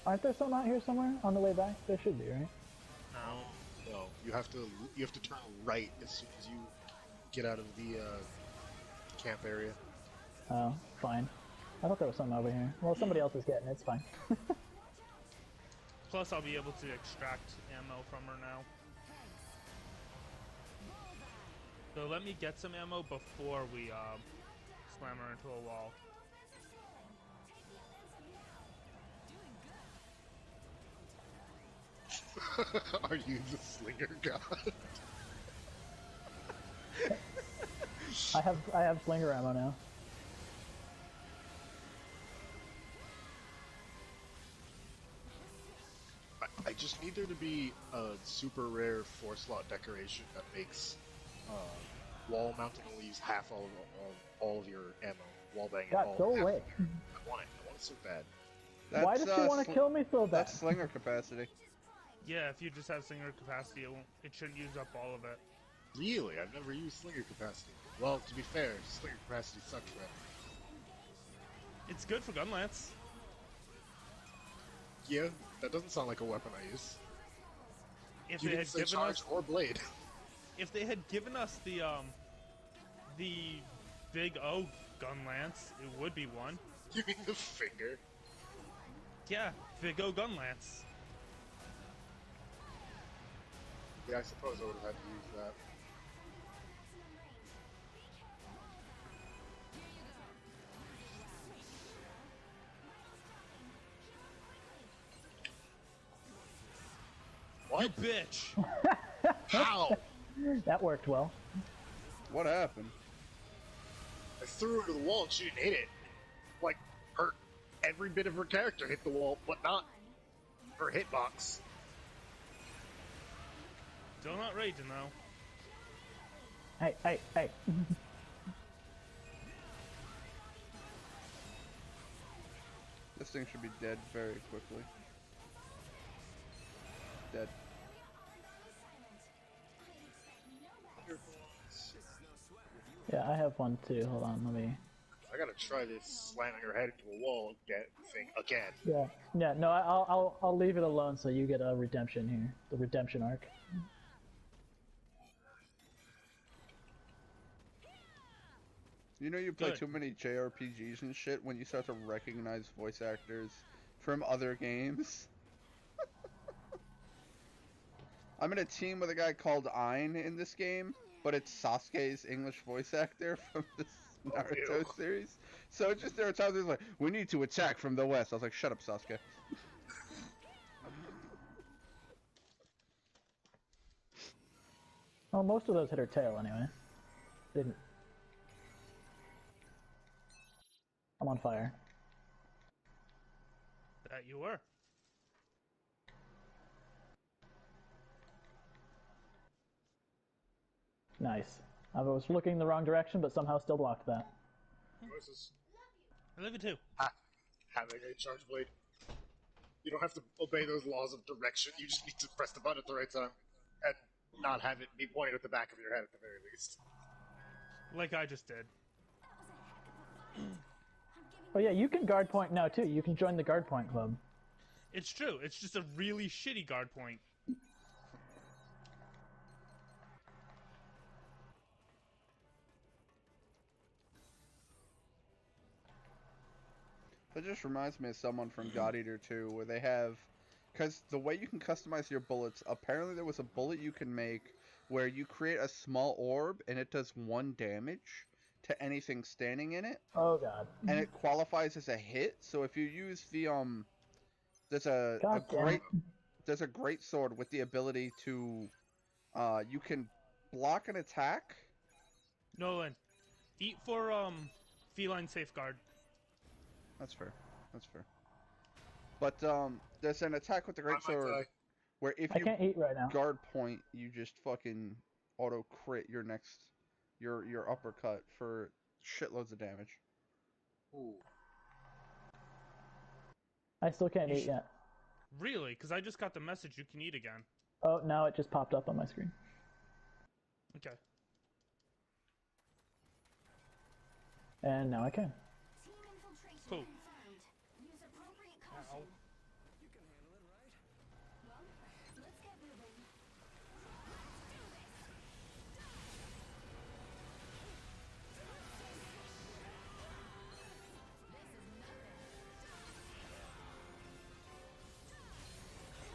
Aren't there some out here somewhere on the way back? There should be, right? No. No, you have to turn right as soon as you get out of the camp area. Oh, fine. I thought there was some over here. Well, somebody else is getting it. It's fine. Plus, I'll be able to extract ammo from her now. So let me get some ammo before we slam her into a wall. Are you the slinger god? I have slinger ammo now. I just need there to be a super rare 4-slot decoration that makes wall mounting leaves half all of your ammo. Wall banging God, all go half. away. I want it so bad. Why does she want to kill me so bad? That's slinger capacity. Yeah, if you just have slinger capacity, it shouldn't use up all of it. Really? I've never used slinger capacity. Well, to be fair, slinger capacity sucks, man. It's good for gun lance. Yeah, that doesn't sound like a weapon I use. If You they didn't had say given charge us, or blade. if they had given us the big O gun lance, it would be one. You mean the finger? Yeah, big O gun lance. Yeah, I suppose I would have had to use that. What? You bitch! How? That worked well. What happened? I threw her to the wall and she didn't hit it. Like, every bit of her character hit the wall, but not her hitbox. Still not raging though. Hey. This thing should be dead very quickly. Dead. Yeah, I have one too. Hold on, let me. I gotta try this slamming her head into a wall thing again. Yeah. No, I'll leave it alone so you get a redemption here, the redemption arc. You know you play Good. too many JRPGs and shit when you start to recognize voice actors from other games. I'm in a team with a guy called Ein in this game, but it's Sasuke's English voice actor from this Naruto series. So just there are times he's like, we need to attack from the west. I was like, shut up, Sasuke. Well, most of those hit her tail anyway. Didn't. I'm on fire. That you were. Nice. I was looking the wrong direction, but somehow still blocked that. Choices. I love you too. Having a charge blade. You don't have to obey those laws of direction. You just need to press the button at the right time. And not have it be pointed at the back of your head at the very least. Like I just did. Oh yeah, you can guard point now too. You can join the guard point club. It's true. It's just a really shitty guard point. That just reminds me of someone from God Eater 2, where they have, because the way you can customize your bullets, apparently there was a bullet you can make where you create a small orb and it does 1 damage to anything standing in it, Oh god. and it qualifies as a hit. So if you use the there's God damn. there's a great sword with the ability to you can block an attack. Nolan, eat for feline safeguard. That's fair. That's fair. But there's an attack with the great I might sword die. where if I you can't eat right now. guard point, you just fucking auto crit your next your uppercut for shitloads of damage. Ooh. I still can't You eat should- yet. Really? Because I just got the message you can eat again. Oh, now it just popped up on my screen. Okay. And now I can. Team infiltration Cool. confirmed. Use appropriate Ow. caution. You can handle it, right? Well, let's get moving.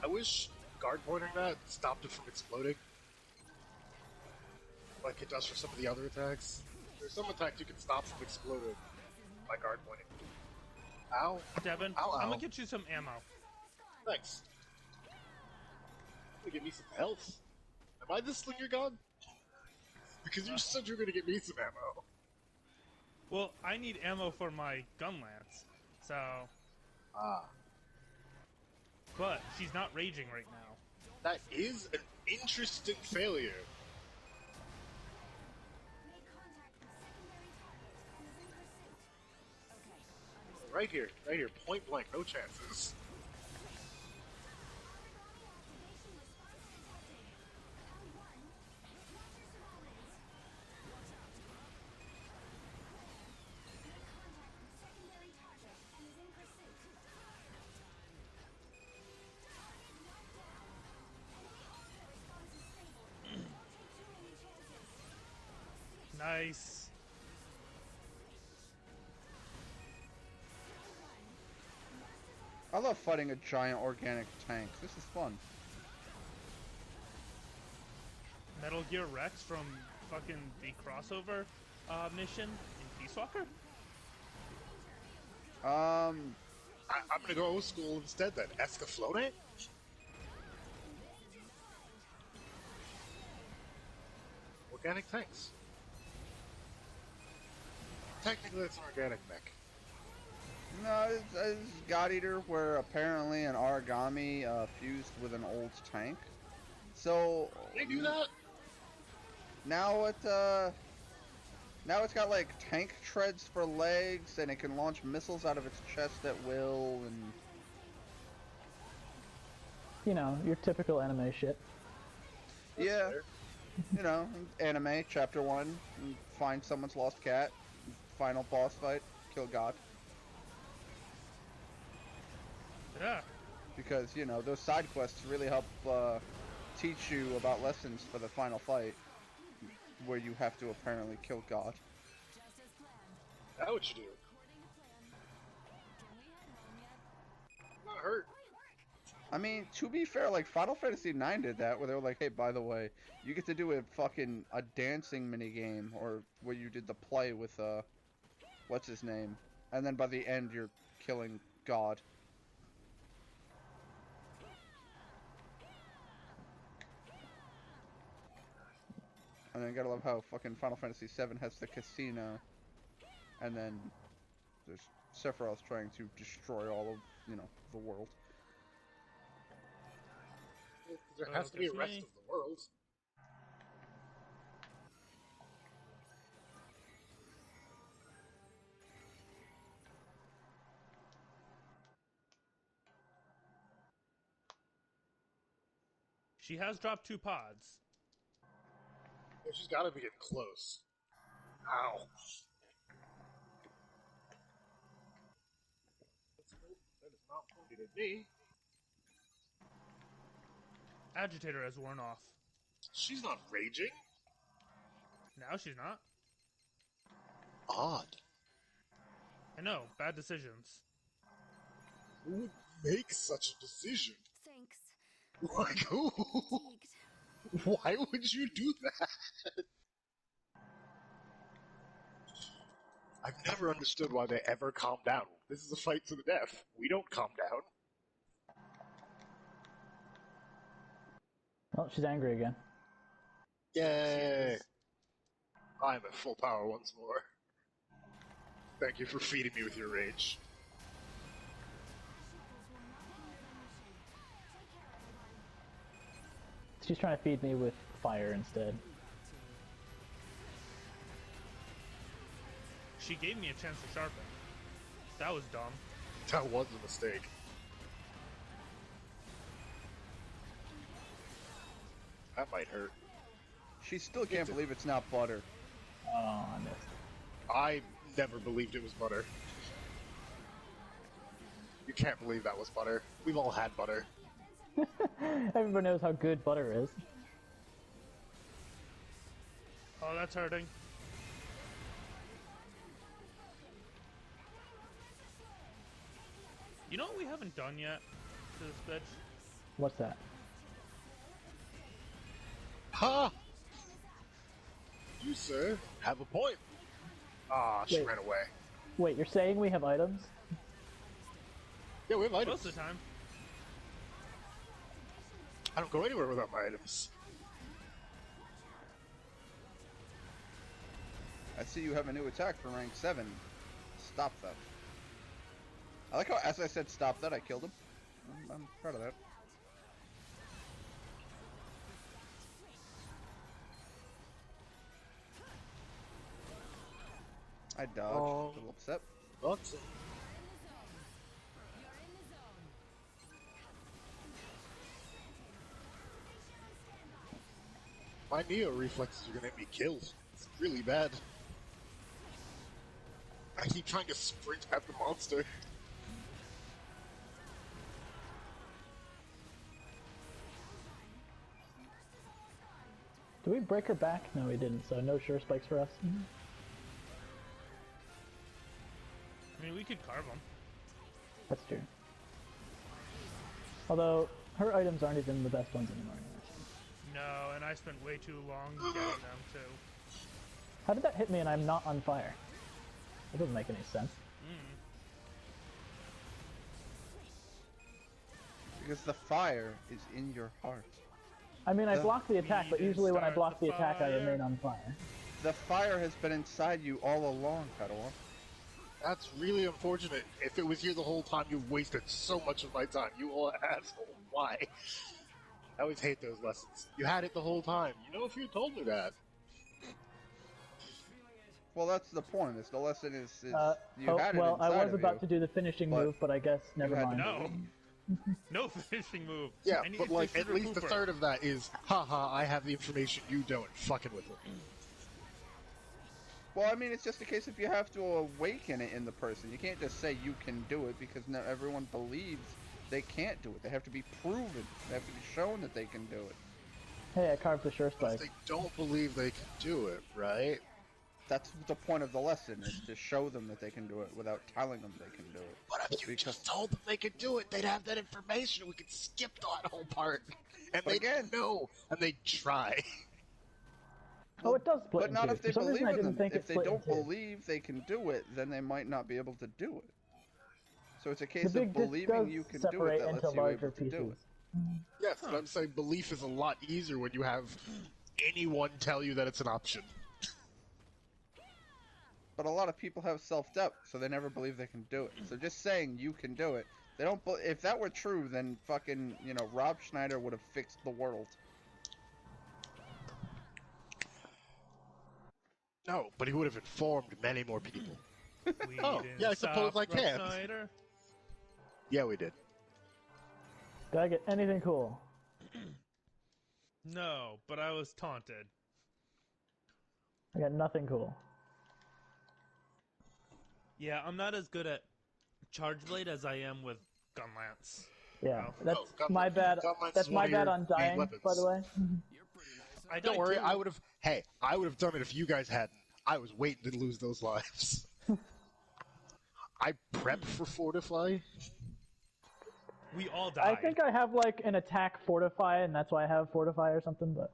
I wish guard pointing that stopped it from exploding. Like it does for some of the other attacks. There's some attacks you can stop from exploding by guard pointing. Ow. Devin, Ow, I'm ow. gonna get you some ammo. Thanks. Gonna give me some health. Am I the slinger god? Because you said you were gonna get me some ammo. Well, I need ammo for my gun lance, so. Ah. But she's not raging right now. That is an interesting failure. Make contact with secondary target and is in pursuit. Right here, point blank, no chances. Nice. I love fighting a giant organic tank. This is fun. Metal Gear Rex from fucking the crossover mission in Peace Walker? I'm gonna go old school instead then. Escaflowne? Organic tanks. Technically, it's an organic mech. No, it's God Eater, where apparently an origami fused with an old tank. So They do that? now it's got like tank treads for legs, and it can launch missiles out of its chest at will, and You know, your typical anime shit. yeah, you know, anime chapter 1, find someone's lost cat, final boss fight, kill God. Yeah. Because, you know, those side quests really help teach you about lessons for the final fight, where you have to apparently kill God. That's what you do. Not hurt. I mean, to be fair, like, Final Fantasy IX did that, where they were like, hey, by the way, you get to do a dancing minigame, or where you did the play with, what's his name? And then by the end, you're killing God. And then you gotta love how fucking Final Fantasy VII has the casino, and then there's Sephiroth trying to destroy all of, you know, the world. There has to be a rest of the world. She has dropped 2 pods. Yeah, she's gotta be getting close. Ow. That is not pointed at me. Agitator has worn off. She's not raging. Now she's not. Odd. I know, bad decisions. Who would make such a decision? Thanks. Like who? Fatigued. Why would you do that? I've never understood why they ever calm down. This is a fight to the death. We don't calm down. Well, she's angry again. Yay! I'm at full power once more. Thank you for feeding me with your rage. She's trying to feed me with fire instead. She gave me a chance to sharpen. That was dumb. That was a mistake. That might hurt. She still can't believe it's not butter. Oh, I missed. I never believed it was butter. You can't believe that was butter. We've all had butter. Everybody knows how good butter is. Oh, that's hurting. You know what we haven't done yet to this bitch? What's that? Ha! You, sir, have a point. Ah, she Wait. ran away. Wait, you're saying we have items? Yeah, we have items. Most of the time. I don't go anywhere without my items. I see you have a new attack for rank 7. Stop that. I like how, as I said stop that, I killed him. I'm proud of that. I dodged. Oh. A little upset. Lots. My Neo reflexes are gonna get me killed. It's really bad. I keep trying to sprint at the monster. Do we break her back? No, we didn't, so no sure spikes for us. I mean, we could carve them. That's true. Although, her items aren't even the best ones anymore. No, and I spent way too long getting them too. How did that hit me and I'm not on fire? That doesn't make any sense. Because the fire is in your heart. I mean, I blocked the attack, but We usually when I start block the the attack, I fire. remain on fire. The fire has been inside you all along, Padawan. That's really unfortunate. If it was here the whole time, you've wasted so much of my time. You old asshole. Why? I always hate those lessons. You had it the whole time. You know, if you told me that. Well, that's the point. Is the lesson is you Oh, had it well, I inside was of about you. to do the finishing but move, but I guess never had to mind. No. No finishing move. Yeah, I need but to like, fix at the least a Cooper. third of that is, haha, I have the information you don't, fucking with it. Well, I mean, it's just a case if you have to awaken it in the person. You can't just say you can do it because not everyone believes they can't do it. They have to be proven. They have to be shown that they can do it. Hey, I carved the sure Because spike. they don't believe they can do it, right? That's the point of the lesson, is to show them that they can do it without telling them they can do it. But if you just told them they could do it, they'd have that information. We could skip that whole part. And But they'd again- know, and they'd try. Oh, it does split But in not two. if they For some reason, believe I in didn't them. think If it they split in don't two. believe they can do it, then they might not be able to do it. So it's a The case of big disc believing does you can do it separate that into lets you larger able to do pieces. it. Yes, but I'm saying belief is a lot easier when you have anyone tell you that it's an option. But a lot of people have self-doubt, so they never believe they can do it. So just saying you can do it, they don't. If that were true, then fucking Rob Schneider would have fixed the world. No, but he would have informed many more people. We Oh, didn't yeah, I suppose stop I can. Rob Schneider. Yeah, we did. Did I get anything cool? No, but I was taunted. I got nothing cool. Yeah, I'm not as good at Charge Blade as I am with Gun Lance. Yeah, Oh. that's Gun- my bad. Gun Lance That's is one my of bad your on main dying, weapons. by the way. I Don't died worry, too. I would have. Hey, I would have done it if you guys hadn't. I was waiting to lose those lives. I prepped for Fortify. We all died. I think I have like an attack fortify, and that's why I have fortify or something. But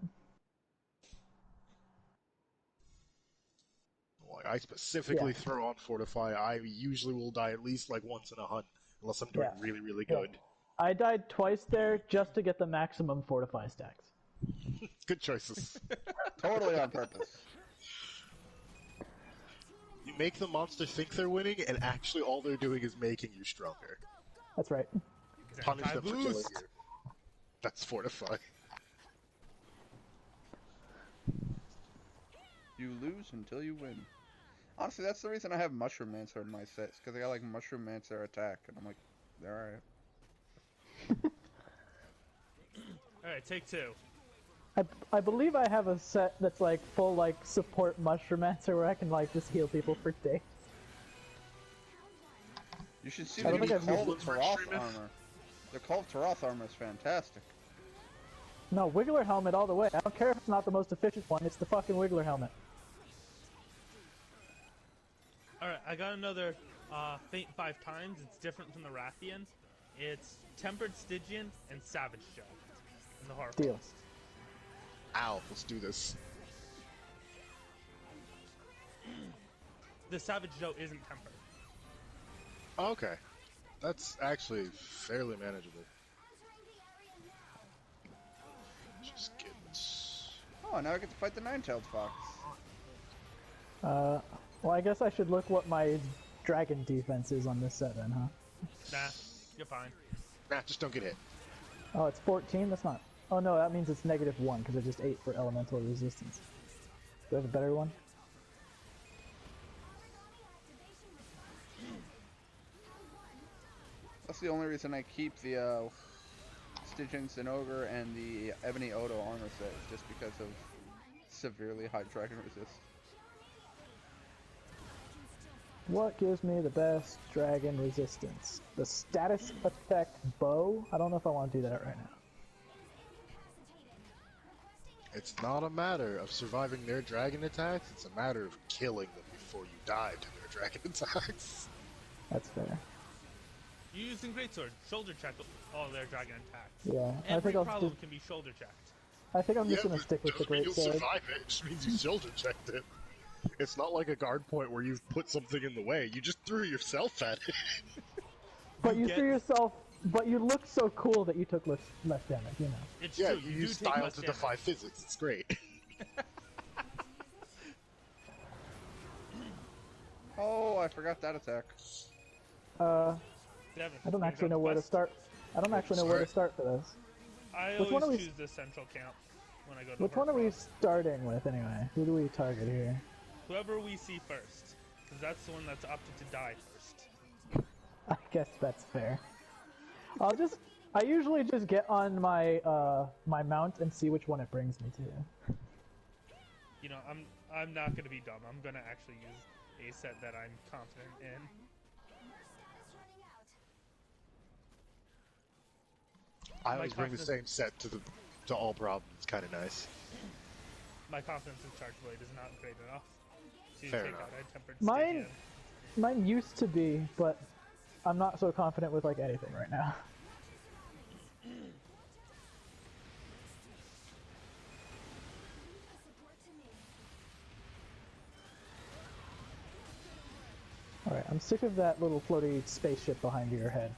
Like, I specifically Yeah. throw on Fortify. I usually will die at least like once in a hunt, unless I'm doing Yeah. really, really Yeah. good. I died twice there just to get the maximum fortify stacks. Good choices. Totally on purpose. You make the monster think they're winning, and actually all they're doing is making you stronger. That's right. Punish them for killing Boost. you. That's Fortify. You lose until you win. Honestly, that's the reason I have Mushroom Mancer in my sets, because I got like Mushroom Mancer attack, and I'm like, alright. Alright, take two. I believe I have a set that's like full like support Mushromancer where I can like just heal people for days. You should see I the don't new think I've Call of used- Taroth armor. The Call of Taroth armor is fantastic. No, Wiggler helmet all the way. I don't care if it's not the most efficient one. It's the fucking Wiggler helmet. Alright, I got another Faint 5 times. It's different from the Rathian. It's Tempered Stygian and Savage Joe in the horror. Deal. Ow, let's do this. The Savage Joe isn't tempered. Okay. That's actually fairly manageable. Just get... Oh, now I get to fight the Nine-Tailed Fox. Well, I guess I should look what my dragon defense is on this set then, huh? Nah, you're fine. Nah, just don't get hit. Oh, it's 14? That's not... Oh no, that means it's -1, because I just 8 for elemental resistance. Do I have a better one? That's the only reason I keep the Stygian Zinogre and the Ebony Odo armor set, is just because of severely high dragon resist. What gives me the best dragon resistance? The status effect bow? I don't know if I want to do that right now. It's not a matter of surviving their dragon attacks, it's a matter of killing them before you die to their dragon attacks. That's fair. You're using Greatsword. Shoulder check all their dragon attacks. Yeah, I Every think I'll problem just... can be shoulder checked. I think I'm just Yeah, gonna but stick with the doesn't mean great you'll sword. survive it. It just means you shoulder checked it. It's not like a guard point where you've put something in the way. You just threw yourself at it. But you get- threw yourself... But you look so cool that you took less damage, you know. It's Yeah, true. you do use take style less to damage. defy physics. It's great. Oh, I forgot that attack. Devin, I don't you actually got know the where to quest? start. I don't actually know where to start for this. I Which one always are we- choose the central camp when I go to Which one are we Horcrux. starting with anyway? Who do we target here? Whoever we see first, because that's the one that's opted to die first. I guess that's fair. I usually just get on my my mount and see which one it brings me to. You know, I'm not gonna be dumb. I'm gonna actually use a set that I'm confident in. I always bring the confidence- same set to all problems. It's kind of nice. My confidence in Charge Blade is not great enough to Fair take enough. out a tempered Mine- Stygian. Mine used to be, but I'm not so confident with like anything right now. Alright, I'm sick of that little floaty spaceship behind your head.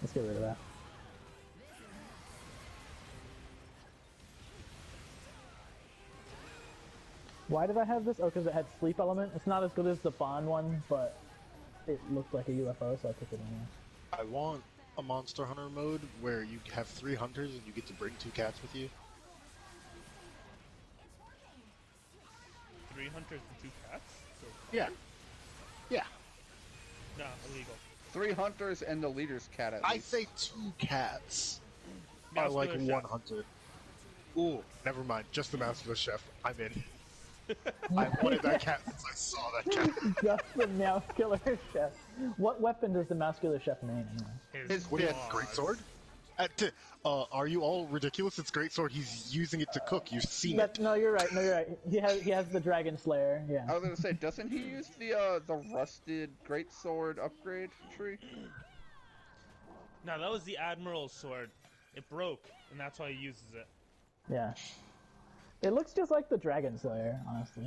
Let's get rid of that. Why did I have this? Oh, because it had sleep element. It's not as good as the Bond one, but it looked like a UFO, so I took it anyway. I want a Monster Hunter mode where you have 3 hunters and you get to bring 2 cats with you. 3 hunters and 2 cats? So, Yeah. Yeah. no, illegal. 3 hunters and the leader's cat at I least. say 2 cats. I like Muscular 1 chef. hunter. Ooh, never mind. Just the Muscular Chef. I'm in. I wanted that cat since I saw that cat. Just the muscular chef. What weapon does the muscular chef main anyway? His What do you have? fist. Greatsword? Are you all ridiculous? It's Greatsword. He's using it to cook. You've seen it. No, you're right. No, you're right. He has the Dragon Slayer. Yeah. I was gonna say, doesn't he use the rusted greatsword upgrade tree? No, that was the Admiral's sword. It broke, and that's why he uses it. Yeah. It looks just like the Dragon Slayer, honestly.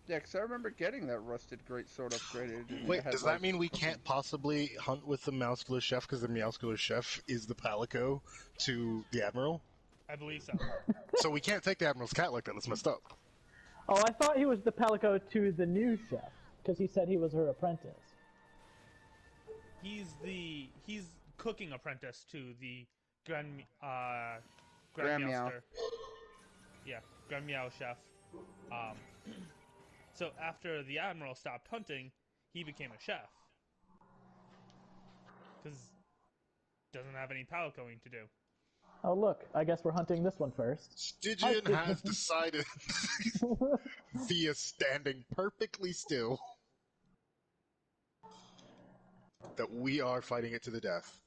Yeah, because I remember getting that rusted greatsword upgraded. and it Wait, had, does like, that mean we can't possibly hunt with the Muscular Chef because the Muscular Chef is the Palico to the Admiral? I believe so. So we can't take the Admiral's cat like that. That's messed up. Oh, I thought he was the Palico to the new chef, because he said he was her apprentice. He's cooking apprentice to the Grand Grand Meow. Meowster. Yeah, Grand Meow chef. So after the Admiral stopped hunting, he became a chef. Because doesn't have any palicoing to do. Oh look, I guess we're hunting this one first. Stygian has decided, via standing perfectly still, that we are fighting it to the death.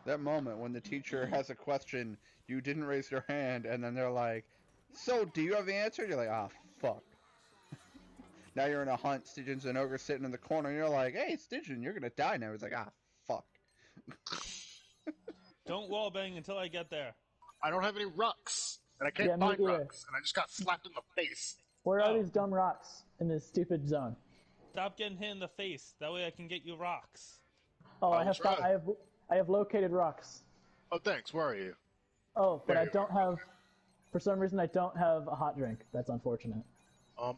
That moment when the teacher has a question, you didn't raise your hand, and then they're like, "So, do you have the answer?" You're like, "Ah, fuck." Now you're in a hunt. Stygian's an ogre sitting in the corner, and you're like, "Hey, Stygian, you're gonna die now." He's like, "Ah, fuck." Don't wallbang until I get there. I don't have any rocks, and I can't Yeah, me find either. rocks, and I just got slapped in the face. Where are Oh. these dumb rocks in this stupid zone? Stop getting hit in the face. That way I can get you rocks. Oh, I will try. I have located rocks. Oh, thanks. Where are you? Oh, but There I you don't have. For some reason, I don't have a hot drink. That's unfortunate.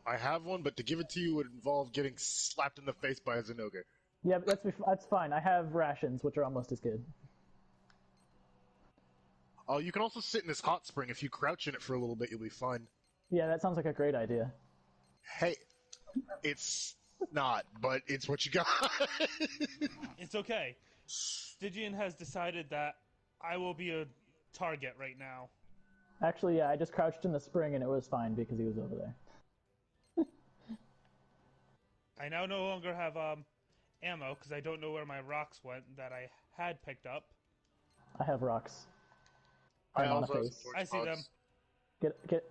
I have one, but to give it to you would involve getting slapped in the face by a Zinogre. Yeah, but that's fine. I have rations, which are almost as good. Oh, you can also sit in this hot spring. If you crouch in it for a little bit, you'll be fine. Yeah, that sounds like a great idea. Hey, it's not, but it's what you got. It's okay. Stygian has decided that I will be a target right now. Actually, yeah, I just crouched in the spring and it was fine because he was over there. I now no longer have ammo because I don't know where my rocks went that I had picked up. I have rocks. I I'm on a also have face. some I see them. Get.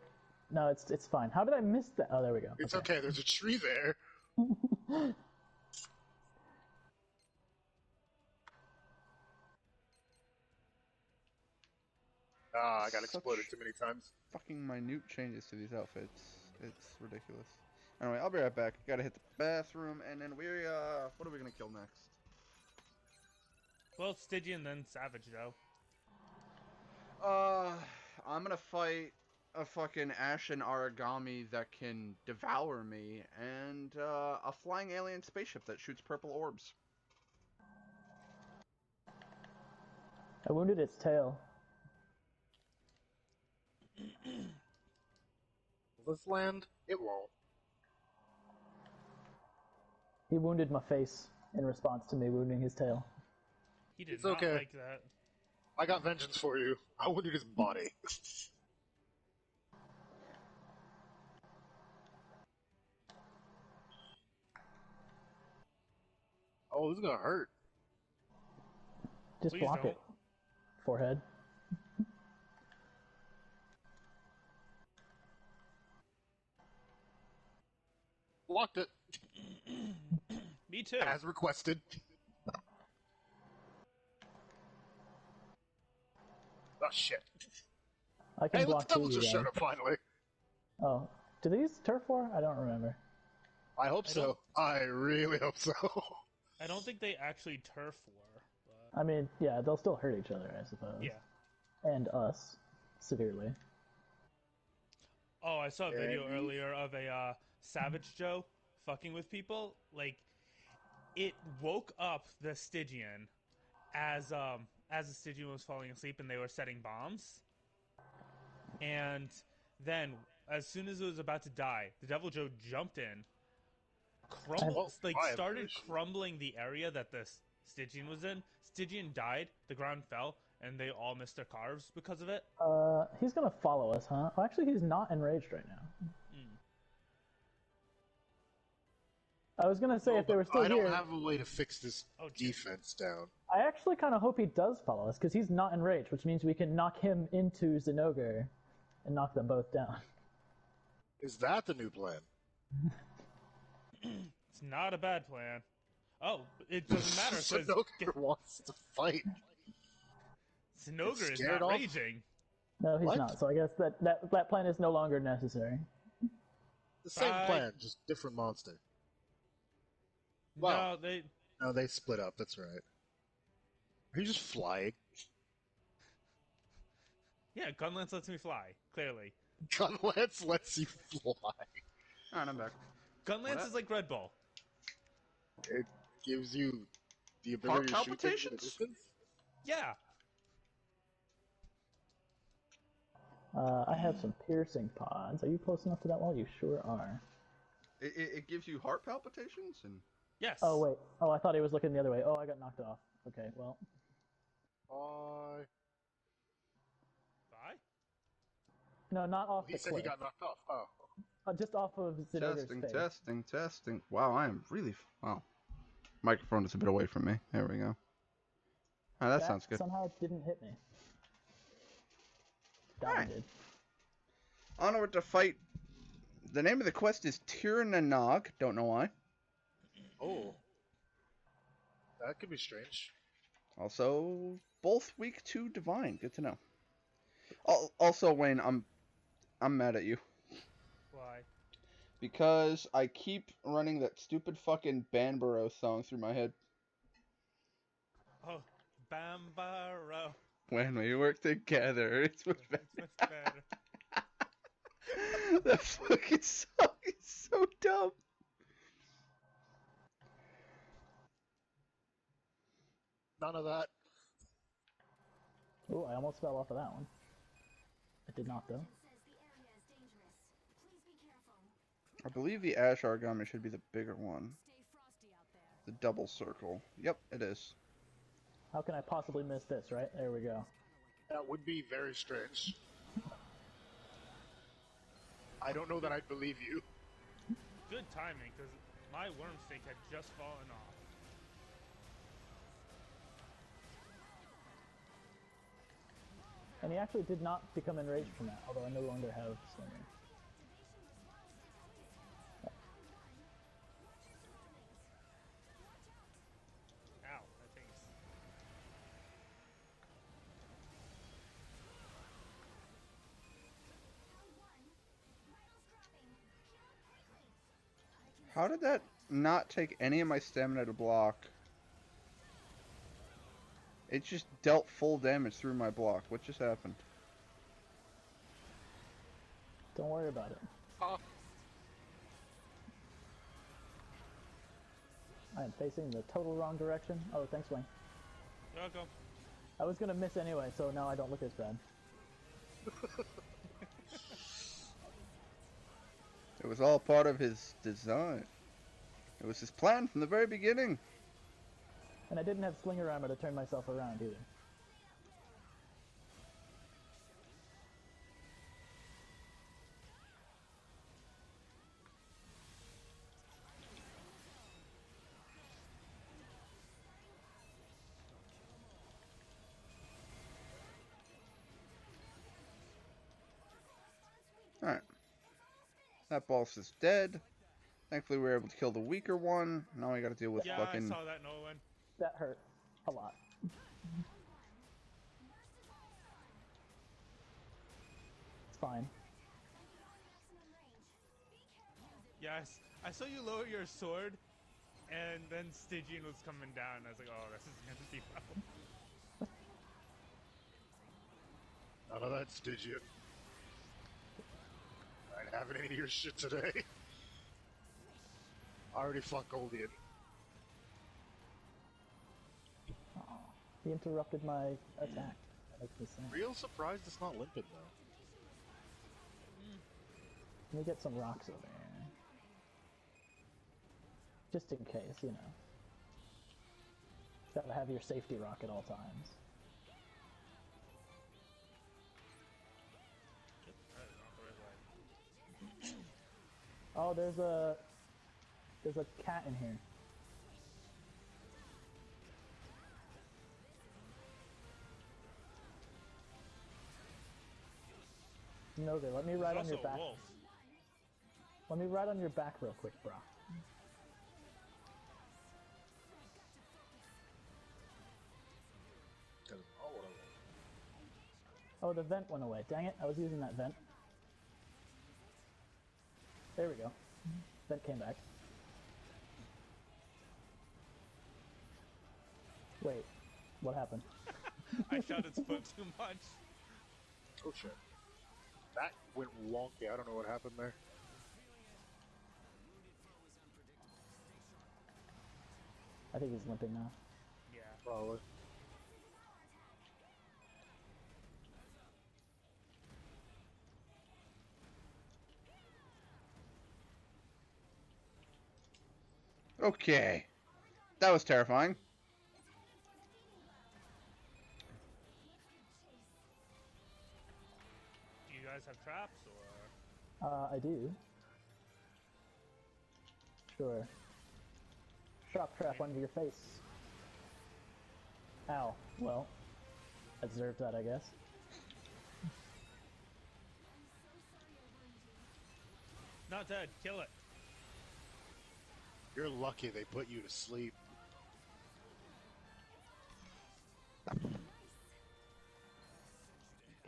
No, it's fine. How did I miss that? Oh, there we go. It's okay. There's a tree there. I got exploded too many times. Fucking minute changes to these outfits. It's ridiculous. Anyway, I'll be right back. Gotta hit the bathroom, and then what are we gonna kill next? Well, Stygian, then Savage, though. I'm gonna fight a fucking Ashen Origami that can devour me, and a flying alien spaceship that shoots purple orbs. I wounded its tail. Will this land? It won't. He wounded my face in response to me wounding his tail. He did It's not okay. like that. I got vengeance for you. I wounded his body. Oh, this is gonna hurt. Just Please block don't. it. Forehead. Blocked it. Me too. As requested. Oh shit. I can Hey, look, block the two devil of you just showed guys. up finally. Oh, do they use turf war? I don't remember. I hope so. I really hope so. I don't think they actually turf war, but I mean, yeah, they'll still hurt each other, I suppose. yeah. And us. Severely. Oh, I saw a video And- earlier of a Savage Joe fucking with people. Like, it woke up the Stygian as the Stygian was falling asleep and they were setting bombs. And then, as soon as it was about to die, the Devil Joe jumped in, started crumbling the area that the Stygian was in. Stygian died, the ground fell, and they all missed their carves because of it. He's gonna follow us, huh? Oh, actually, he's not enraged right now. I was gonna say if they were still I here. don't have a way to fix this defense down. I actually kind of hope he does follow us because he's not enraged, which means we can knock him into Zinogre and knock them both down. Is that the new plan? It's not a bad plan. Oh, it doesn't matter because Zinogre wants to fight. Zinogre is scared not off? raging. No, he's What? not. So I guess that plan is no longer necessary. The same Bye. plan, just different monster. Wow. No, they split up. That's right. Are you just flying? Yeah, Gunlance lets me fly. Clearly, Gunlance lets you fly. Alright, I'm back. Gunlance is like Red Bull. It gives you the Heart ability to shoot things at a palpitations? distance. Yeah. I have some piercing pods. Are you close enough to that wall? You sure are. It gives you heart palpitations and. Yes. Oh wait. Oh, I thought he was looking the other way. Oh, I got knocked off. Okay, well. Bye. Bye? No, not off He the said cliff. he got knocked off. Oh. Just off of Zenitter's Testing, face. testing, testing. Wow, I am really. Wow. Microphone is a bit away from me. There we go. Ah, that sounds good. Somehow didn't hit me. That one Alright. did. Onward to fight. The name of the quest is Tir na Nog. Don't know why. Oh. That could be strange. Also, both week 2 divine. Good to know. Also, Wayne, I'm mad at you Why? because I keep running that stupid fucking Banbaro song through my head. Oh, Bambaro. When we work together, it's much better. It's much better. That fucking song is so dumb. None of that. Ooh, I almost fell off of that one. I did not, though. I believe the Ash Origami should be the bigger one. The double circle. Yep, it is. How can I possibly miss this, right? There we go. That would be very strange. I don't know that I'd believe you. Good timing, because my worm stake had just fallen off. And he actually did not become enraged from that, although I no longer have Slinger. Ow, that thing's... How did that not take any of my stamina to block? It just dealt full damage through my block. What just happened? Don't worry about it. I am facing the total wrong direction. Oh, thanks, Wayne. You're welcome. I was gonna miss anyway, so now I don't look as bad. It was all part of his design. It was his plan from the very beginning. And I didn't have Slinger Armor to turn myself around either. Alright. That boss is dead. Thankfully we were able to kill the weaker one. Now we gotta deal with Yeah, fucking... I saw that, Nolan. That hurt a lot. It's fine. Yes, I saw you lower your sword, and then Stygian was coming down, and I was like, oh, this is gonna be well. None of that, Stygian. I ain't having any of your shit today. I already fought Goldian. Oh, he interrupted my attack. That makes me sad. Real surprised it's not limpid, though. Let me get some rocks over here. Just in case, you know. Gotta have your safety rock at all times. Oh, there's a cat in here. Noga, let me ride on your back. Wolf. Let me ride on your back real quick, bro. Oh, the vent went away. Dang it, I was using that vent. There we go. Vent came back. Wait, what happened? I shot its foot too much. Oh shit. That went wonky. I don't know what happened there. I think he's limping now. Yeah. Probably. Okay. That was terrifying. traps or? I do. Sure. Shock trap under your face. Ow. Well, I deserved that, I guess. Not dead. Kill it. You're lucky they put you to sleep.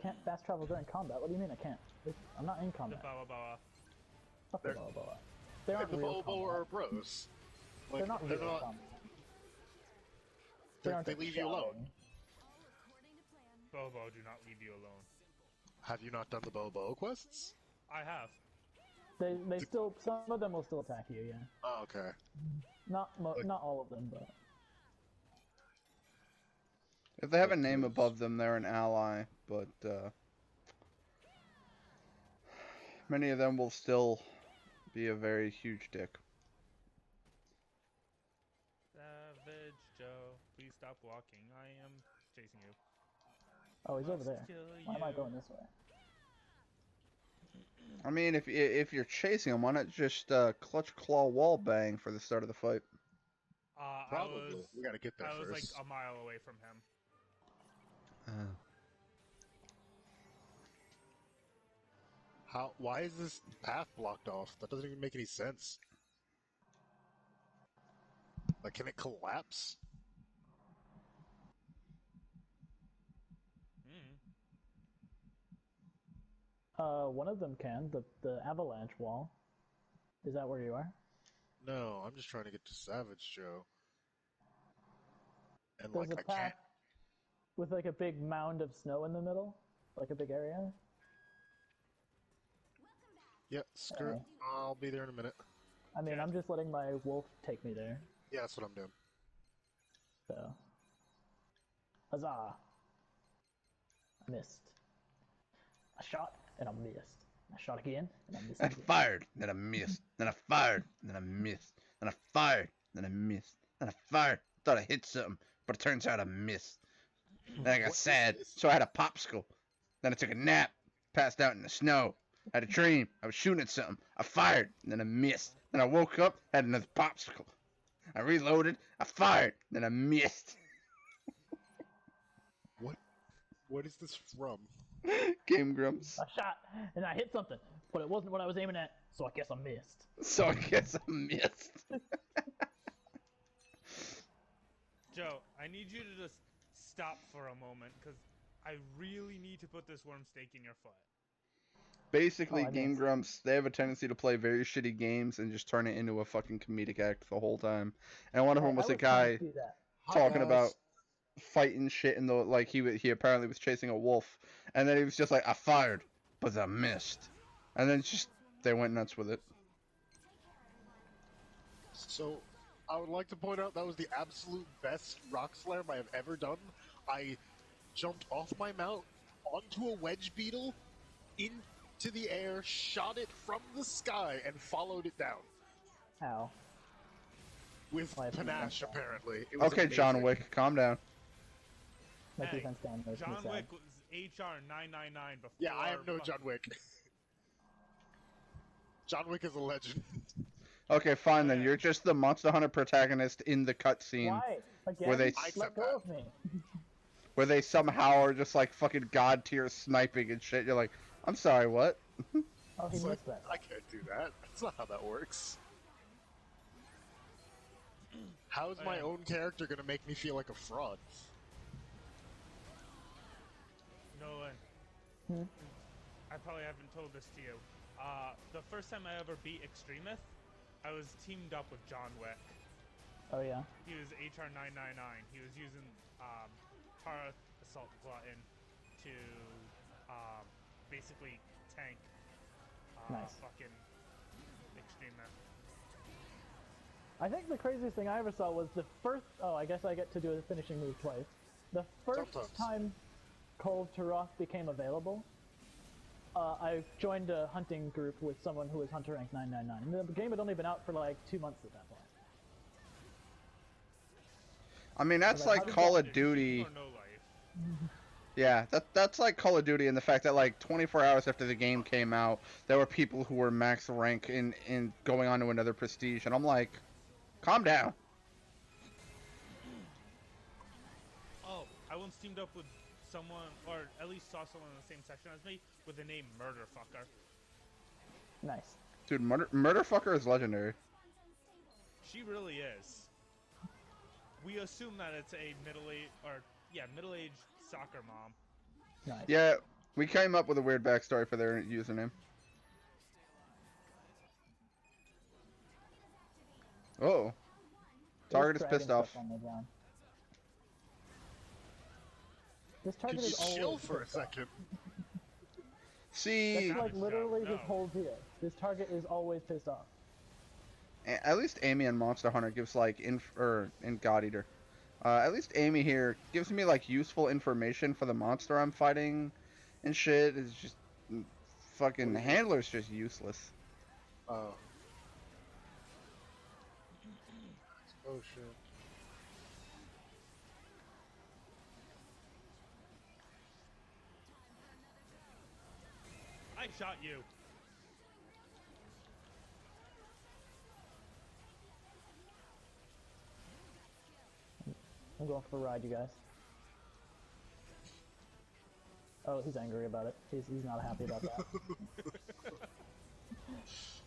Can't fast travel during combat. What do you mean I can't? I'm not in The combat. Boa Boa. Fuck the Boa Boa. They Like aren't the real Bobo combat. or bros. Like, They're not real combat. aren't they leave you alone. shouting. Bobo do not leave you alone. Have you not done the Bobo quests? I have. They still, some of them will still attack you, yeah. Oh, okay. Not all of them, but If they have a name above them, they're an ally, but many of them will still be a very huge dick. Savage Joe, please stop walking. I am chasing you. oh, he's over Must there. kill Why am I you. going this way? I mean, if you're chasing him, why not just clutch claw wall bang for the start of the fight? Probably. We gotta get there I was first. like a mile away from him. Why is this path blocked off? That doesn't even make any sense. Like, can it collapse? One of them can, the avalanche wall. Is that where you are? No, I'm just trying to get to Savage Joe. And There's like, a I path can't. with like a big mound of snow in the middle, like a big area. Yeah, screw it. I'll be there in a minute. I mean, I'm just letting my wolf take me there. Yeah, that's what I'm doing. So, huzzah! I missed. I shot and I missed. I shot again and I missed. I again. fired, then I missed, then I fired, then I missed, then I fired, then I missed, then I fired. Thought I hit something, but it turns out I missed. Then I got sad, so I had a popsicle. Then I took a nap, passed out in the snow. I had a dream, I was shooting at something. I fired, then I missed. Then I woke up, had another popsicle. I reloaded, I fired, then I missed. What is this from? Game Grumps. I shot and I hit something, but it wasn't what I was aiming at, so I guess I missed. So I guess I missed. Joe, I need you to just stop for a moment, because I really need to put this worm stake in your foot. Basically, Oh, I Game missed. Grumps, they have a tendency to play very shitty games and just turn it into a fucking comedic act the whole time. And one of them was a I trying guy to do that. talking about fighting shit in the, like, he apparently was chasing a wolf, and then he was just like, I fired, but I missed. And then just, they went nuts with it. So, I would like to point out that was the absolute best rock slam I have ever done. I jumped off my mount onto a wedge beetle, into the air, shot it from the sky, and followed it down. How? With Well, I think panache, that's apparently. It was Okay, John amazing. Wick, calm down. My Hey, defense down makes me John sad. Wick was HR 999 before. Yeah, I am no John Wick. John Wick is a legend. Okay, fine then. You're just the Monster Hunter protagonist in the cutscene Why? Again? where they I Let accept go that. of me. where they somehow are just like fucking god tier sniping and shit. You're like, I'm sorry, what? Oh, he It's like, missed that. I can't do that. That's not how that works. How is my own character gonna make me feel like a fraud? Nolan, Hmm? I probably haven't told this to you. The first time I ever beat Extremith, I was teamed up with John Wick. Oh yeah. He was HR 999. He was using Tara Assault Glutton to basically tank Nice. fucking Extremith. I think the craziest thing I ever saw was the first. Oh, I guess I get to do a finishing move twice. The first Sometimes. time Call of Taroth became available, I joined a hunting group with someone who was Hunter Rank 999. The game had only been out for like 2 months at that point. I mean, that's Like, like how did Call that- of Duty. Or no life. Yeah, that's like Call of Duty and the fact that like 24 hours after the game came out, there were people who were max rank in going on to another prestige, and I'm like, calm down. Oh, I once teamed up with someone, or at least saw someone in the same section as me, with the name Murderfucker. Nice. Dude, Murderfucker is legendary. She really is. We assume that it's a middle-aged soccer mom. Nice. Yeah, we came up with a weird backstory for their username. Oh. Target is pissed off. This target Could you is always chill for a pissed off. second? See, That's like literally No. his whole deal. This target is always pissed off. at least Amy in Monster Hunter gives like in God Eater. At least Amy here gives me like useful information for the monster I'm fighting and shit. It's just fucking handler's just useless. Oh. Oh shit. I shot you. I'm going for a ride, you guys. Oh, he's angry about it. He's not happy about that.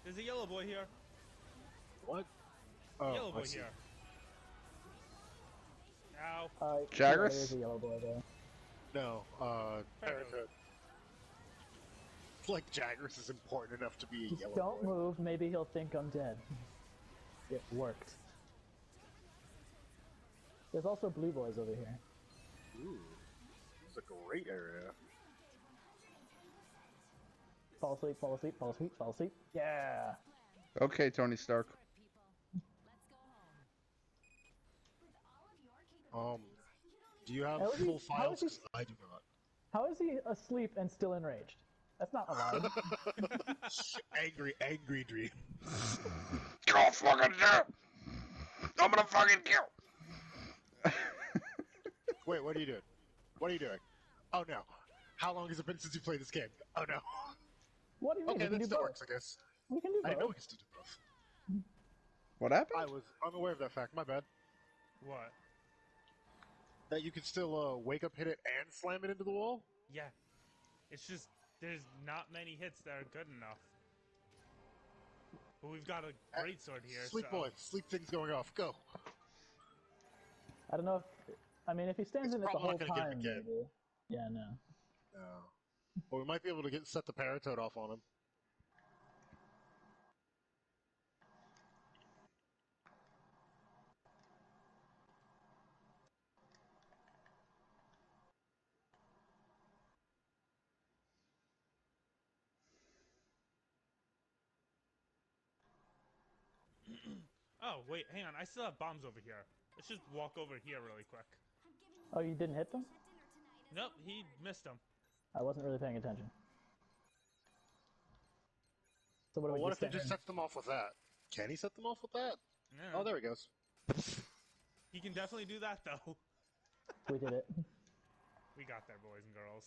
There's a yellow boy here. What? Oh, Yellow boy I see. here. Ow. Jagras? Yeah, there's a yellow boy there. No, Parenthood. It's like Jagras is important enough to be a yellow Don't boy. move, maybe he'll think I'm dead. It worked. There's also blue boys over here. Ooh, this is a great area. Fall asleep, fall asleep, fall asleep, fall asleep. Yeah! Okay, Tony Stark. Do you have How is he- full how is files? he- 'Cause I do not. How is he asleep and still enraged? That's not allowed. angry dream. Go fucking do! I'm gonna fucking kill! Wait, what are you doing? What are you doing? Oh no. How long has it been since you played this game? Oh no. What do you mean? Okay, We can that do still both. works, I guess. We can do I both. know we can still do both. What happened? I was unaware of that fact. My bad. What? That you can still wake up, hit it, and slam it into the wall? Yeah. It's just, there's not many hits that are good enough. But we've got a great sword here, Sleep so... boy, sleep thing's going off. Go. I don't know if... I mean, if he stands It's in it the probably whole not gonna get time, him again. maybe. Yeah, no. No. Well, we might be able to set the Paratoad off on him. Oh, wait, hang on. I still have bombs over here. Let's just walk over here really quick. Oh, you didn't hit them? Nope, he missed them. I wasn't really paying attention. So what do Well, we what just if he stand just in? sets them off with that? Can he set them off with that? No. Oh, there he goes. He can definitely do that, though. We did it. We got there, boys and girls.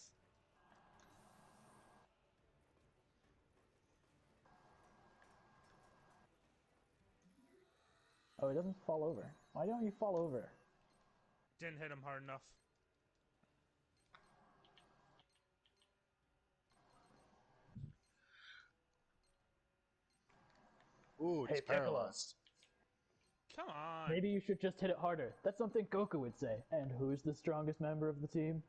Oh, he doesn't fall over. Why don't you fall over? Didn't hit him hard enough. Ooh, Hey, he's Piccolo. paralyzed. Come on. Maybe you should just hit it harder. That's something Goku would say. And who's the strongest member of the team?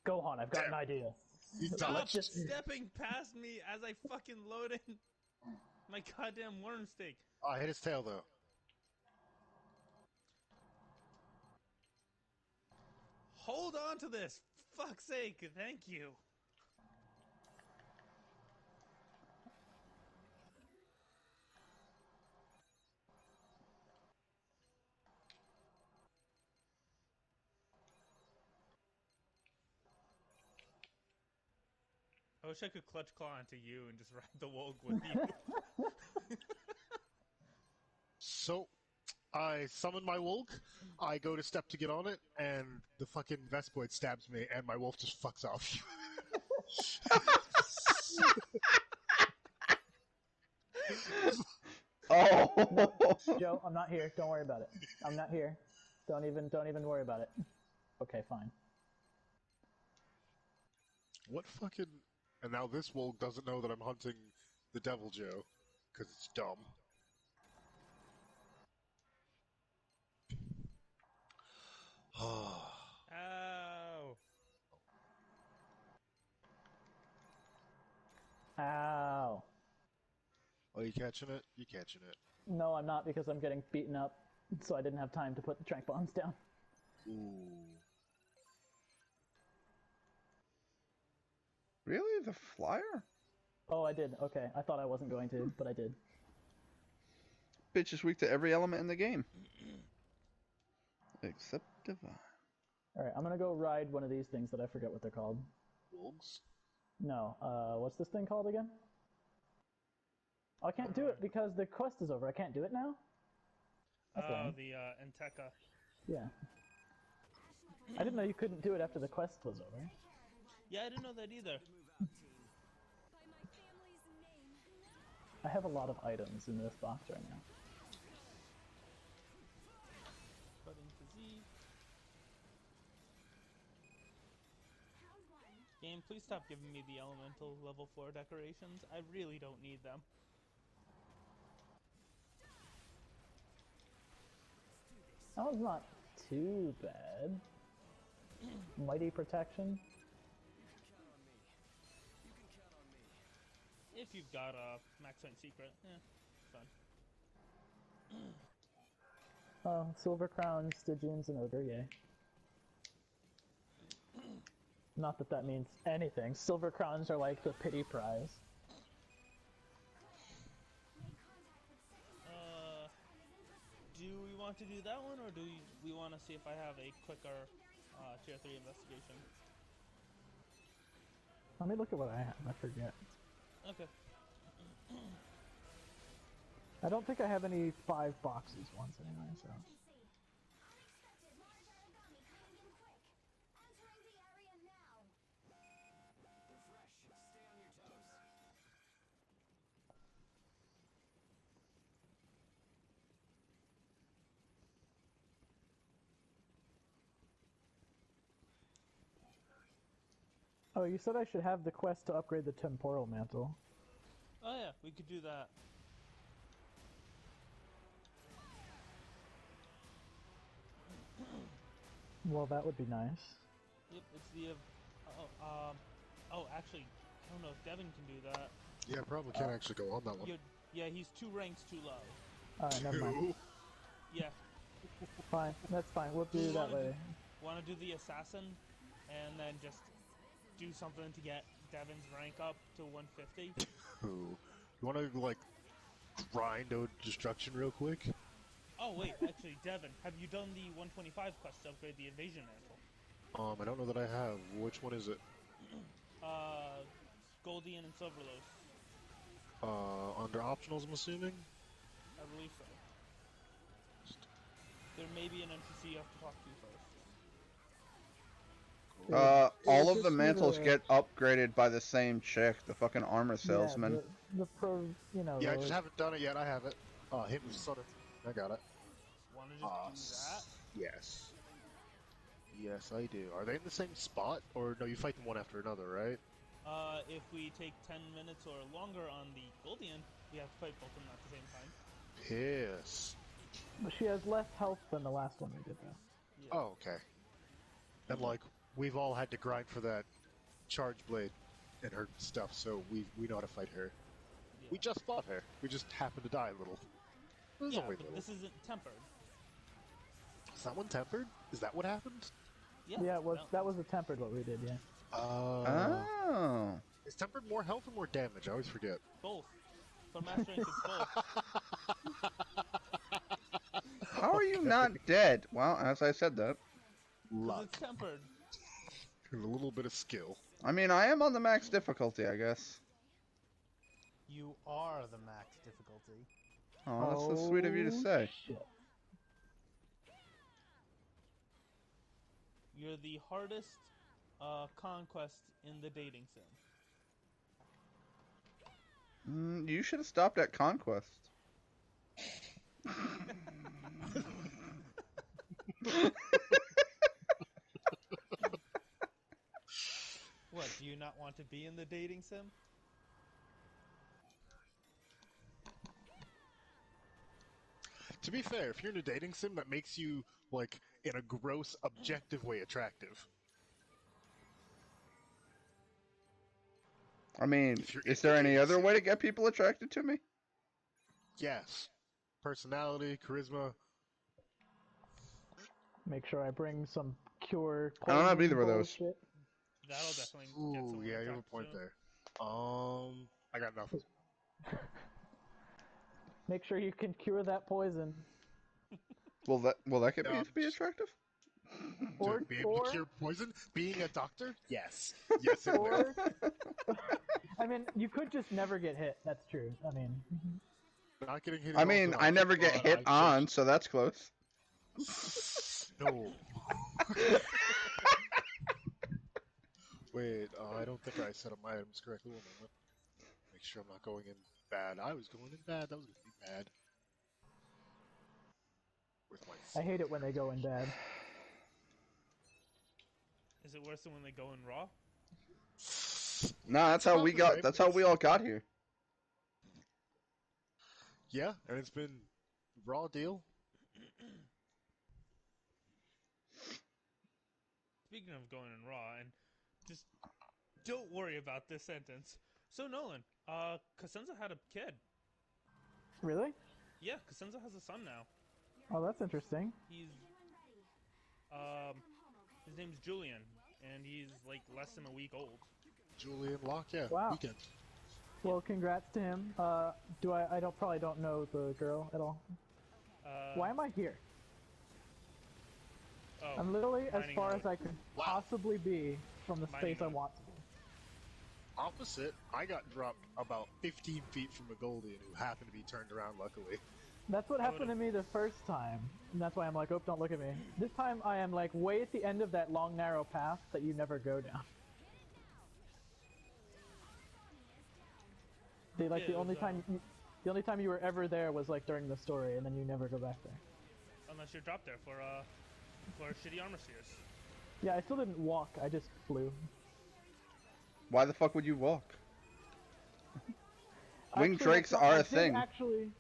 Gohan, I've got an idea. He Stop dodged. stepping past me as I fucking load in my goddamn worm steak. Oh, I hit his tail, though. Hold on to this. Fuck's sake. Thank you. I wish I could clutch claw into you and just ride the Wog with you. So, I summon my Wolk, I go to step to get on it, and the fucking Vespoid stabs me, and my wolf just fucks off. Oh. Joe, I'm not here. Don't worry about it. I'm not here. Don't even worry about it. Okay, fine. What fucking... And now this Wolk doesn't know that I'm hunting the Devil Joe, because it's dumb. Ow. Ow. Oh, you catching it? You catching it. No, I'm not because I'm getting beaten up, so I didn't have time to put the trank bombs down. Ooh. Really? The flyer? Oh, I did. Okay, I thought I wasn't going to, but I did. Bitch is weak to every element in the game. Except Divine. Alright, I'm gonna go ride one of these things that I forget what they're called. Wolves? No, what's this thing called again? Oh, I can't do it because the quest is over. I can't do it now? That's lame. The Enteca. Yeah. I didn't know you couldn't do it after the quest was over. Yeah, I didn't know that either. I have a lot of items in this box right now. Cutting to Z. Game, please stop giving me the elemental level 4 decorations. I really don't need them. That was not too bad. Mighty protection. If you've got a Max Hunt secret, fun. Oh, Silver Crown, Stygians, and Ogre, yay. Not that that means anything. Silver Crowns are like the pity prize. Do we want to do that one, or do we want to see if I have a quicker tier 3 investigation? Let me look at what I have, I forget. Okay. I don't think I have any 5 boxes once anyway, so... Oh, you said I should have the quest to upgrade the temporal mantle. Oh yeah, we could do that. Well, that would be nice. Yep, it's the oh, actually, I don't know if Devin can do that. Yeah, probably can't actually go on that one. Yeah, he's 2 ranks too low. Alright, never mind. Yeah. Fine, that's fine. We'll do that later. Want to do the assassin, and then just do something to get Devin's rank up to 150? Ooh. You want to, like, grind out destruction real quick? Oh wait, actually, Devin, have you done the 125 quest to upgrade the invasion mantle? I don't know that I have. Which one is it? Goldian and Silverlos. Under optionals, I'm assuming? I believe so. There may be an NPC you have to talk to first. All of the mantles get upgraded by the same chick, the fucking armor salesman. Yeah, the pro, you know... Yeah, I just haven't done it yet, I have it. Hit me, son of... I got it. Wanna just do that? Yes. Yes, I do. Are they in the same spot? Or no, you fight them one after another, right? If we take 10 minutes or longer on the Goldian, we have to fight both of them at the same time. Yes. But she has less health than the last one we did, though. Yeah. Oh, okay. And, like, we've all had to grind for that charge blade and her stuff, so we know how to fight her. Yeah. We just fought her. We just happened to die a little. It was Yeah, only but little. this isn't tempered. Is that one tempered? Is that what happened? Yeah, it was, that was the tempered what we did, yeah. Oh. Is tempered more health or more damage? I always forget. Both. For master rank, it's both. How are you not dead? Well, as I said that. Luck. It's tempered. And a little bit of skill. I mean, I am on the max difficulty, I guess. You are the max difficulty. Oh, that's so sweet of you to say. Shit. You're the hardest conquest in the dating sim. You should have stopped at Conquest. What, do you not want to be in the dating sim? To be fair, if you're in a dating sim, that makes you, like, in a gross, objective way attractive. I mean, If you're is in there the any dating other sim- way to get people attracted to me? Yes. Personality, charisma. Make sure I bring some cure. I don't have poison either of those. bullshit. That'll definitely get Ooh, someone yeah, you have a attracted point to him. there. I got nothing. Make sure you can cure that poison. Will that get me No, to be attractive? Or To be able to or cure poison? Being a doctor? Yes. Yes, it will. or I mean, you could just never get hit. That's true. I mean, Not getting hit. I mean, I never get hit on, so that's close. No. Wait, I don't think I set up my items correctly. One moment. Make sure I'm not going in bad. I was going in bad. That was going to be bad. With my I hate it when they go in bad. Is it worse than when they go in raw? No, that's how we got. That's how we all got here. Yeah, and it's been raw deal. Speaking of going in raw, and just don't worry about this sentence. So Nolan, Cosenza had a kid. Really? Yeah, Cosenza has a son now. Oh, that's interesting. He's his name's Julian, and he's like less than a week old. Julian Locke, yeah. Wow. Weekend. Well, congrats to him. Do I? I probably don't know the girl at all. Why am I here? Oh, I'm literally as mining far mode. as I could Wow. possibly be from the Mining space I mode. want to be. Opposite, I got dropped about 15 feet from a Goldian who happened to be turned around, luckily. That's what I happened to me the first time, and that's why I'm like, oh, don't look at me. This time I am like way at the end of that long narrow path that you never go down. The Yeah, the it only was, time the only time you were ever there was like during the story, and then you never go back there. Unless you're dropped there for shitty armor seers. Yeah, I still didn't walk. I just flew. Why the fuck would you walk? Winged Actually, drakes that's are not- a thing.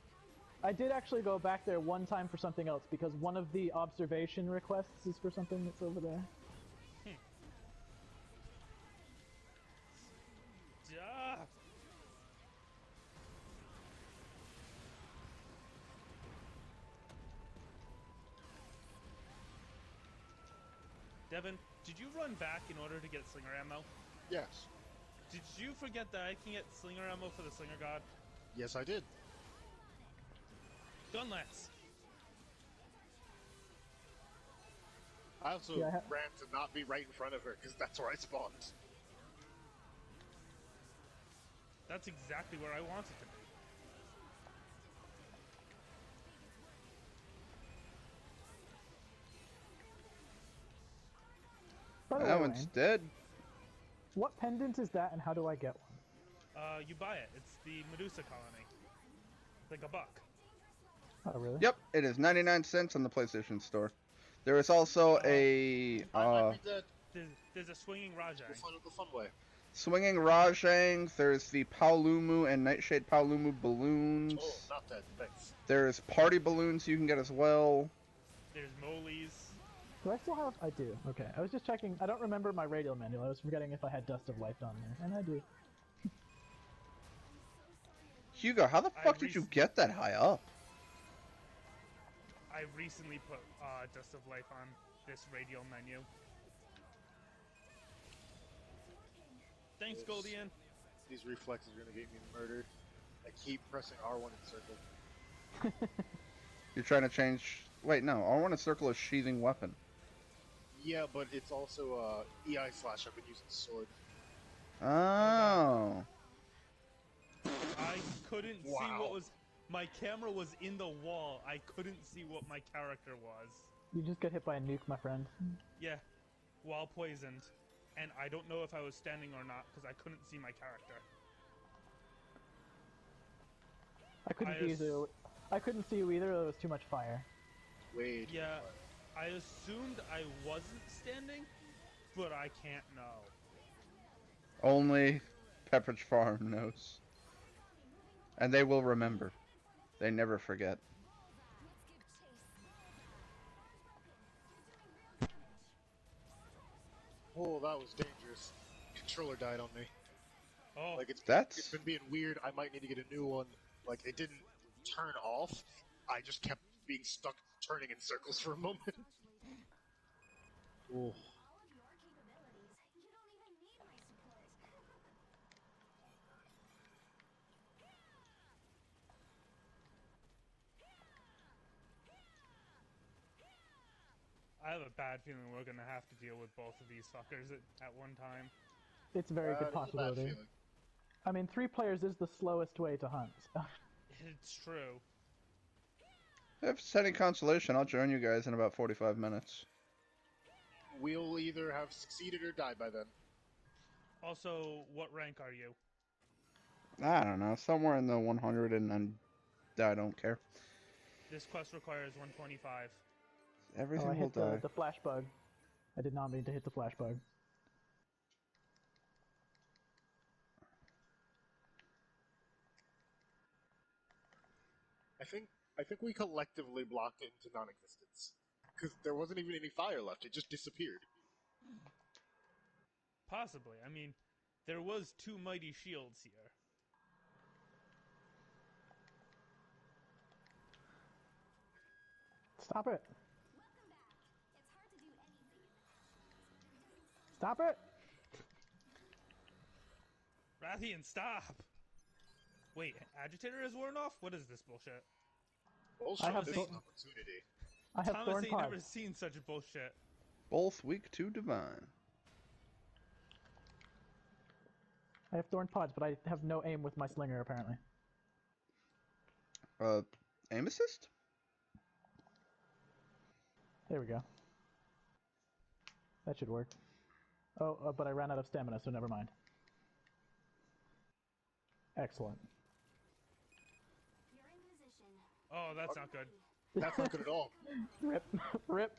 I did actually go back there one time for something else because one of the observation requests is for something that's over there. Yeah. Devin, did you run back in order to get slinger ammo? Yes. Did you forget that I can get slinger ammo for the slinger god? Yes, I did. Gunlance! I also Yeah, ran to not be right in front of her, because that's where I spawned. That's exactly where I want it to be. By the That way, one's Wayne, dead. what pendant is that, and how do I get one? You buy it. It's the Medusa colony. Like $1. Oh, really? Yep, it is 99 cents on the PlayStation Store. There is also a I might be dead. There's a swinging Rajang. We'll find out the fun way. swinging Rajang. There's the Paolumu and Nightshade Paolumu balloons. Oh, not dead. Thanks. There's party balloons you can get as well. There's Molies. Do I still have? I do. Okay, I was just checking. I don't remember my radial manual. I was forgetting if I had Dust of Life on there, and I do. Hugo, how the fuck did you get that high up? I recently put Dust of Life on this radial menu. Thanks, Goldian. These reflexes are gonna get me murdered. I keep pressing R1 in circle. You're trying to change... Wait, no. R1 is circle is sheathing weapon. Yeah, but it's also EI slash. I've been using sword. Oh. I couldn't see Wow. what was... My camera was in the wall. I couldn't see what my character was. You just get hit by a nuke, my friend. Yeah. while poisoned, and I don't know if I was standing or not because I couldn't see my character. I couldn't I see ass- you. I couldn't see you either. There was too much fire. Wait. Yeah, I assumed I wasn't standing, but I can't know. Only Pepperidge Farm knows. And they will remember. They never forget. Oh, that was dangerous. Controller died on me. Oh, Like it's That's been being weird. I might need to get a new one. Like it didn't turn off. I just kept being stuck turning in circles for a moment. Oh. All of your capabilities. You don't even need my support. I have a bad feeling we're gonna have to deal with both of these fuckers at one time. It's a very good It's a bad possibility. feeling. I mean, 3 players is the slowest way to hunt. So. It's true. if it's any consolation, I'll join you guys in about 45 minutes. We'll either have succeeded or died by then. Also, what rank are you? I don't know, somewhere in the 100 and I don't care. This quest requires 125. Everything I will hit die. the flash bug. I did not mean to hit the flash bug. I think we collectively blocked it into non-existence because there wasn't even any fire left. It just disappeared. Possibly. I mean, there was 2 mighty shields here. Stop it! Welcome back. It's hard to do anything. Stop it! Rathian, stop! Wait, agitator is worn off? What is this bullshit? Also, I have this so- is an opportunity. I have Thomas thorn ain't pods. never seen such bullshit. Both weak to divine. I have thorn pods, but I have no aim with my slinger apparently. Aim assist? There we go. That should work. Oh, but I ran out of stamina, so never mind. Excellent. You're in position. Oh, that's not good. That's not good at all. Rip, rip.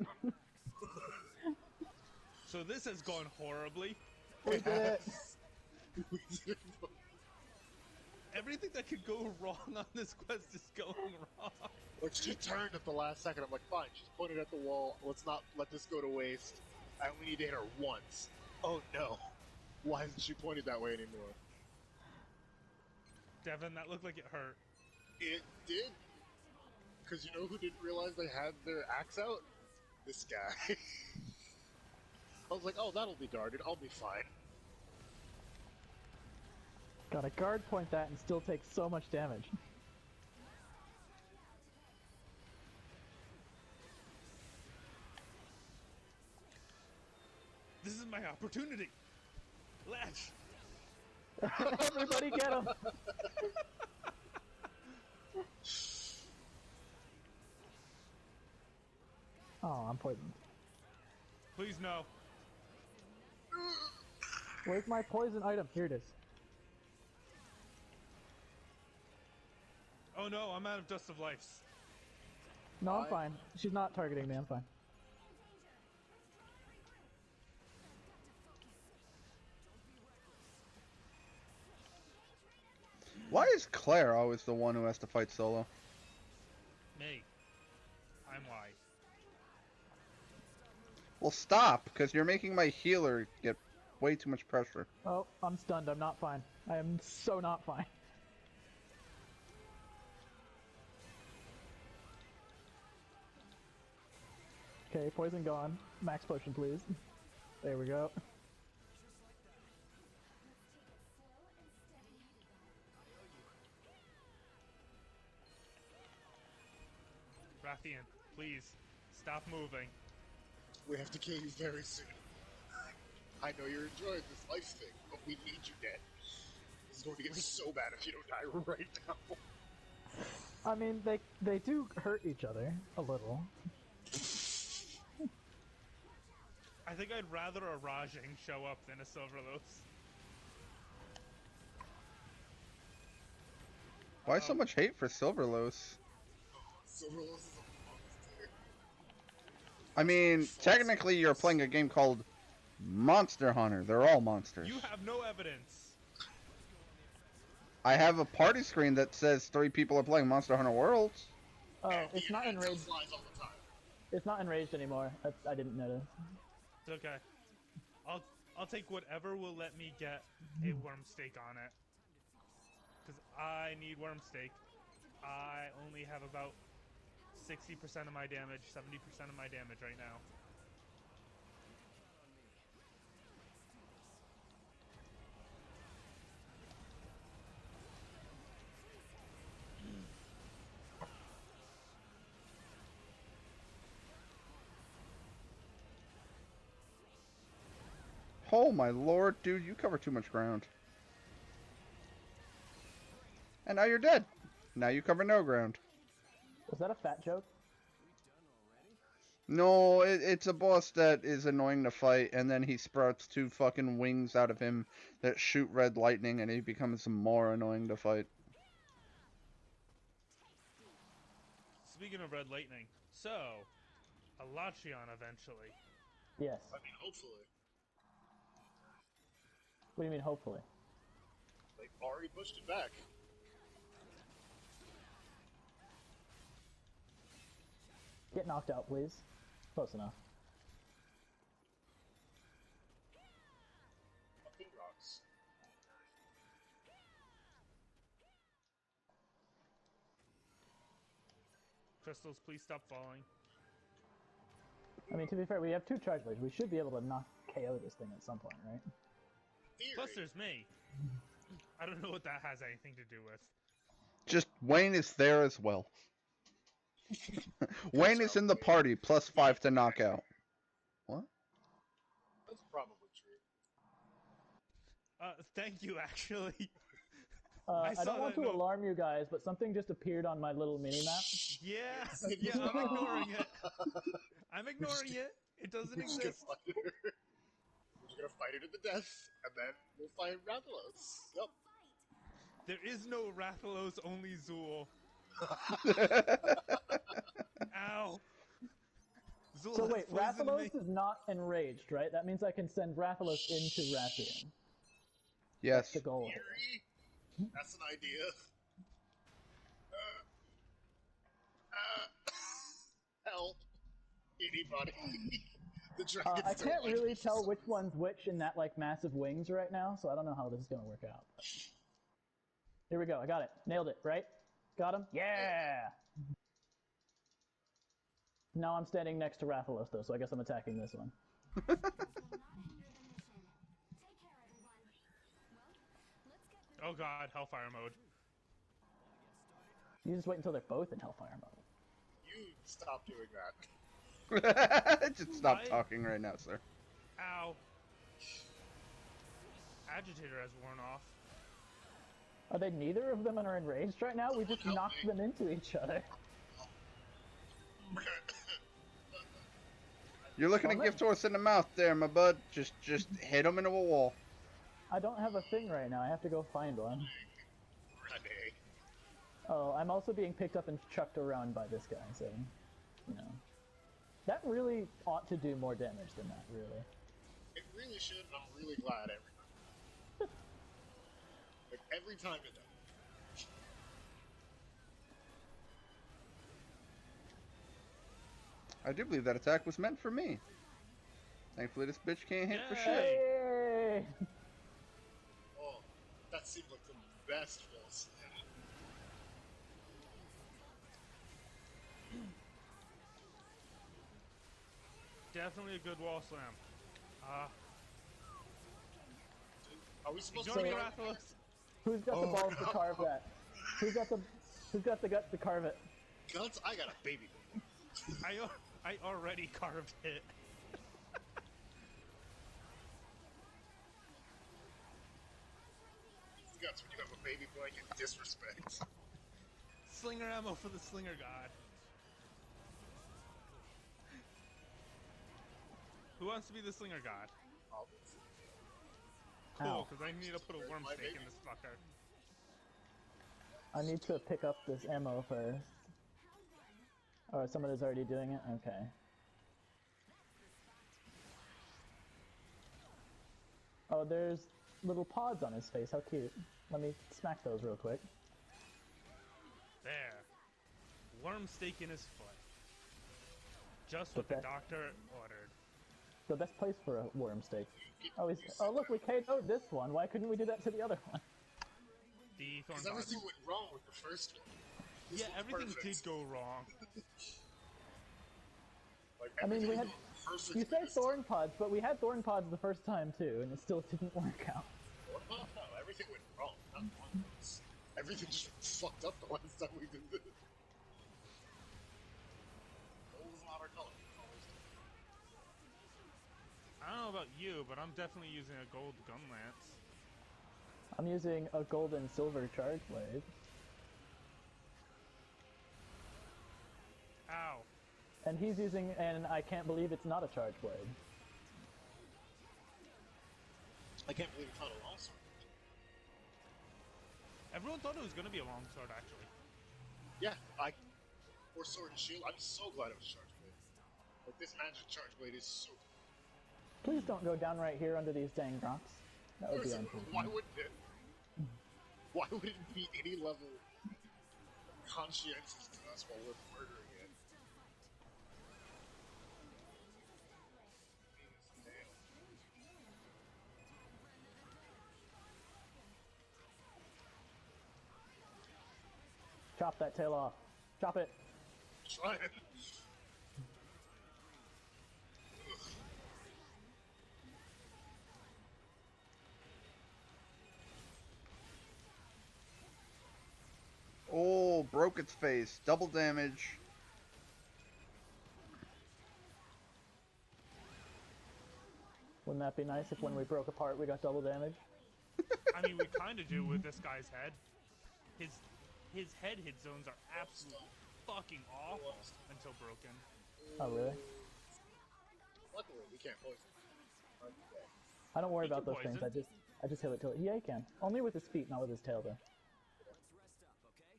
So this has gone horribly. We did it. Everything that could go wrong on this quest is going wrong. Like she turned at the last second. I'm like, fine. She's pointed at the wall. Let's not let this go to waste. I only need to hit her once. Oh no! Why isn't she pointed that way anymore? Devin, that looked like it hurt. It did. Because you know who didn't realize they had their axe out? This guy. I was like, oh, that'll be darted. I'll be fine. Gotta guard point that and still take so much damage. This is my opportunity. Latch. Everybody get him! Oh, I'm poisoned. Please no. Where's my poison item? Here it is. Oh no, I'm out of Dust of Life. No, I'm fine. She's not targeting me, I'm fine. Why is Claire always the one who has to fight solo? Me. I'm why. Well, stop, because you're making my healer get way too much pressure. Oh, I'm stunned. I'm not fine. I am so not fine. Okay, poison gone. Max potion, please. There we go. Rathian, please, stop moving. We have to kill you very soon. I know you're enjoying this life thing, but we need you dead. This is going to get so bad if you don't die right now. I mean, they do hurt each other a little. I think I'd rather a Rajang show up than a Silverlos. Why so much hate for Silverlos? Silverlos is a monster. I mean, technically you're playing a game called Monster Hunter. They're all monsters. You have no evidence. I have a party screen that says 3 people are playing Monster Hunter Worlds. Oh, And it's the not internet enraged. flies all the time. It's not enraged anymore. I didn't notice. It's okay. I'll take whatever will let me get a worm steak on it. Because I need worm steak. I only have about 60% of my damage, 70% of my damage right now. Oh my lord, dude, you cover too much ground. And now you're dead. Now you cover no ground. Was that a fat joke? No, it's a boss that is annoying to fight, and then he sprouts 2 fucking wings out of him that shoot red lightning, and he becomes more annoying to fight. Speaking of red lightning, so, Alachion eventually. Yes. I mean, hopefully. What do you mean, hopefully? They already pushed it back. Get knocked out, please. Close enough. Fucking rocks. Crystals, please stop falling. I mean, to be fair, we have 2 charge blades. We should be able to knock KO this thing at some point, right? Theory. Plus there's me. I don't know what that has anything to do with. Just, Wayne is there as well. Wayne is in the party, +5 to knockout. What? That's probably true. Thank you, actually. I saw don't want that to note. alarm you guys, but something just appeared on my little mini-map. Yeah, yeah, I'm ignoring it. I'm ignoring it. It doesn't We're just gonna exist. fight her. We're just gonna fight her to the death, and then we'll fight Rathalos. Yep. There is no Rathalos, only Zool. Ow. Zool So has wait, poisoned me. Rathalos is not enraged, right? That means I can send Rathalos into Rathian. Yes. That's the goal. Theory? That's an idea. Help. Anybody. The dragons I don't can't like really me tell so which one's which in that like massive wings right now, so I don't know how this is gonna work out. Here we go. I got it. Nailed it. Right? Got him. Yeah. Now I'm standing next to Rathalos though, so I guess I'm attacking this one. Oh god, Hellfire mode. You just wait until they're both in Hellfire mode. You stop doing that. Just stop Right? talking right now, sir. Ow. Agitator has worn off. Are they neither of them are enraged right now? We just knocked them into each other. You're looking to give Taurus in the mouth there, my bud. Just hit him into a wall. I don't have a thing right now. I have to go find one. Renee. Oh, I'm also being picked up and chucked around by this guy, so, you know. That really ought to do more damage than that, really. It really should, and I'm really glad every time. Like, every time it does. I do believe that attack was meant for me. Thankfully, this bitch can't hit for shit. Hey! Oh, that seemed like the best full slam. Definitely a good wall slam. Are we supposed Ignore to me, be Rathalos. Who's got the balls to carve that? Who's got the guts to carve it? guts? I got a baby boy. I already carved it. Guts when you have a baby boy and disrespect. Slinger ammo for the slinger god. Who wants to be the Slinger God? Ow. Cool, because I need to put a worm stake in this fucker. I need to pick up this ammo first. Oh, someone is already doing it? Okay. Oh, there's little pods on his face. How cute. Let me smack those real quick. There. Worm stake in his foot. Just what the doctor ordered. The best place for a worm stake. Oh, look, we KO'd this one. Why couldn't we do that to the other one? The thorn Because everything went wrong with the first one. Yeah, everything did go wrong. Like, I mean, we had. perfect You said this thorn pods, but we had thorn pods the first time too, and it still didn't work out. time. No, everything went wrong. Not once. Everything just fucked up the last time we did this. Gold is not our color. I don't know about you, but I'm definitely using a gold gun lance. I'm using a gold and silver charge blade. Ow. And he's using, and I can't believe it's not a charge blade. I can't believe we found a longsword. Everyone thought it was going to be a longsword, actually. Yeah, or sword and shield. I'm so glad it was charge blade. Like, this magic charge blade is so cool. Please don't go down right here under these dang rocks. That would be unfortunate. Why wouldn't it? Why would it be any level conscientious to us while we're murdering it? Chop that tail off. Chop it. Try it. Oh, broke its face. Double damage. Wouldn't that be nice if when we broke apart we got double damage? I mean, we kind of do with this guy's head. His head hit zones are absolutely fucking awful until broken. Oh, really? Luckily, we can't poison. I don't worry He about can those things. poison. I just hit it till yeah, he can. Only with his feet, not with his tail, though. Let's rest up, okay?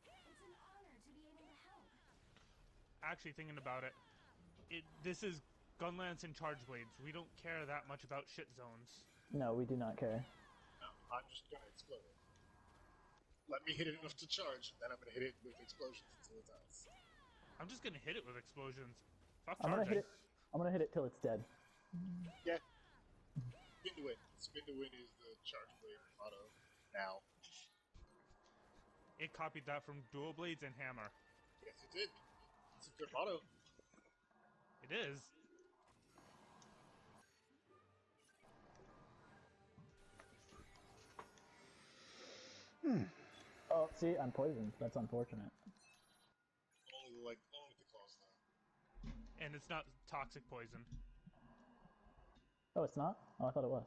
It's an honor to be able to help. Actually, thinking about it, this is Gunlance and Charge Blades. We don't care that much about shit zones. No, we do not care. No, I'm just gonna explode it. Let me hit it enough to charge, then I'm gonna hit it with explosions until it dies. I'm just gonna hit it with explosions. Fuck I'm charging. gonna hit it till it's dead. Yeah. Spin to win. Spin to win is the charge blade motto now. It copied that from Dual Blades and Hammer. Yes, it did. It's a good motto. It is. Oh, see, I'm poisoned. That's unfortunate. Only with the claws though. And it's not toxic poison. Oh, it's not? Oh, I thought it was.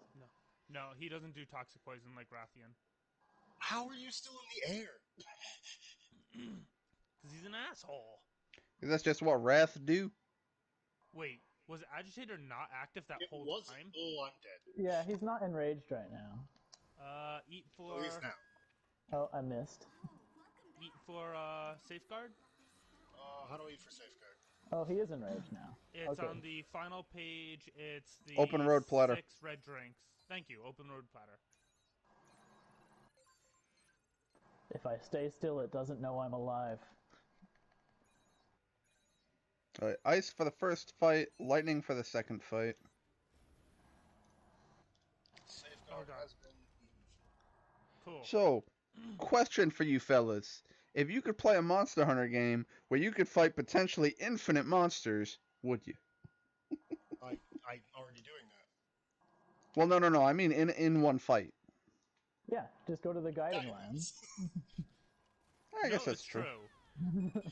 No, he doesn't do toxic poison like Rathian. How are you still in the air? Because he's an asshole. That's just what Wrath do. Wait, was Agitator not active that whole wasn't. time? Oh, I'm dead. Yeah, he's not enraged right now. Eat for... At least now. Oh, I missed. Eat for, Safeguard? How do I eat for safeguard? Oh, he is enraged now. It's Okay. on the final page. It's the Open road platter. 6 red drinks. Thank you, open road platter. If I stay still, it doesn't know I'm alive. Alright, Ice for the first fight, Lightning for the second fight. Safeguard God. has been Cool. So, question for you fellas. If you could play a Monster Hunter game where you could fight potentially infinite monsters, would you? I'm already doing that. Well, no. I mean in one fight. Yeah, just go to the guiding lands. I guess No, that's it's true. true.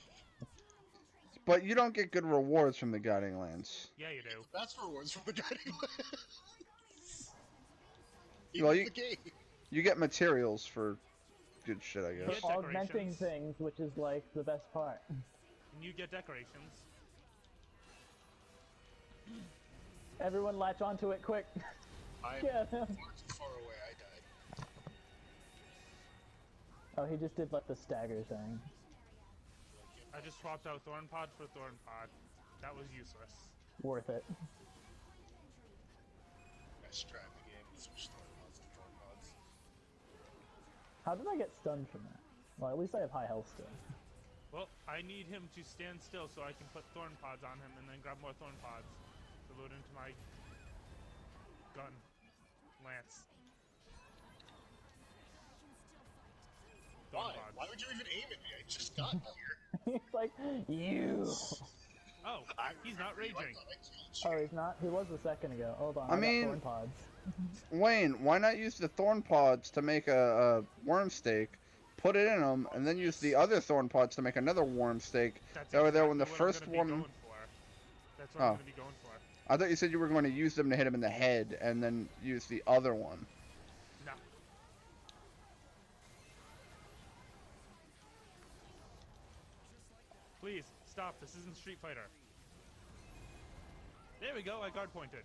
But you don't get good rewards from the guiding lands. Yeah, you do. That's rewards from the guiding lands. Well, the game. You get materials for good shit, I guess. Yeah. Augmenting Decorations. things, which is like the best part. And you get decorations. Everyone latch onto it quick. I'm Get him. far too far away. I died. Oh, he just did like the stagger thing. I just swapped out Thorn Pod for Thorn Pod. That was useless. Worth it. Nice try in the game. Switch Thorn Pods to Thorn Pods. How did I get stunned from that? Well, at least I have high health still. Well, I need him to stand still so I can put Thorn Pods on him and then grab more Thorn Pods to load into my gun. Lance. Thorn Why? Pods. Why would you even aim at me? I just got here. He's like, you. Oh, he's not raging. Oh, he's not? He was a second ago. Hold on, I got mean- thorn pods. Wayne, why not use the thorn pods to make a worm steak, put it in them, and then use the other thorn pods to make another worm steak? That's That way there exactly when the what I'm first gonna be one... going for. That's what I'm Oh. going to be going for. I thought you said you were going to use them to hit him in the head, and then use the other one. No. Please, stop. This isn't Street Fighter. There we go. I guard pointed.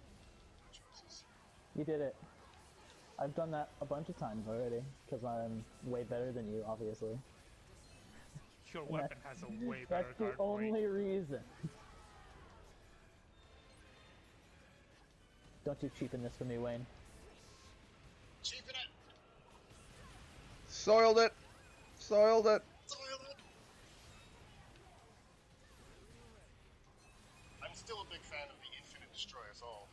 You did it. I've done that a bunch of times already, because I'm way better than you, obviously. Your And weapon has a way better That's the guard point. only reason. Don't you cheapen this for me, Wayne. Cheapen it! Soiled it! Soiled it! Soiled it! I'm still a big fan of the Infinite Destroy Us All.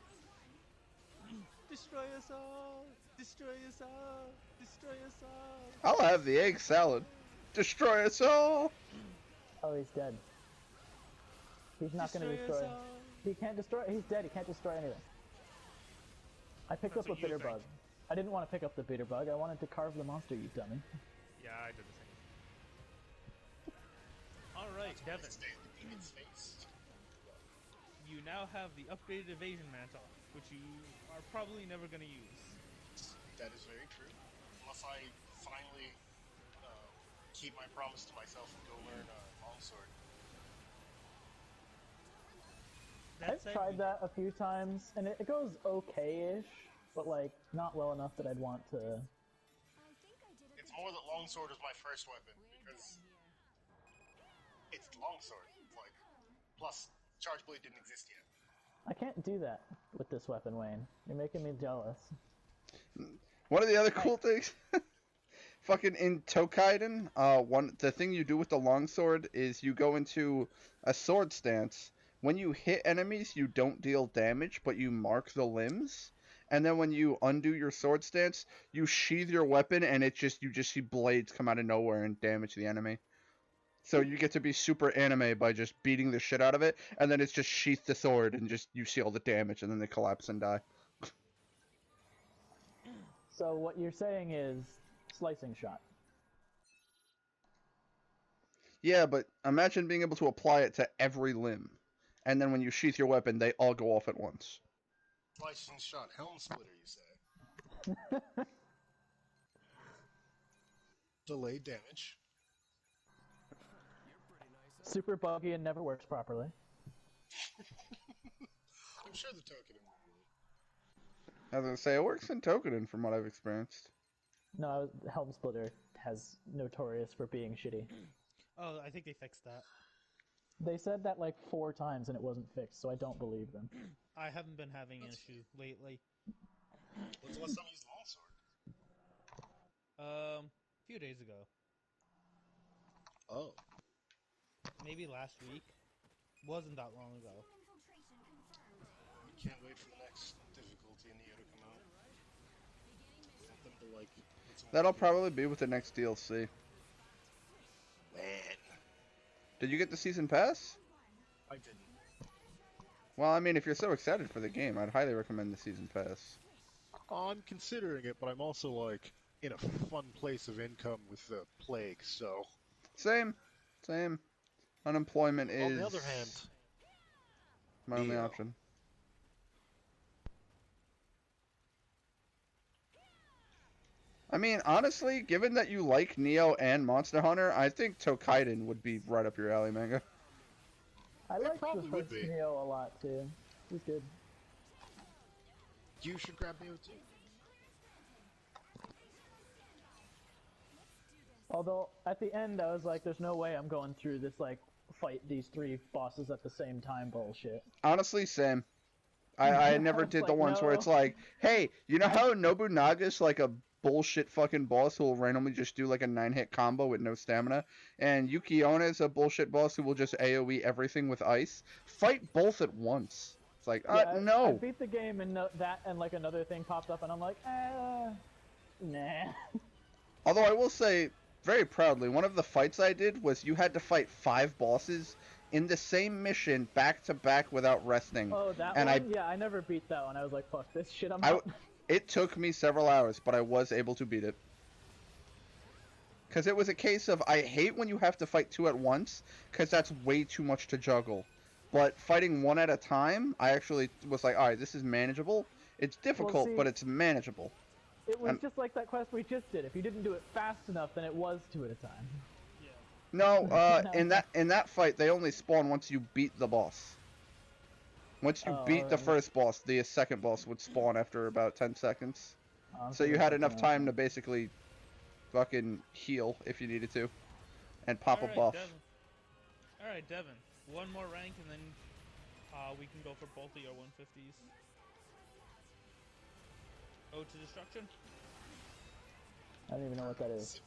Destroy us all! Destroy us all! Destroy us all! I'll have the egg salad. Destroy us all! Oh, he's dead. He's not going to Destroy destroy. us all! He can't destroy. He's dead. He can't destroy anything. I picked That's up a what you bitter think. bug. I didn't want to pick up the bitter bug. I wanted to carve the monster, you dummy. Yeah, I did the same. Alright, Devin. Stay at the demon's face. You now have the upgraded evasion mantle, which you are probably never going to use. That is very true. Unless I finally keep my promise to myself and go learn longsword. I've tried that a few times, and it goes okay-ish, but like not well enough that I'd want to. It's more that longsword is my first weapon because it's longsword. Like, plus charge blade didn't exist yet. I can't do that with this weapon, Wayne. You're making me jealous. One of the other cool things, fucking in Tokaiden, the thing you do with the longsword is you go into a sword stance. When you hit enemies, you don't deal damage, but you mark the limbs. And then when you undo your sword stance, you sheath your weapon, and you just see blades come out of nowhere and damage the enemy. So you get to be super anime by just beating the shit out of it, and then it's just sheath the sword, and just you see all the damage, and then they collapse and die. So what you're saying is slicing shot. Yeah, but imagine being able to apply it to every limb. And then when you sheath your weapon, they all go off at once. Slicing shot, helm splitter, you say? Delayed damage. Super buggy and never works properly. I'm sure the token will. I was gonna say, it works in Tokenin from what I've experienced. No, Helm Splitter has notorious for being shitty. Oh, I think they fixed that. They said that like 4 times and it wasn't fixed, so I don't believe them. I haven't been having an issue lately. When's the last time you used longsword? A few days ago. Oh. Maybe last week. Wasn't that long ago. Can't wait for the next difficulty in Neo to come out. Want them to, like, put some That'll probably be with the next DLC. Man. Did you get the season pass? I didn't. Well, I mean, if you're so excited for the game, I'd highly recommend the season pass. I'm considering it, but I'm also, like, in a fun place of income with the plague, so... Same. Unemployment is On the other hand... my only Neo. option. I mean, honestly, given that you like Neo and Monster Hunter, I think Tokaiden would be right up your alley, manga. I like the probably would first be. Neo a lot too. He's good. You should grab Neo too. Although at the end I was like, there's no way I'm going through this like fight these 3 bosses at the same time bullshit. Honestly, same. I never It's did the like, ones where no. it's like, hey, you know how Nobunaga's like a bullshit fucking boss who will randomly just do like a 9-hit combo with no stamina, and Yuki-Onna is a bullshit boss who will just AoE everything with ice? Fight both at once. It's like, Yeah, I no. beat the game and that and like another thing popped up and I'm like, nah. Although I will say, very proudly, one of the fights I did was you had to fight 5 bosses in the same mission back to back without resting. Oh, that And one? Yeah, I never beat that one. I was like, fuck this shit, I'm I, out. it took me several hours, but I was able to beat it. Because it was a case of, I hate when you have to fight 2 at once, because that's way too much to juggle. But fighting 1 at a time, I actually was like, alright, this is manageable. It's difficult, see, but it's manageable. It was just like that quest we just did. If you didn't do it fast enough, then it was 2 at a time. No, in that fight, they only spawn once you beat the boss. Once you beat the first boss, the second boss would spawn after about 10 seconds. So you had enough time to basically fucking heal if you needed to, and pop a buff. Alright, Devin. One more rank and then we can go for both of your 150s. Ode to Destruction? I don't even know what that is.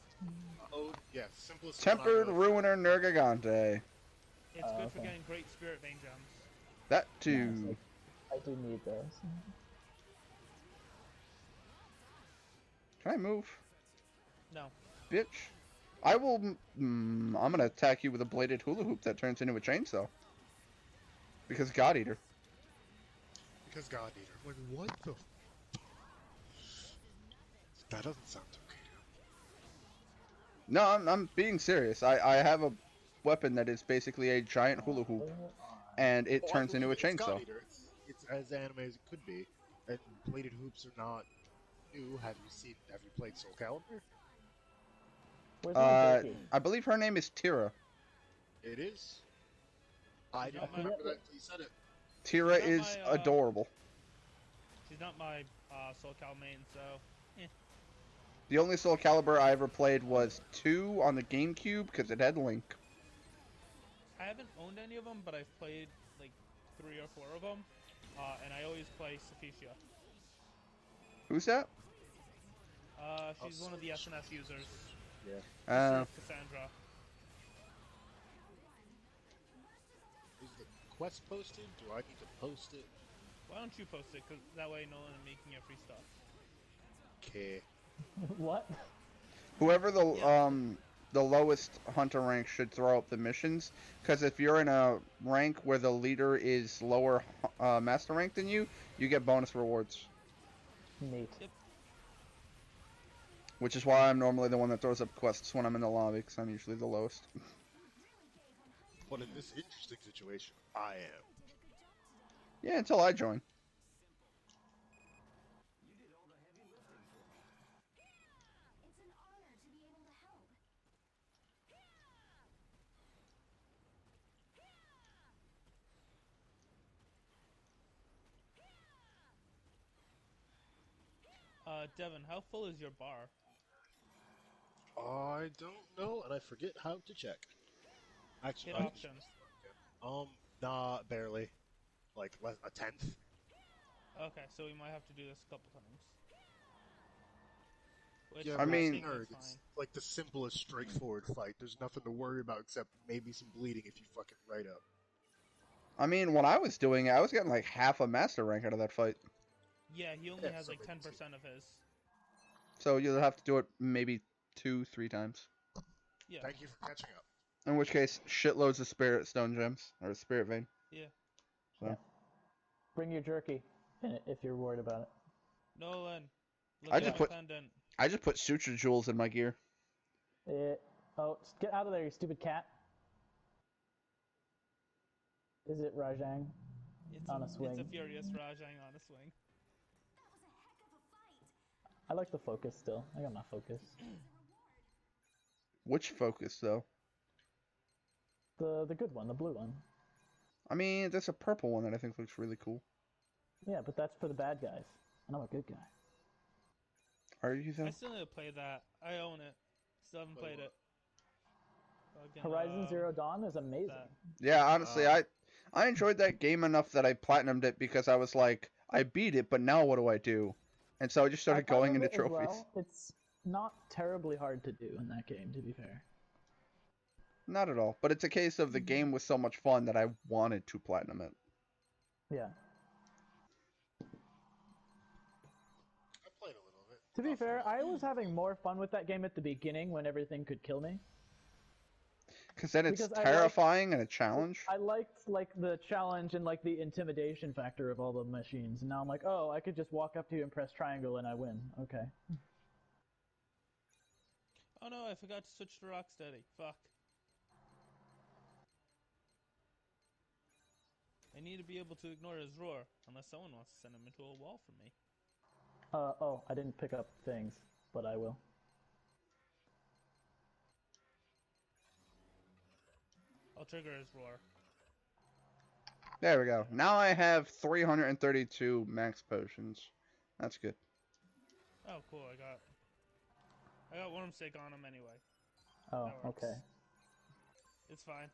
Oh, yeah, simplest. Tempered Ruiner Nergigante. It's good for getting great Spirit Vein gems. That too. I do need those. Can I move? No. Bitch. I will. I'm gonna attack you with a bladed hula hoop that turns into a chainsaw. Because God Eater. Because God Eater. Like, what the? That doesn't sound okay. No, I'm being serious. I have a weapon that is basically a giant hula hoop, and it turns into a chainsaw. It's as anime as it could be, and bladed hoops are not new. Have you played Soul Calibur? I believe her name is Tira. It is. I didn't remember that until you said it. Tira is adorable. She's not my Soul Cal main, so. The only Soul Calibur I ever played was 2 on the GameCube because it had Link. I haven't owned any of them, but I've played like 3 or 4 of them, and I always play Sophicia. Who's that? She's one of the SNS users. Yeah. Cassandra. Is the quest posted? Do I need to post it? Why don't you post it? Cause that way Nolan is making you free stuff. Okay. What? Whoever the lowest hunter rank should throw up the missions, because if you're in a rank where the leader is lower master rank than you, you get bonus rewards. Neat. Yep. Which is why I'm normally the one that throws up quests when I'm in the lobby, because I'm usually the lowest. But in this interesting situation, I am. Yeah, until I join. Devin, how full is your bar? I don't know, and I forget how to check. Actually, Hit options. Nah, barely. Like a tenth. Okay, so we might have to do this a couple times. Which Yeah, I mean, it's like the simplest, straightforward fight. There's nothing to worry about except maybe some bleeding if you fucking right up. I mean, when I was doing it, I was getting like half a master rank out of that fight. Yeah, he only has like 10% of his. So you'll have to do it maybe 2-3 times. Yeah. Thank you for catching up. In which case, shitloads of spirit stone gems or spirit vein. Yeah. So. Yeah. Bring your jerky if you're worried about it. Nolan, look I at just my put pendant. I just put suture jewels in my gear. Get out of there, you stupid cat. Is it Rajang? On a swing. It's a furious Rajang on a swing. I like the focus still. I got my focus. Which focus though? The good one, the blue one. I mean, there's a purple one that I think looks really cool. Yeah, but that's for the bad guys. I'm a good guy. Are you though? I still need to play that. I own it. Still haven't played it. Fucking, Horizon Zero Dawn is amazing. that. Yeah, honestly, I enjoyed that game enough that I platinumed it because I was like, I beat it, but now what do I do? And so I just started I going platinumed into it as trophies. well. It's not terribly hard to do in that game, to be fair. Not at all, but it's a case of the game was so much fun that I wanted to platinum it. Yeah. I played a little bit. To be fair, I was having more fun with that game at the beginning when everything could kill me. Because then it's Because I terrifying and a challenge. I liked like the challenge and like the intimidation factor of all the machines. And now I'm like, oh, I could just walk up to you and press triangle and I win. Okay. Oh no, I forgot to switch to Rocksteady. Fuck. I need to be able to ignore his roar, unless someone wants to send him into a wall for me. Oh, I didn't pick up things, but I will. I'll trigger his roar. There we go. Now I have 332 max potions. That's good. Oh, cool. I got one mistake on him anyway. Oh, That works. okay. It's fine.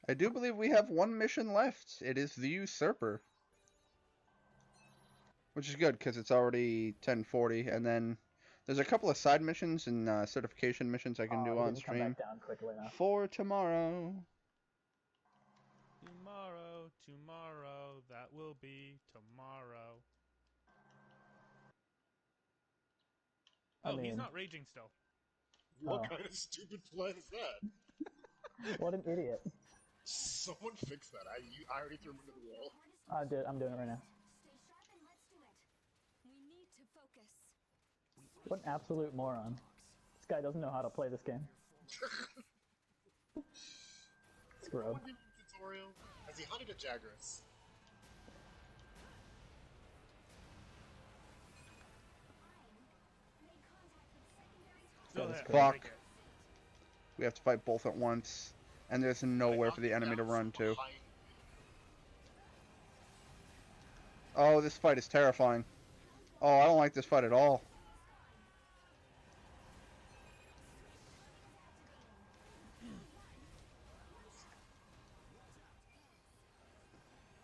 I do believe we have one mission left. It is the Usurper. Which is good, because it's already 10:40, and then there's a couple of side missions and certification missions I can do It on didn't come stream back down quickly enough. for tomorrow. Tomorrow, that will be tomorrow. I Oh, he's mean- not raging still. What Oh. kind of stupid plan is that? What an idiot. Someone fix that. I already threw him into the wall. I'm doing it right now. We need to focus. What an absolute moron. This guy doesn't know how to play this game. Scrub. Someone give him a tutorial. Has he hunted a Jagras? Still That is hit. great. Fuck. Take it. We have to fight both at once, and there's nowhere for the enemy to run to. Oh, this fight is terrifying. Oh, I don't like this fight at all.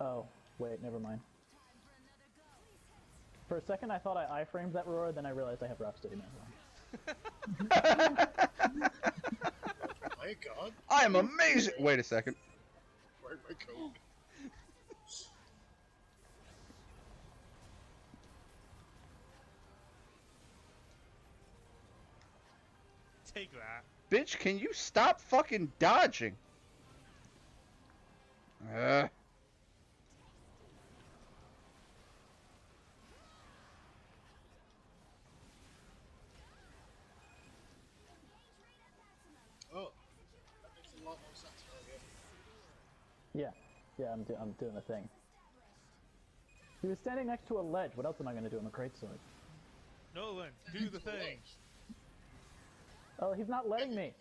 Oh, wait, never mind. For a second I thought I iframed that roar, then I realized I have Rocksteady now. My god. I am amazing! Wait a second. Where'd my code? Take that. Bitch, can you stop fucking dodging? Oh. That makes a lot more sense. Oh, yeah. Yeah, I'm doing the thing. He was standing next to a ledge. What else am I gonna do? I'm a greatsword. Nolan, do the thing. Oh, he's not letting me.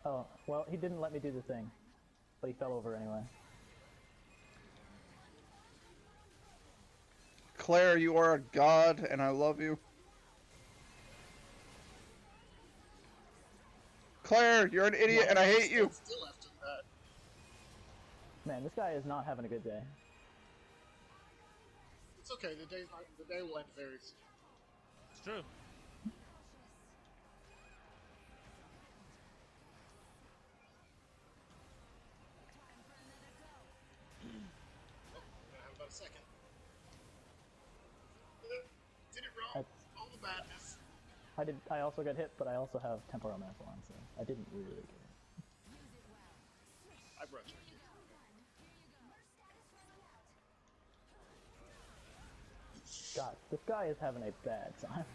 Oh, well, he didn't let me do the thing, but he fell over anyway. Claire, you are a god, and I love you. Claire, you're an idiot, and I hate you. Still after that. Man, this guy is not having a good day. It's okay. The day will end very soon. It's true. Oh, we're gonna have about a second. Did it wrong. That's, All the badness. I also got hit, but I also have temporal mantle on, so I didn't really get it. I brought you a kid. God, this guy is having a bad time.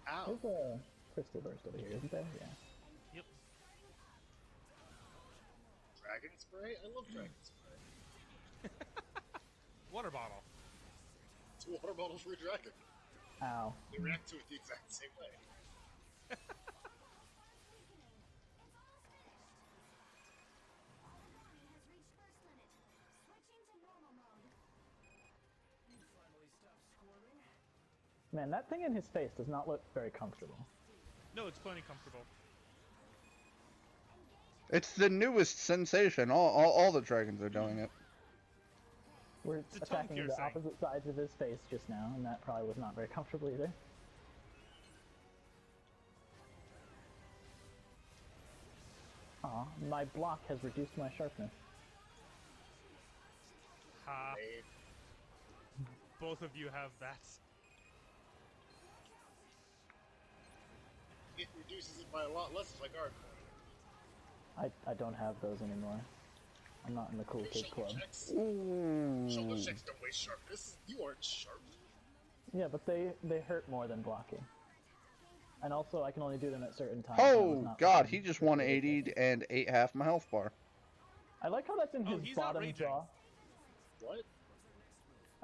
Ow. There's a crystal burst over here, isn't there? Yeah. Yep. Dragon spray? I love dragon spray. Water bottle. It's a water bottle for a dragon. Ow. They react to it the exact same way. Man, that thing in his face does not look very comfortable. No, it's plenty comfortable. It's the newest sensation. All the dragons are doing it. We're It's a tongue attacking the piercing. opposite sides of his face just now, and that probably was not very comfortable either. Aw, my block has reduced my sharpness. Ha. Both of you have that. It reduces it by a lot less if I guard. I don't have those anymore. I'm not in the cool kid club. Shoulder checks don't waste sharpness. You aren't sharp. Yeah, but they hurt more than blocking. And also, I can only do them at certain times. and I was Oh not god, looking he just for 180'd and ate half my health bar. I like how that's in Oh, his he's bottom outraging. jaw. What?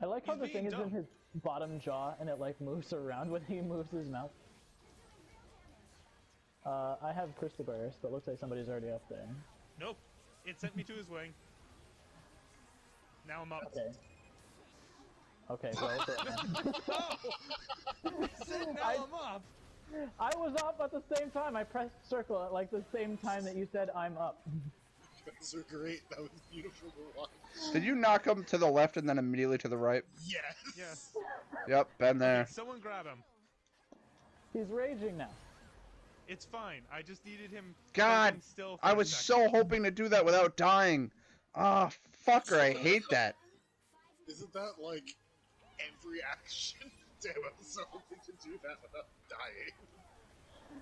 I like how He's the thing being is in dumb. his bottom jaw and it like moves around when he moves his mouth. I have Crystal Burst, but looks like somebody's already up there. Nope. It sent me to his wing. Now I'm up. Okay. Okay, well, No! He said now I'm up! I was up at the same time. I pressed circle at like the same time that you said I'm up. Those are great. That was beautiful to watch. Did you knock him to the left and then immediately to the right? Yes. Yes. Yep, been there. Okay, someone grab him. He's raging now. It's fine. I just needed him God, holding still for I a was second. so hoping to do that without dying. Ah, fucker, I hate that. Isn't that like every action? Damn, I was so hoping to do that without dying.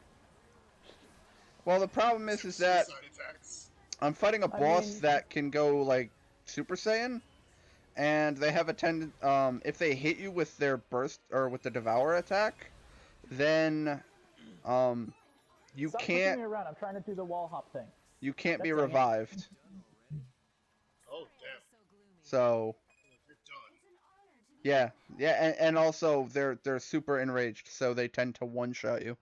Well, the problem is that Suicide attacks. I'm fighting a boss mean- that can go like Super Saiyan, and they have a if they hit you with their burst or with the Devour attack, then you Stop pushing me can't around. I'm trying to do the wall hop thing. be That's it. revived. Oh damn, So you're done. yeah, and also they're super enraged, so they tend to one-shot you.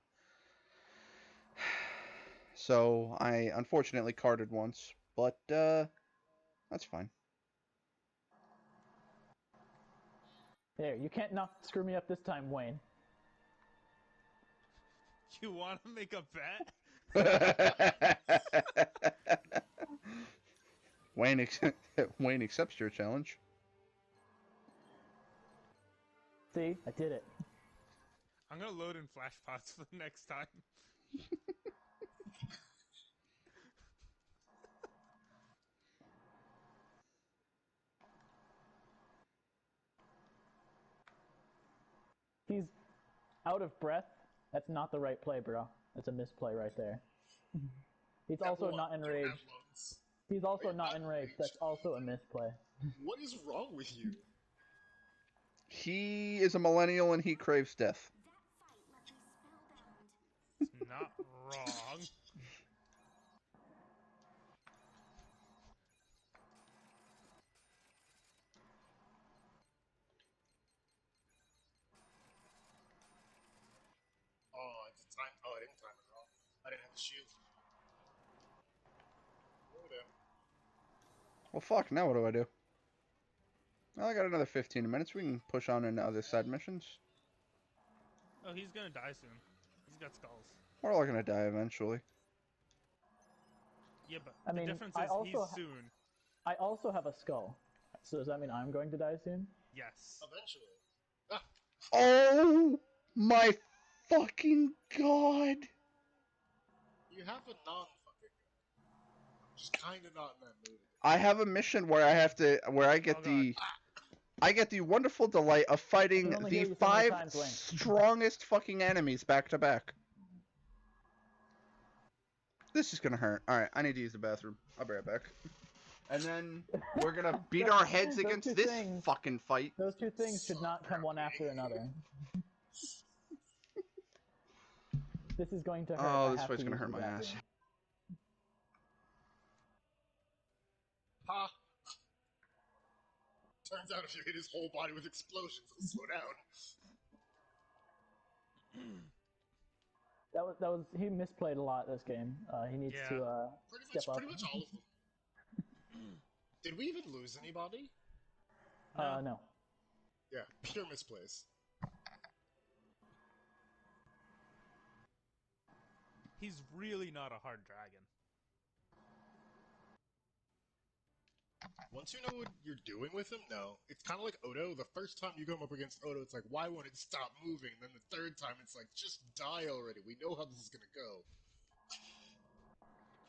So I unfortunately carded once, but that's fine. There, you can't not screw me up this time, Wayne. You want to make a bet? Wayne accepts your challenge. See, I did it. I'm gonna load in flashpots for the next time. He's out of breath. That's not the right play, bro. That's a misplay right there. He's also not enraged. He's also not enraged. That's also a misplay. What is wrong with you? He is a millennial and he craves death. It's not wrong. Oh, it's time. Oh, I didn't time it wrong. I didn't have the shield. Oh, damn. Well, fuck, now what do I do? Well, I got another 15 minutes. We can push on into other side missions. Oh, he's gonna die soon. He's got skulls. We're all gonna die eventually. Yeah, but I the mean, difference I is also he's soon. I also have a skull. So does that mean I'm going to die soon? Yes. Eventually. Ah, Oh my fucking god! you have a non-fucking guy. Just kinda not in that mood. I have a mission where I get Oh, I get the wonderful delight of fighting I can only the hear you so many 5 times, Wayne. strongest fucking enemies back to back. This is gonna hurt. Alright, I need to use the bathroom. I'll be right back. And then we're gonna beat our heads Those against two this things- fucking fight. Those two things should not come one after another. This is going to hurt. Oh, I this have fight's to gonna use hurt the my ass. bathroom. Ha! Turns out if you hit his whole body with explosions, it'll slow down. That was he misplayed a lot this game. He needs Yeah. to step up. Pretty much all of them. Did we even lose anybody? No. Yeah, pure misplays. He's really not a hard dragon. Once you know what you're doing with him, no. It's kind of like Odo. The first time you come up against Odo, it's like, why won't it stop moving? And then the third time, it's like, just die already. We know how this is gonna go.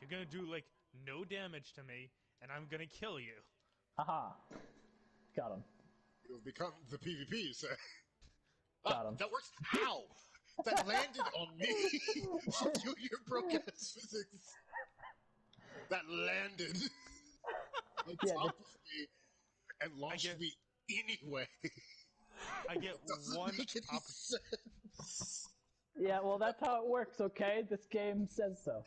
You're gonna do, like, no damage to me, and I'm gonna kill you. Haha. Got him. You've become the PvP, you say. Got him. That works. How? That landed on me. Your broken-ass physics. That landed on top of me and launched me anyway. I get one Yeah, well, that's how it works, okay? This game says so.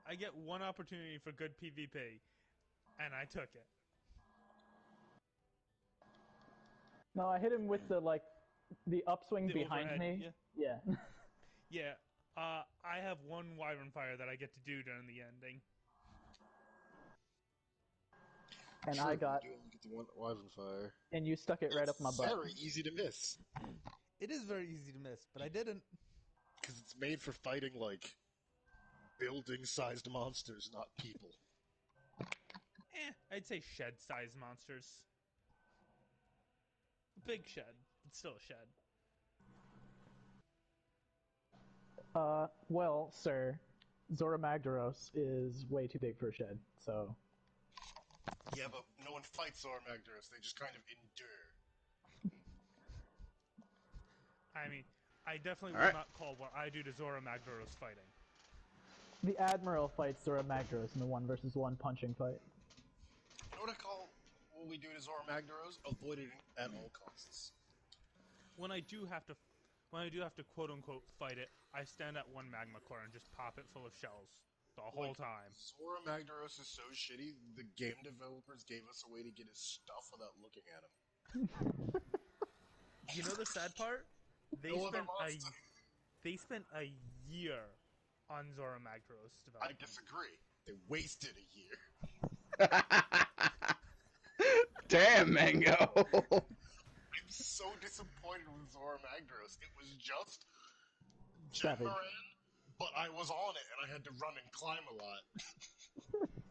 I get one opportunity for good PvP, and I took it. No, I hit him with the upswing The behind overhead, me. Yeah. Yeah, I have one Wyvern Fire that I get to do during the ending. And I got... You only get the one Wyvern Fire. And you stuck it right up my butt. Very easy to miss. It is very easy to miss, but I didn't. Because it's made for fighting, like, building-sized monsters, not people. I'd say shed-sized monsters. Big shed, but still a shed. Well, sir, Zora Magdaros is way too big for a shed, so... Yeah, but no one fights Zora Magdaros, they just kind of endure. I mean, I definitely will not call what I do to Zora Magdaros fighting. The Admiral fights Zora Magdaros in the 1-versus-1 punching fight. You know what I call what we do to Zora Magdaros? Avoid it at all costs. When I do have to quote unquote fight it, I stand at one magma core and just pop it full of shells the whole time. Zora Magdaros is so shitty, the game developers gave us a way to get his stuff without looking at him. You know the sad part? They spent a year on Zora Magdaros development. I disagree. They wasted a year. Damn, Mango! I'm so disappointed with Zora Magdaros. It was just Jamaran, but I was on it and I had to run and climb a lot.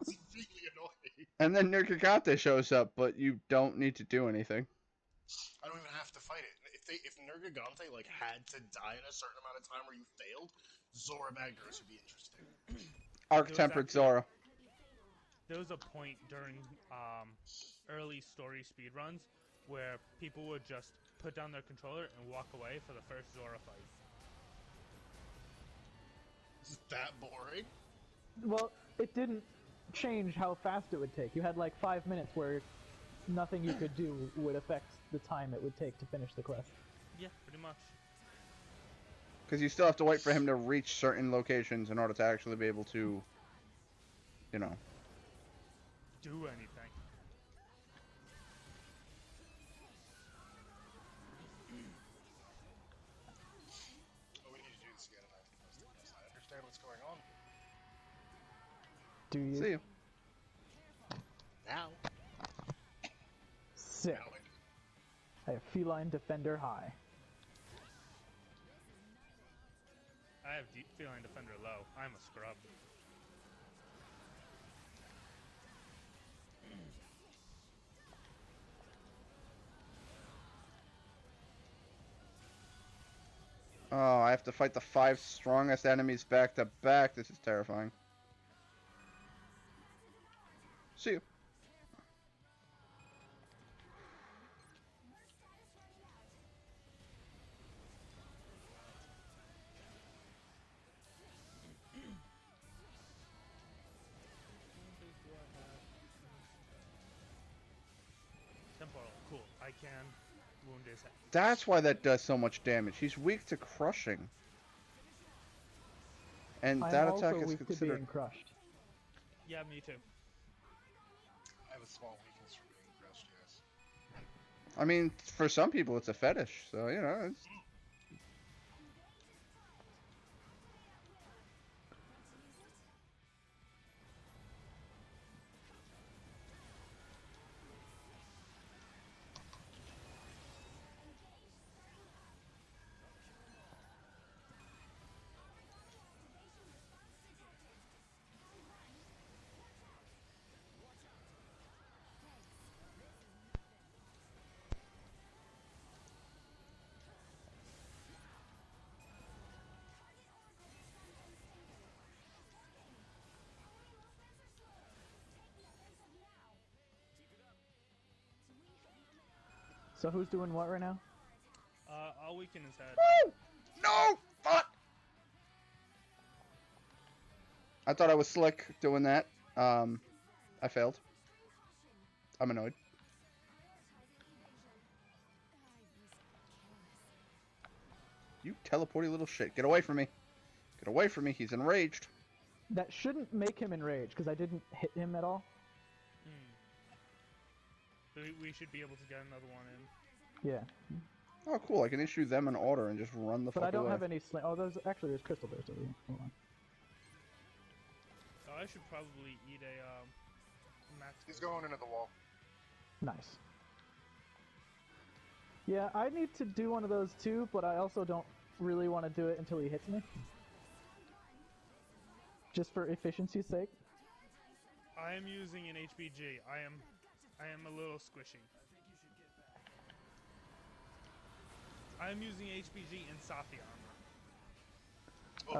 It's really annoying. And then Nergigante shows up, but you don't need to do anything. I don't even have to fight it. If Nergigante had to die in a certain amount of time where you failed, Zora Magdaros would be interesting. Arc-tempered Zora. There was a point during early story speedruns where people would just put down their controller and walk away for the first Zora fight. Is that boring? Well, it didn't change how fast it would take. You had 5 minutes where nothing you could do would affect the time it would take to finish the quest. Yeah, pretty much. Because you still have to wait for him to reach certain locations in order to actually be able to, do anything. We need to do this again. I understand what's going on. Do you? See you. Now. Sick. I have Feline Defender high. I have Deep Feline Defender low. I'm a scrub. Oh, I have to fight the 5 strongest enemies back to back. This is terrifying. See you. Temporal, cool. I can wound his head. That's why that does so much damage. He's weak to crushing. And that I'm attack also is weak to considered... being crushed. Yeah, me too. I have a small weakness for being crushed, yes. I mean, for some people, it's a fetish. So you know, it's... So who's doing what right now? I'll weaken his head. Woo! No! Fuck! I thought I was slick doing that. I failed. I'm annoyed. You teleporty little shit. Get away from me. Get away from me. He's enraged. That shouldn't make him enraged, because I didn't hit him at all. We should be able to get another one in. Yeah. Oh, cool. I can issue them an order and just run the fuck But I don't away. have any sling. Oh, there's crystal bears over here. Hold on. Oh, I should probably eat a max. He's going into the wall. Nice. Yeah, I need to do one of those too, but I also don't really want to do it until he hits me. Just for efficiency's sake. I am using an HBG. I am a little squishy. I am using HBG in Safi armor.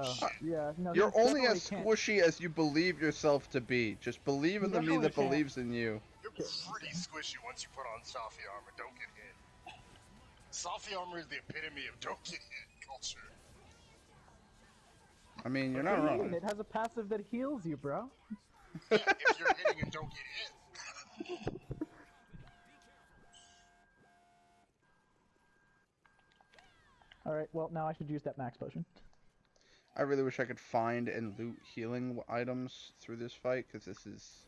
Oh, shit. Yeah, no. You're you only as definitely squishy as you believe yourself to be. Just believe in You the me definitely that can't. believes in you. You're pretty squishy once you put on Safi armor. Don't get hit. Safi armor is the epitome of don't get hit culture. I mean, you're What not do you mean? wrong. It has a passive that heals you, bro. Yeah, if you're hitting and don't get hit. Alright, well, now I should use that max potion. I really wish I could find and loot healing items through this fight, because this is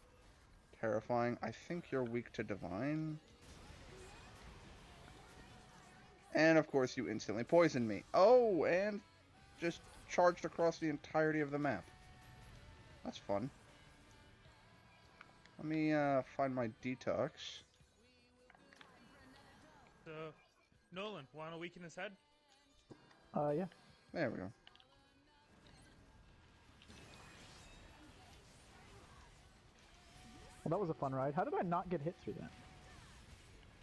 terrifying. I think you're weak to divine. And of course you instantly poisoned me. Oh, and just charged across the entirety of the map. That's fun. Let me find my detox. So, Nolan, want to weaken his head? Yeah. There we go. Well, that was a fun ride. How did I not get hit through that?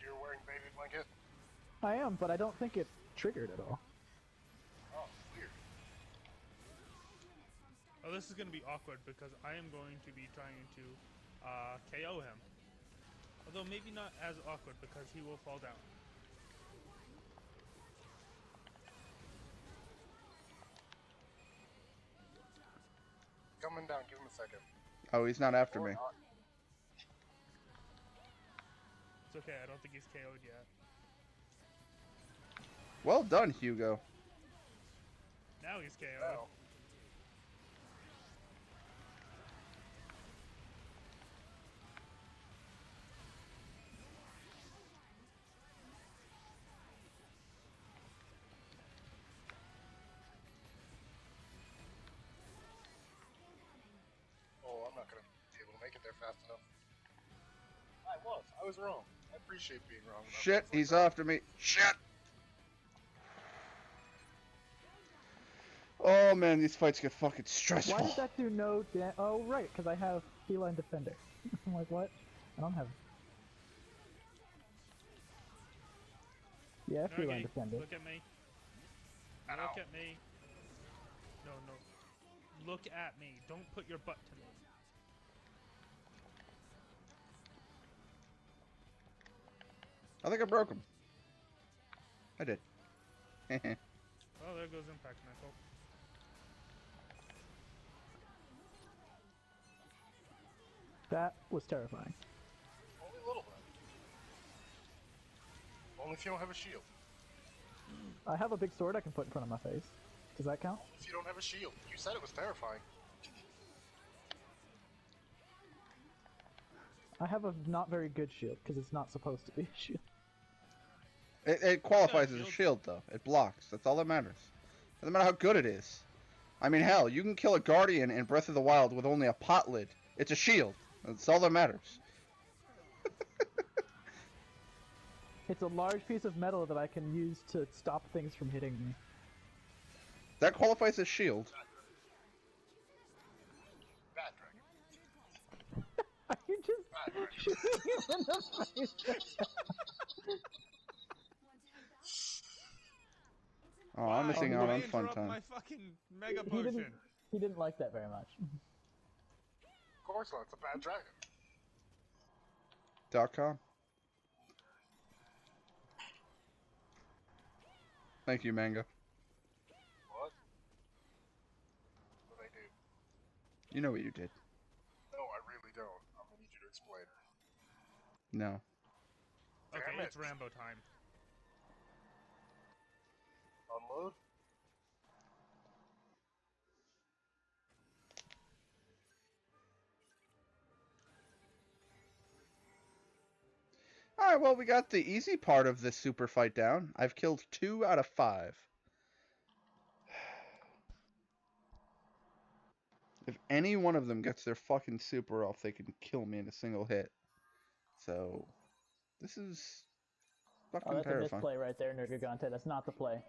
You're wearing baby blanket? I am, but I don't think it triggered at all. Oh, weird. Oh, this is going to be awkward because I am going to be trying to KO him. Although maybe not as awkward because he will fall down. Coming down, give him a second. Oh, he's not after me. It's okay, I don't think he's KO'd yet. Well done, Hugo. Now he's KO'd. No. Oh, I'm not gonna be able to make it there fast enough. I was wrong. I appreciate being wrong. about Shit, things like he's that. after me. Shit! Oh man, these fights get fucking stressful. Why did that do no damage? Oh, right, because I have Feline Defender. I'm like, what? I don't have... Yeah, Feline Okay, Defender. look at me. Ow. Look at me. No, no. Look at me. Don't put your butt to me. I think I broke him. I did. Oh, there goes Impact Nickel. That was terrifying. Only a little bit. Only if you don't have a shield. I have a big sword I can put in front of my face. Does that count? Only if you don't have a shield. You said it was terrifying. I have a not very good shield, because it's not supposed to be a shield. It qualifies Yeah, as a shield. shield, though. It blocks. That's all that matters. Doesn't matter how good it is. I mean, hell, you can kill a Guardian in Breath of the Wild with only a pot lid. It's a shield. That's all that matters. It's a large piece of metal that I can use to stop things from hitting me. That qualifies as shield. Bad dragon. Are you just shooting him in the face? Oh, I'm missing out Why on fun interrupt time. my fucking mega He didn't. potion? He didn't like that very much. Of course not. It's a bad dragon. .com. Thank you, Manga. What? What did I do? You know what you did. No, I really don't. I'm gonna need you to explain. No. Okay, Damn it. it's Rambo time. Unload? Alright, well, we got the easy part of this super fight down. I've killed 2 out of 5. If any one of them gets their fucking super off, they can kill me in a single hit. So, this is fucking Oh, that's a terrifying. misplay right there, Nergigante. That's not the play.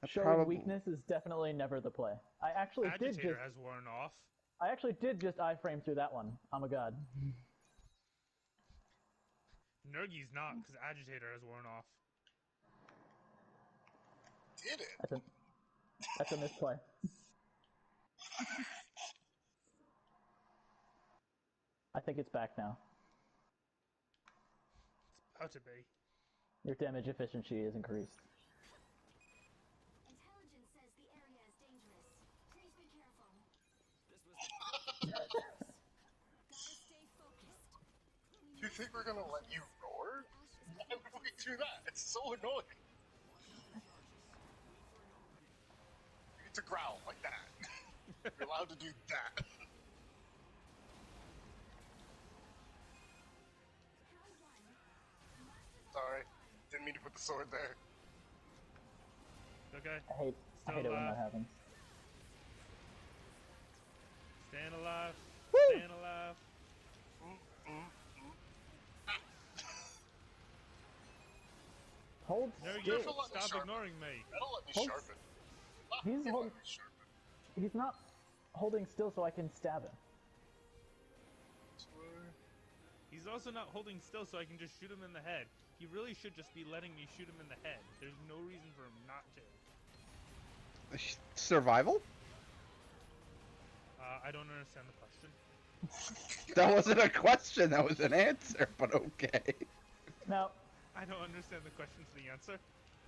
I Showing probably- weakness is definitely never the play. I actually did Agitator just. has worn off. I actually did just iframe through that one. I'm a god. Nergi's not, because Agitator has worn off. Did it? That's a misplay. I think it's back now. It's about to be. Your damage efficiency is increased. Intelligence says the area is dangerous. Please be careful. This was Gotta stay focused. Do you think we're gonna let you roar? Why would we do that? It's so annoying. You get to growl like that. You're allowed to do that. Sorry, didn't mean to put the sword there. Okay. I hate Still it when alive. that happens. Staying alive. Woo! Staying alive. Hold Nergi, still. Careful, let me stop sharpen. ignoring me. That'll let me Hold- sharpen. He's It'll hold- let me sharpen. He's not holding still so I can stab him. He's also not holding still so I can just shoot him in the head. He really should just be letting me shoot him in the head. There's no reason for him not to. Survival? I don't understand the question. That wasn't a question, that was an answer, but okay. Now, I don't understand the question to the answer.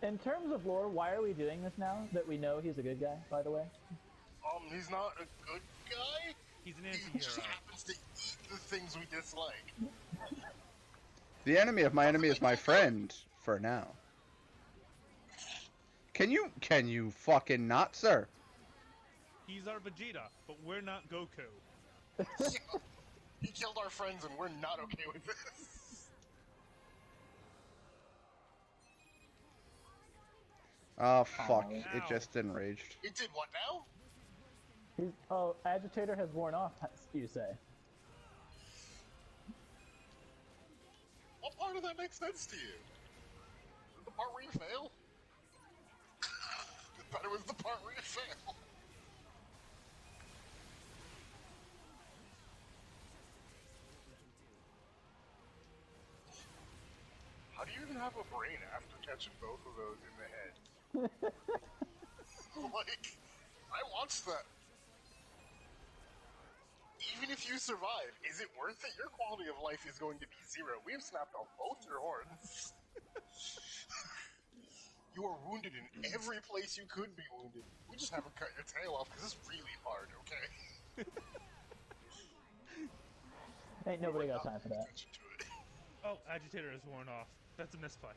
in terms of lore, why are we doing this now? That we know he's a good guy, by the way. He's not a good guy. He's an He just anti-hero. happens to eat the things we dislike. The enemy of my enemy is my friend, for now. Can you fucking not, sir? He's our Vegeta, but we're not Goku. He killed our friends and we're not okay with this. Oh, fuck. Ow. It just enraged. It did what now? Oh, Agitator has worn off, you say. What part of that makes sense to you? The part where you fail? I thought it was the part where you fail. How do you even have a brain after catching both of those in the head? Like, I watched that. Even if you survive, is it worth it? Your quality of life is going to be 0. We have snapped off both your horns. You are wounded in every place you could be wounded. We just haven't cut your tail off because it's really hard, okay? Ain't nobody got time for that. Attention to it. Oh, Agitator has worn off. That's a misplay.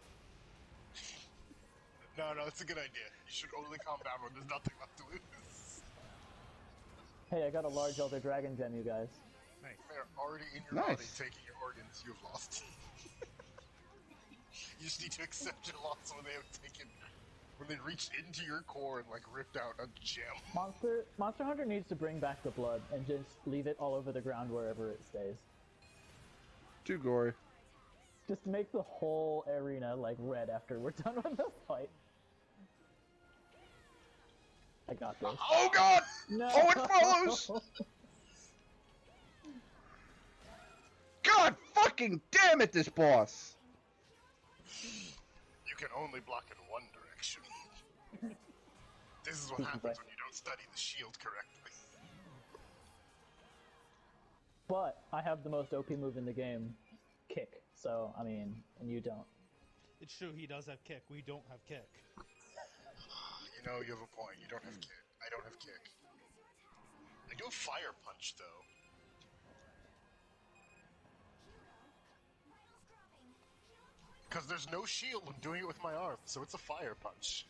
No, it's a good idea. You should only combat when there's nothing left to lose. Hey, I got a large Elder Dragon gem, you guys. Nice. They're already in your body Nice. taking your organs. You've lost. You just need to accept your loss when they have taken, when they reached into your core and like ripped out a gem. Monster Hunter needs to bring back the blood and just leave it all over the ground wherever it stays. Too gory. Just make the whole arena like red after we're done with the fight. I got this. Oh god! No. Oh, it follows! God fucking damn it, this boss! You can only block in one direction. This is what happens when you don't study the shield correctly. But I have the most OP move in the game, kick. So I mean, and you don't. It's true, he does have kick. We don't have kick. You know, you have a point. You don't have kick. I don't have kick. I do have fire punch, though. Because there's no shield when doing it with my arm, so it's a fire punch.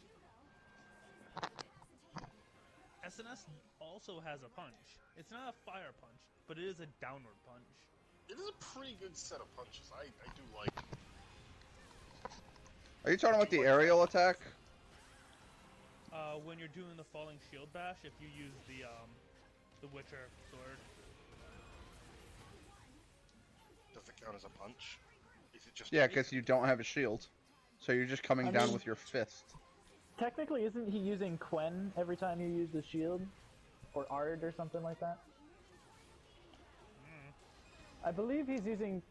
SNS also has a punch. It's not a fire punch, but it is a downward punch. It is a pretty good set of punches. I do like it. Are you talking about the aerial attack? When you're doing the falling shield bash, if you use the Witcher sword. Does it count as a punch? Is it just Yeah, because you don't have a shield. So you're just coming down with your fist. Technically, isn't he using Quen every time you use the shield? Or Ard or something like that? I believe he's using...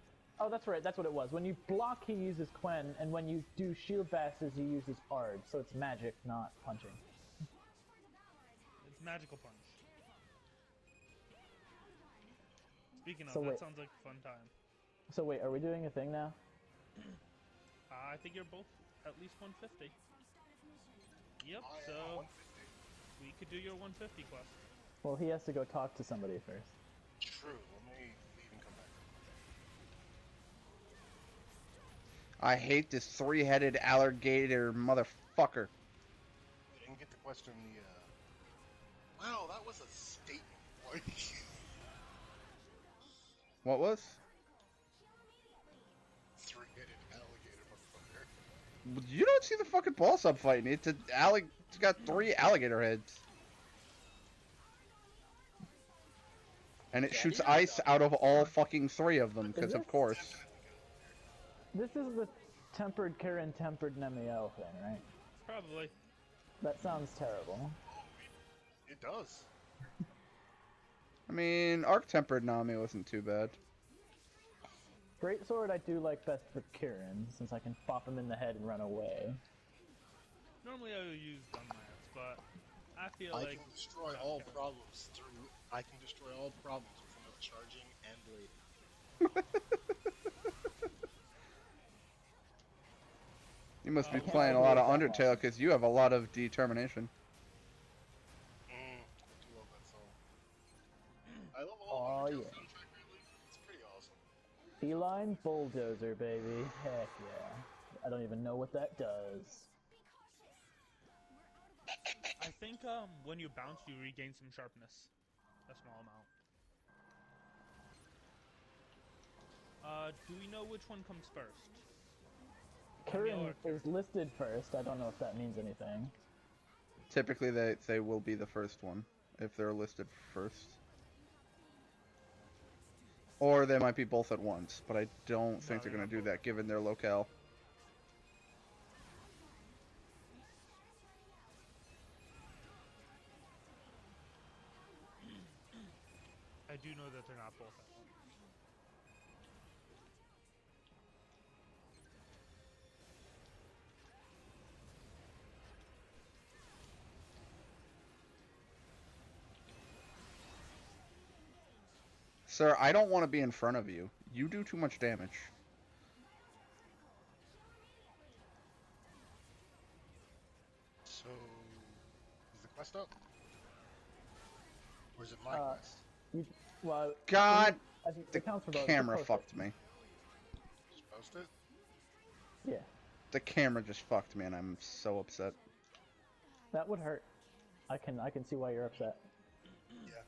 Oh, that's right, that's what it was. When you block, he uses Quen, and when you do shield bashes, he uses Ard. So it's magic, not punching. It's magical punch. Speaking of, So that wait. sounds like a fun time. So wait, are we doing a thing now? I think you're both at least 150. Yep, I am so 150. we could do your 150 quest. Well, he has to go talk to somebody first. True. Let me leave and come back. I hate this three-headed alligator motherfucker. I didn't get to question the, Wow, that was a statement. Like... What was? Three-headed alligator motherfucker. You don't see the fucking boss up fighting. It's got 3 alligator heads. And it shoots ice out of all fucking 3 of them, because of course. This is the tempered Karen tempered Nemiel thing, right? Probably. That sounds terrible. It does. I mean, Arc-Tempered Nami wasn't too bad. Greatsword I do like best for Kirin, since I can pop him in the head and run away. Normally I would use Gunlance, but I feel I like... can destroy all problems through... I can destroy all problems with enough charging and blading. You must be I can't playing a lot of argue with that Undertale, because you have a lot of determination. I do love that song. I love all Oh, the Undertale yeah. soundtrack, really. It's pretty awesome. Feline Bulldozer, baby. Heck yeah. I don't even know what that does. I think when you bounce, you regain some sharpness. A small amount. Do we know which one comes first? Kirin is listed first. I don't know if that means anything. Typically, they will be the first one, if they're listed first. Or they might be both at once, but I don't think they're going to do that, given their locale. I do know that they're not both at once. Sir, I don't want to be in front of you. You do too much damage. So... Is the quest up? Or is it my quest? Well, God! I think The it counts for both. camera Just post fucked me. Just post it? it. Yeah, The camera just fucked me, and I'm so upset. that would hurt. I can see why you're upset. Yeah.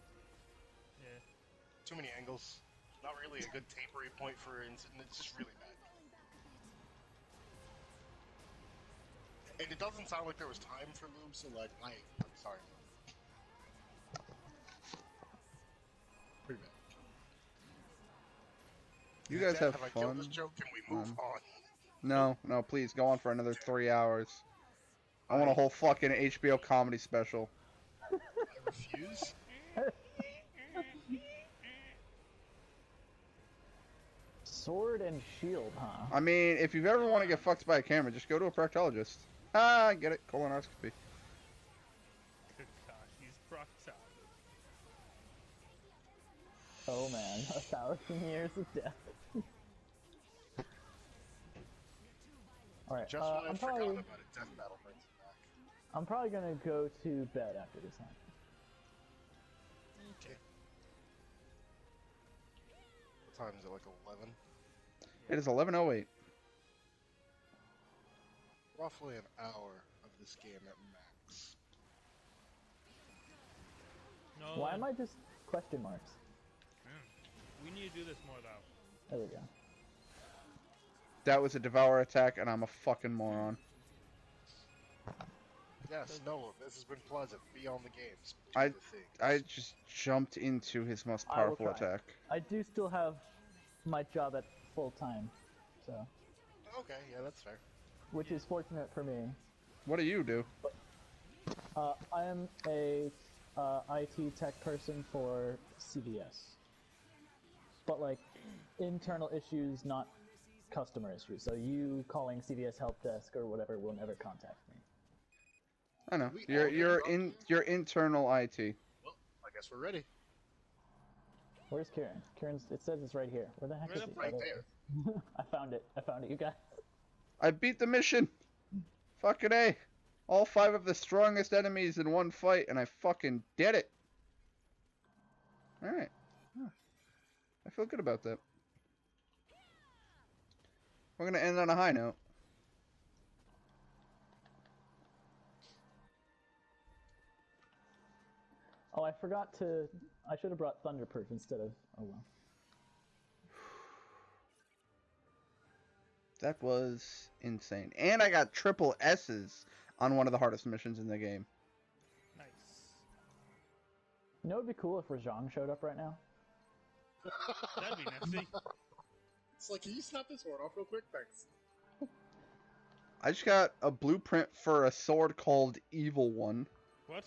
Yeah. too many angles. Not really a good tapering point for instant. It's just really bad. And it doesn't sound like there was time for lube, so like, I'm sorry. Pretty bad. You guys have I killed fun. this joke? Can we move on? No, no, please go on for another 3 hours. I want a whole fucking HBO comedy special. I refuse. Sword and shield, huh? I mean, if you ever want to get fucked by a camera, just go to a proctologist. Ah, get it? Colonoscopy. Kakashi's Proctologist. Oh man, 1,000 years of death. Alright, Just when I I'm forgot probably about it, Death Battle brings it back. I'm probably gonna go to bed after this night. Okay. What time is it? Like 11? It is 11:08. Roughly an hour of this game at max. No, Why am I just question marks? we need to do this more though. There we go. That was a Devour attack, and I'm a fucking moron. Yes, no, this has been pleasant. Be on the games. I- Do the things. I just jumped into his most I will powerful try. attack. I do still have my job at full time, so Okay, yeah, that's fair. which is fortunate for me. What do you do? I am a IT tech person for CVS, but like internal issues, not customer issues. So you calling CVS help desk or whatever will never contact me. I know. We You're all in your internal IT. Well, I guess we're ready. Where's Kieran? Kieran's. It says it's right here. Where the heck Right is up it? right Oh, there it is. I found it. I found it, you guys. I beat the mission. Fucking A. All 5 of the strongest enemies in one fight, and I fucking did it. Alright. Huh. I feel good about that. We're gonna end on a high note. Oh, I forgot to. I should have brought Thunderperch instead of. Oh well. That was insane. And I got triple S's on one of the hardest missions in the game. Nice. You know, it'd be cool if Rajang showed up right now. That'd be nifty. It's like, can you snap this sword off real quick? Thanks. I just got a blueprint for a sword called Evil One. What?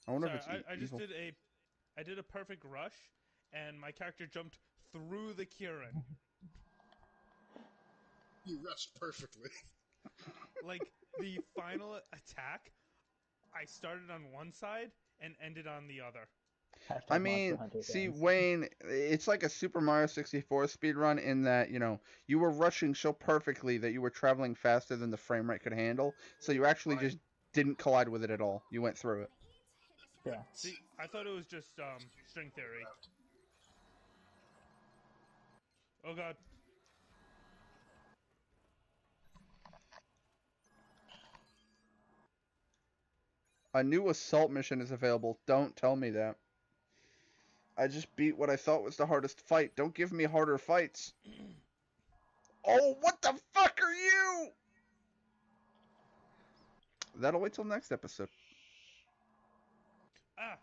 I wonder Sorry, if it's I just evil. I did a perfect rush, and my character jumped through the Kieran. You rushed perfectly. Like, the final attack, I started on one side and ended on the other. Hashtag I Monster mean, Hunter see, fans. Wayne, it's like a Super Mario 64 speedrun in that, you know, you were rushing so perfectly that you were traveling faster than the frame rate could handle, so you actually Right. just didn't collide with it at all. You went through it. Yeah. See, I thought it was just string theory. Oh god. A new assault mission is available. Don't tell me that. I just beat what I thought was the hardest fight. Don't give me harder fights. Oh, what the fuck are you? That'll wait till next episode. Ah!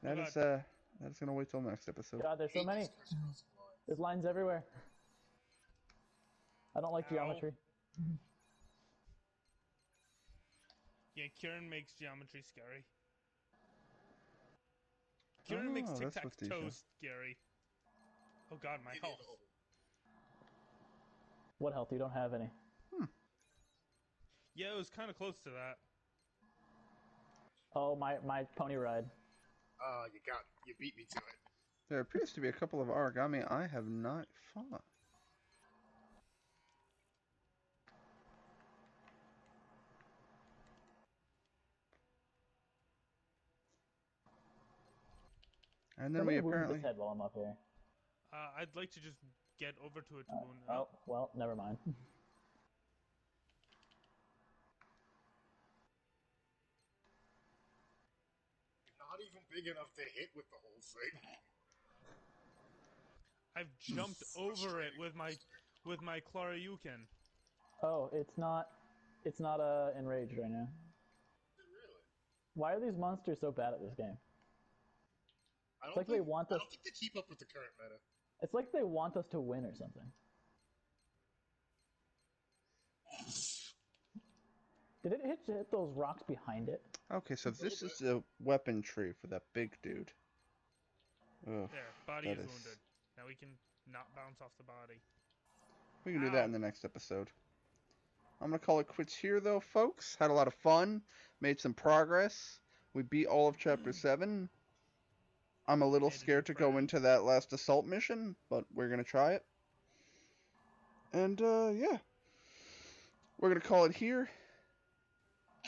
That God. is that's gonna wait till next episode. God, there's so many. There's lines everywhere. I don't like Ow. geometry. Yeah, Kieran makes geometry scary. Kieran makes Oh, that's what these tic-tac-toe are. scary. Oh god, my health. What health? You don't have any. Yeah, it was kind of close to that. Oh, my pony ride. You beat me to it. There appears to be a couple of origami I have not fought. And then Somebody we wound apparently... his head while I'm up here. I'd like to just get over to it to wound him. Oh, well, never mind. big enough to hit with the whole thing. I've jumped over it with my Claryukin. Oh, it's not enraged right now. Really? Why are these monsters so bad at this game? I It's like they want us. don't think they keep up with the current meta. It's like they want us to win or something. Did it hit those rocks behind it? Okay, so this is the weapon tree for that big dude. Ugh, There, body that is is- wounded. Now we can not bounce off the body. We can do that Ow. in the next episode. I'm gonna call it quits here, though, folks. Had a lot of fun, made some progress. We beat all of Chapter 7. I'm a little Made a new scared to go friend. into that last assault mission, but we're gonna try it. And yeah, we're gonna call it here.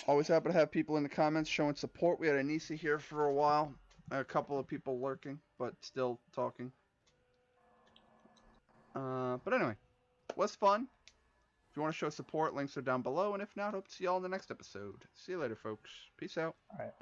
Always happy to have people in the comments showing support. We had Anissa here for a while. A couple of people lurking, but still talking. But anyway, was fun. If you want to show support, links are down below. And if not, hope to see y'all in the next episode. See you later, folks. Peace out. All right.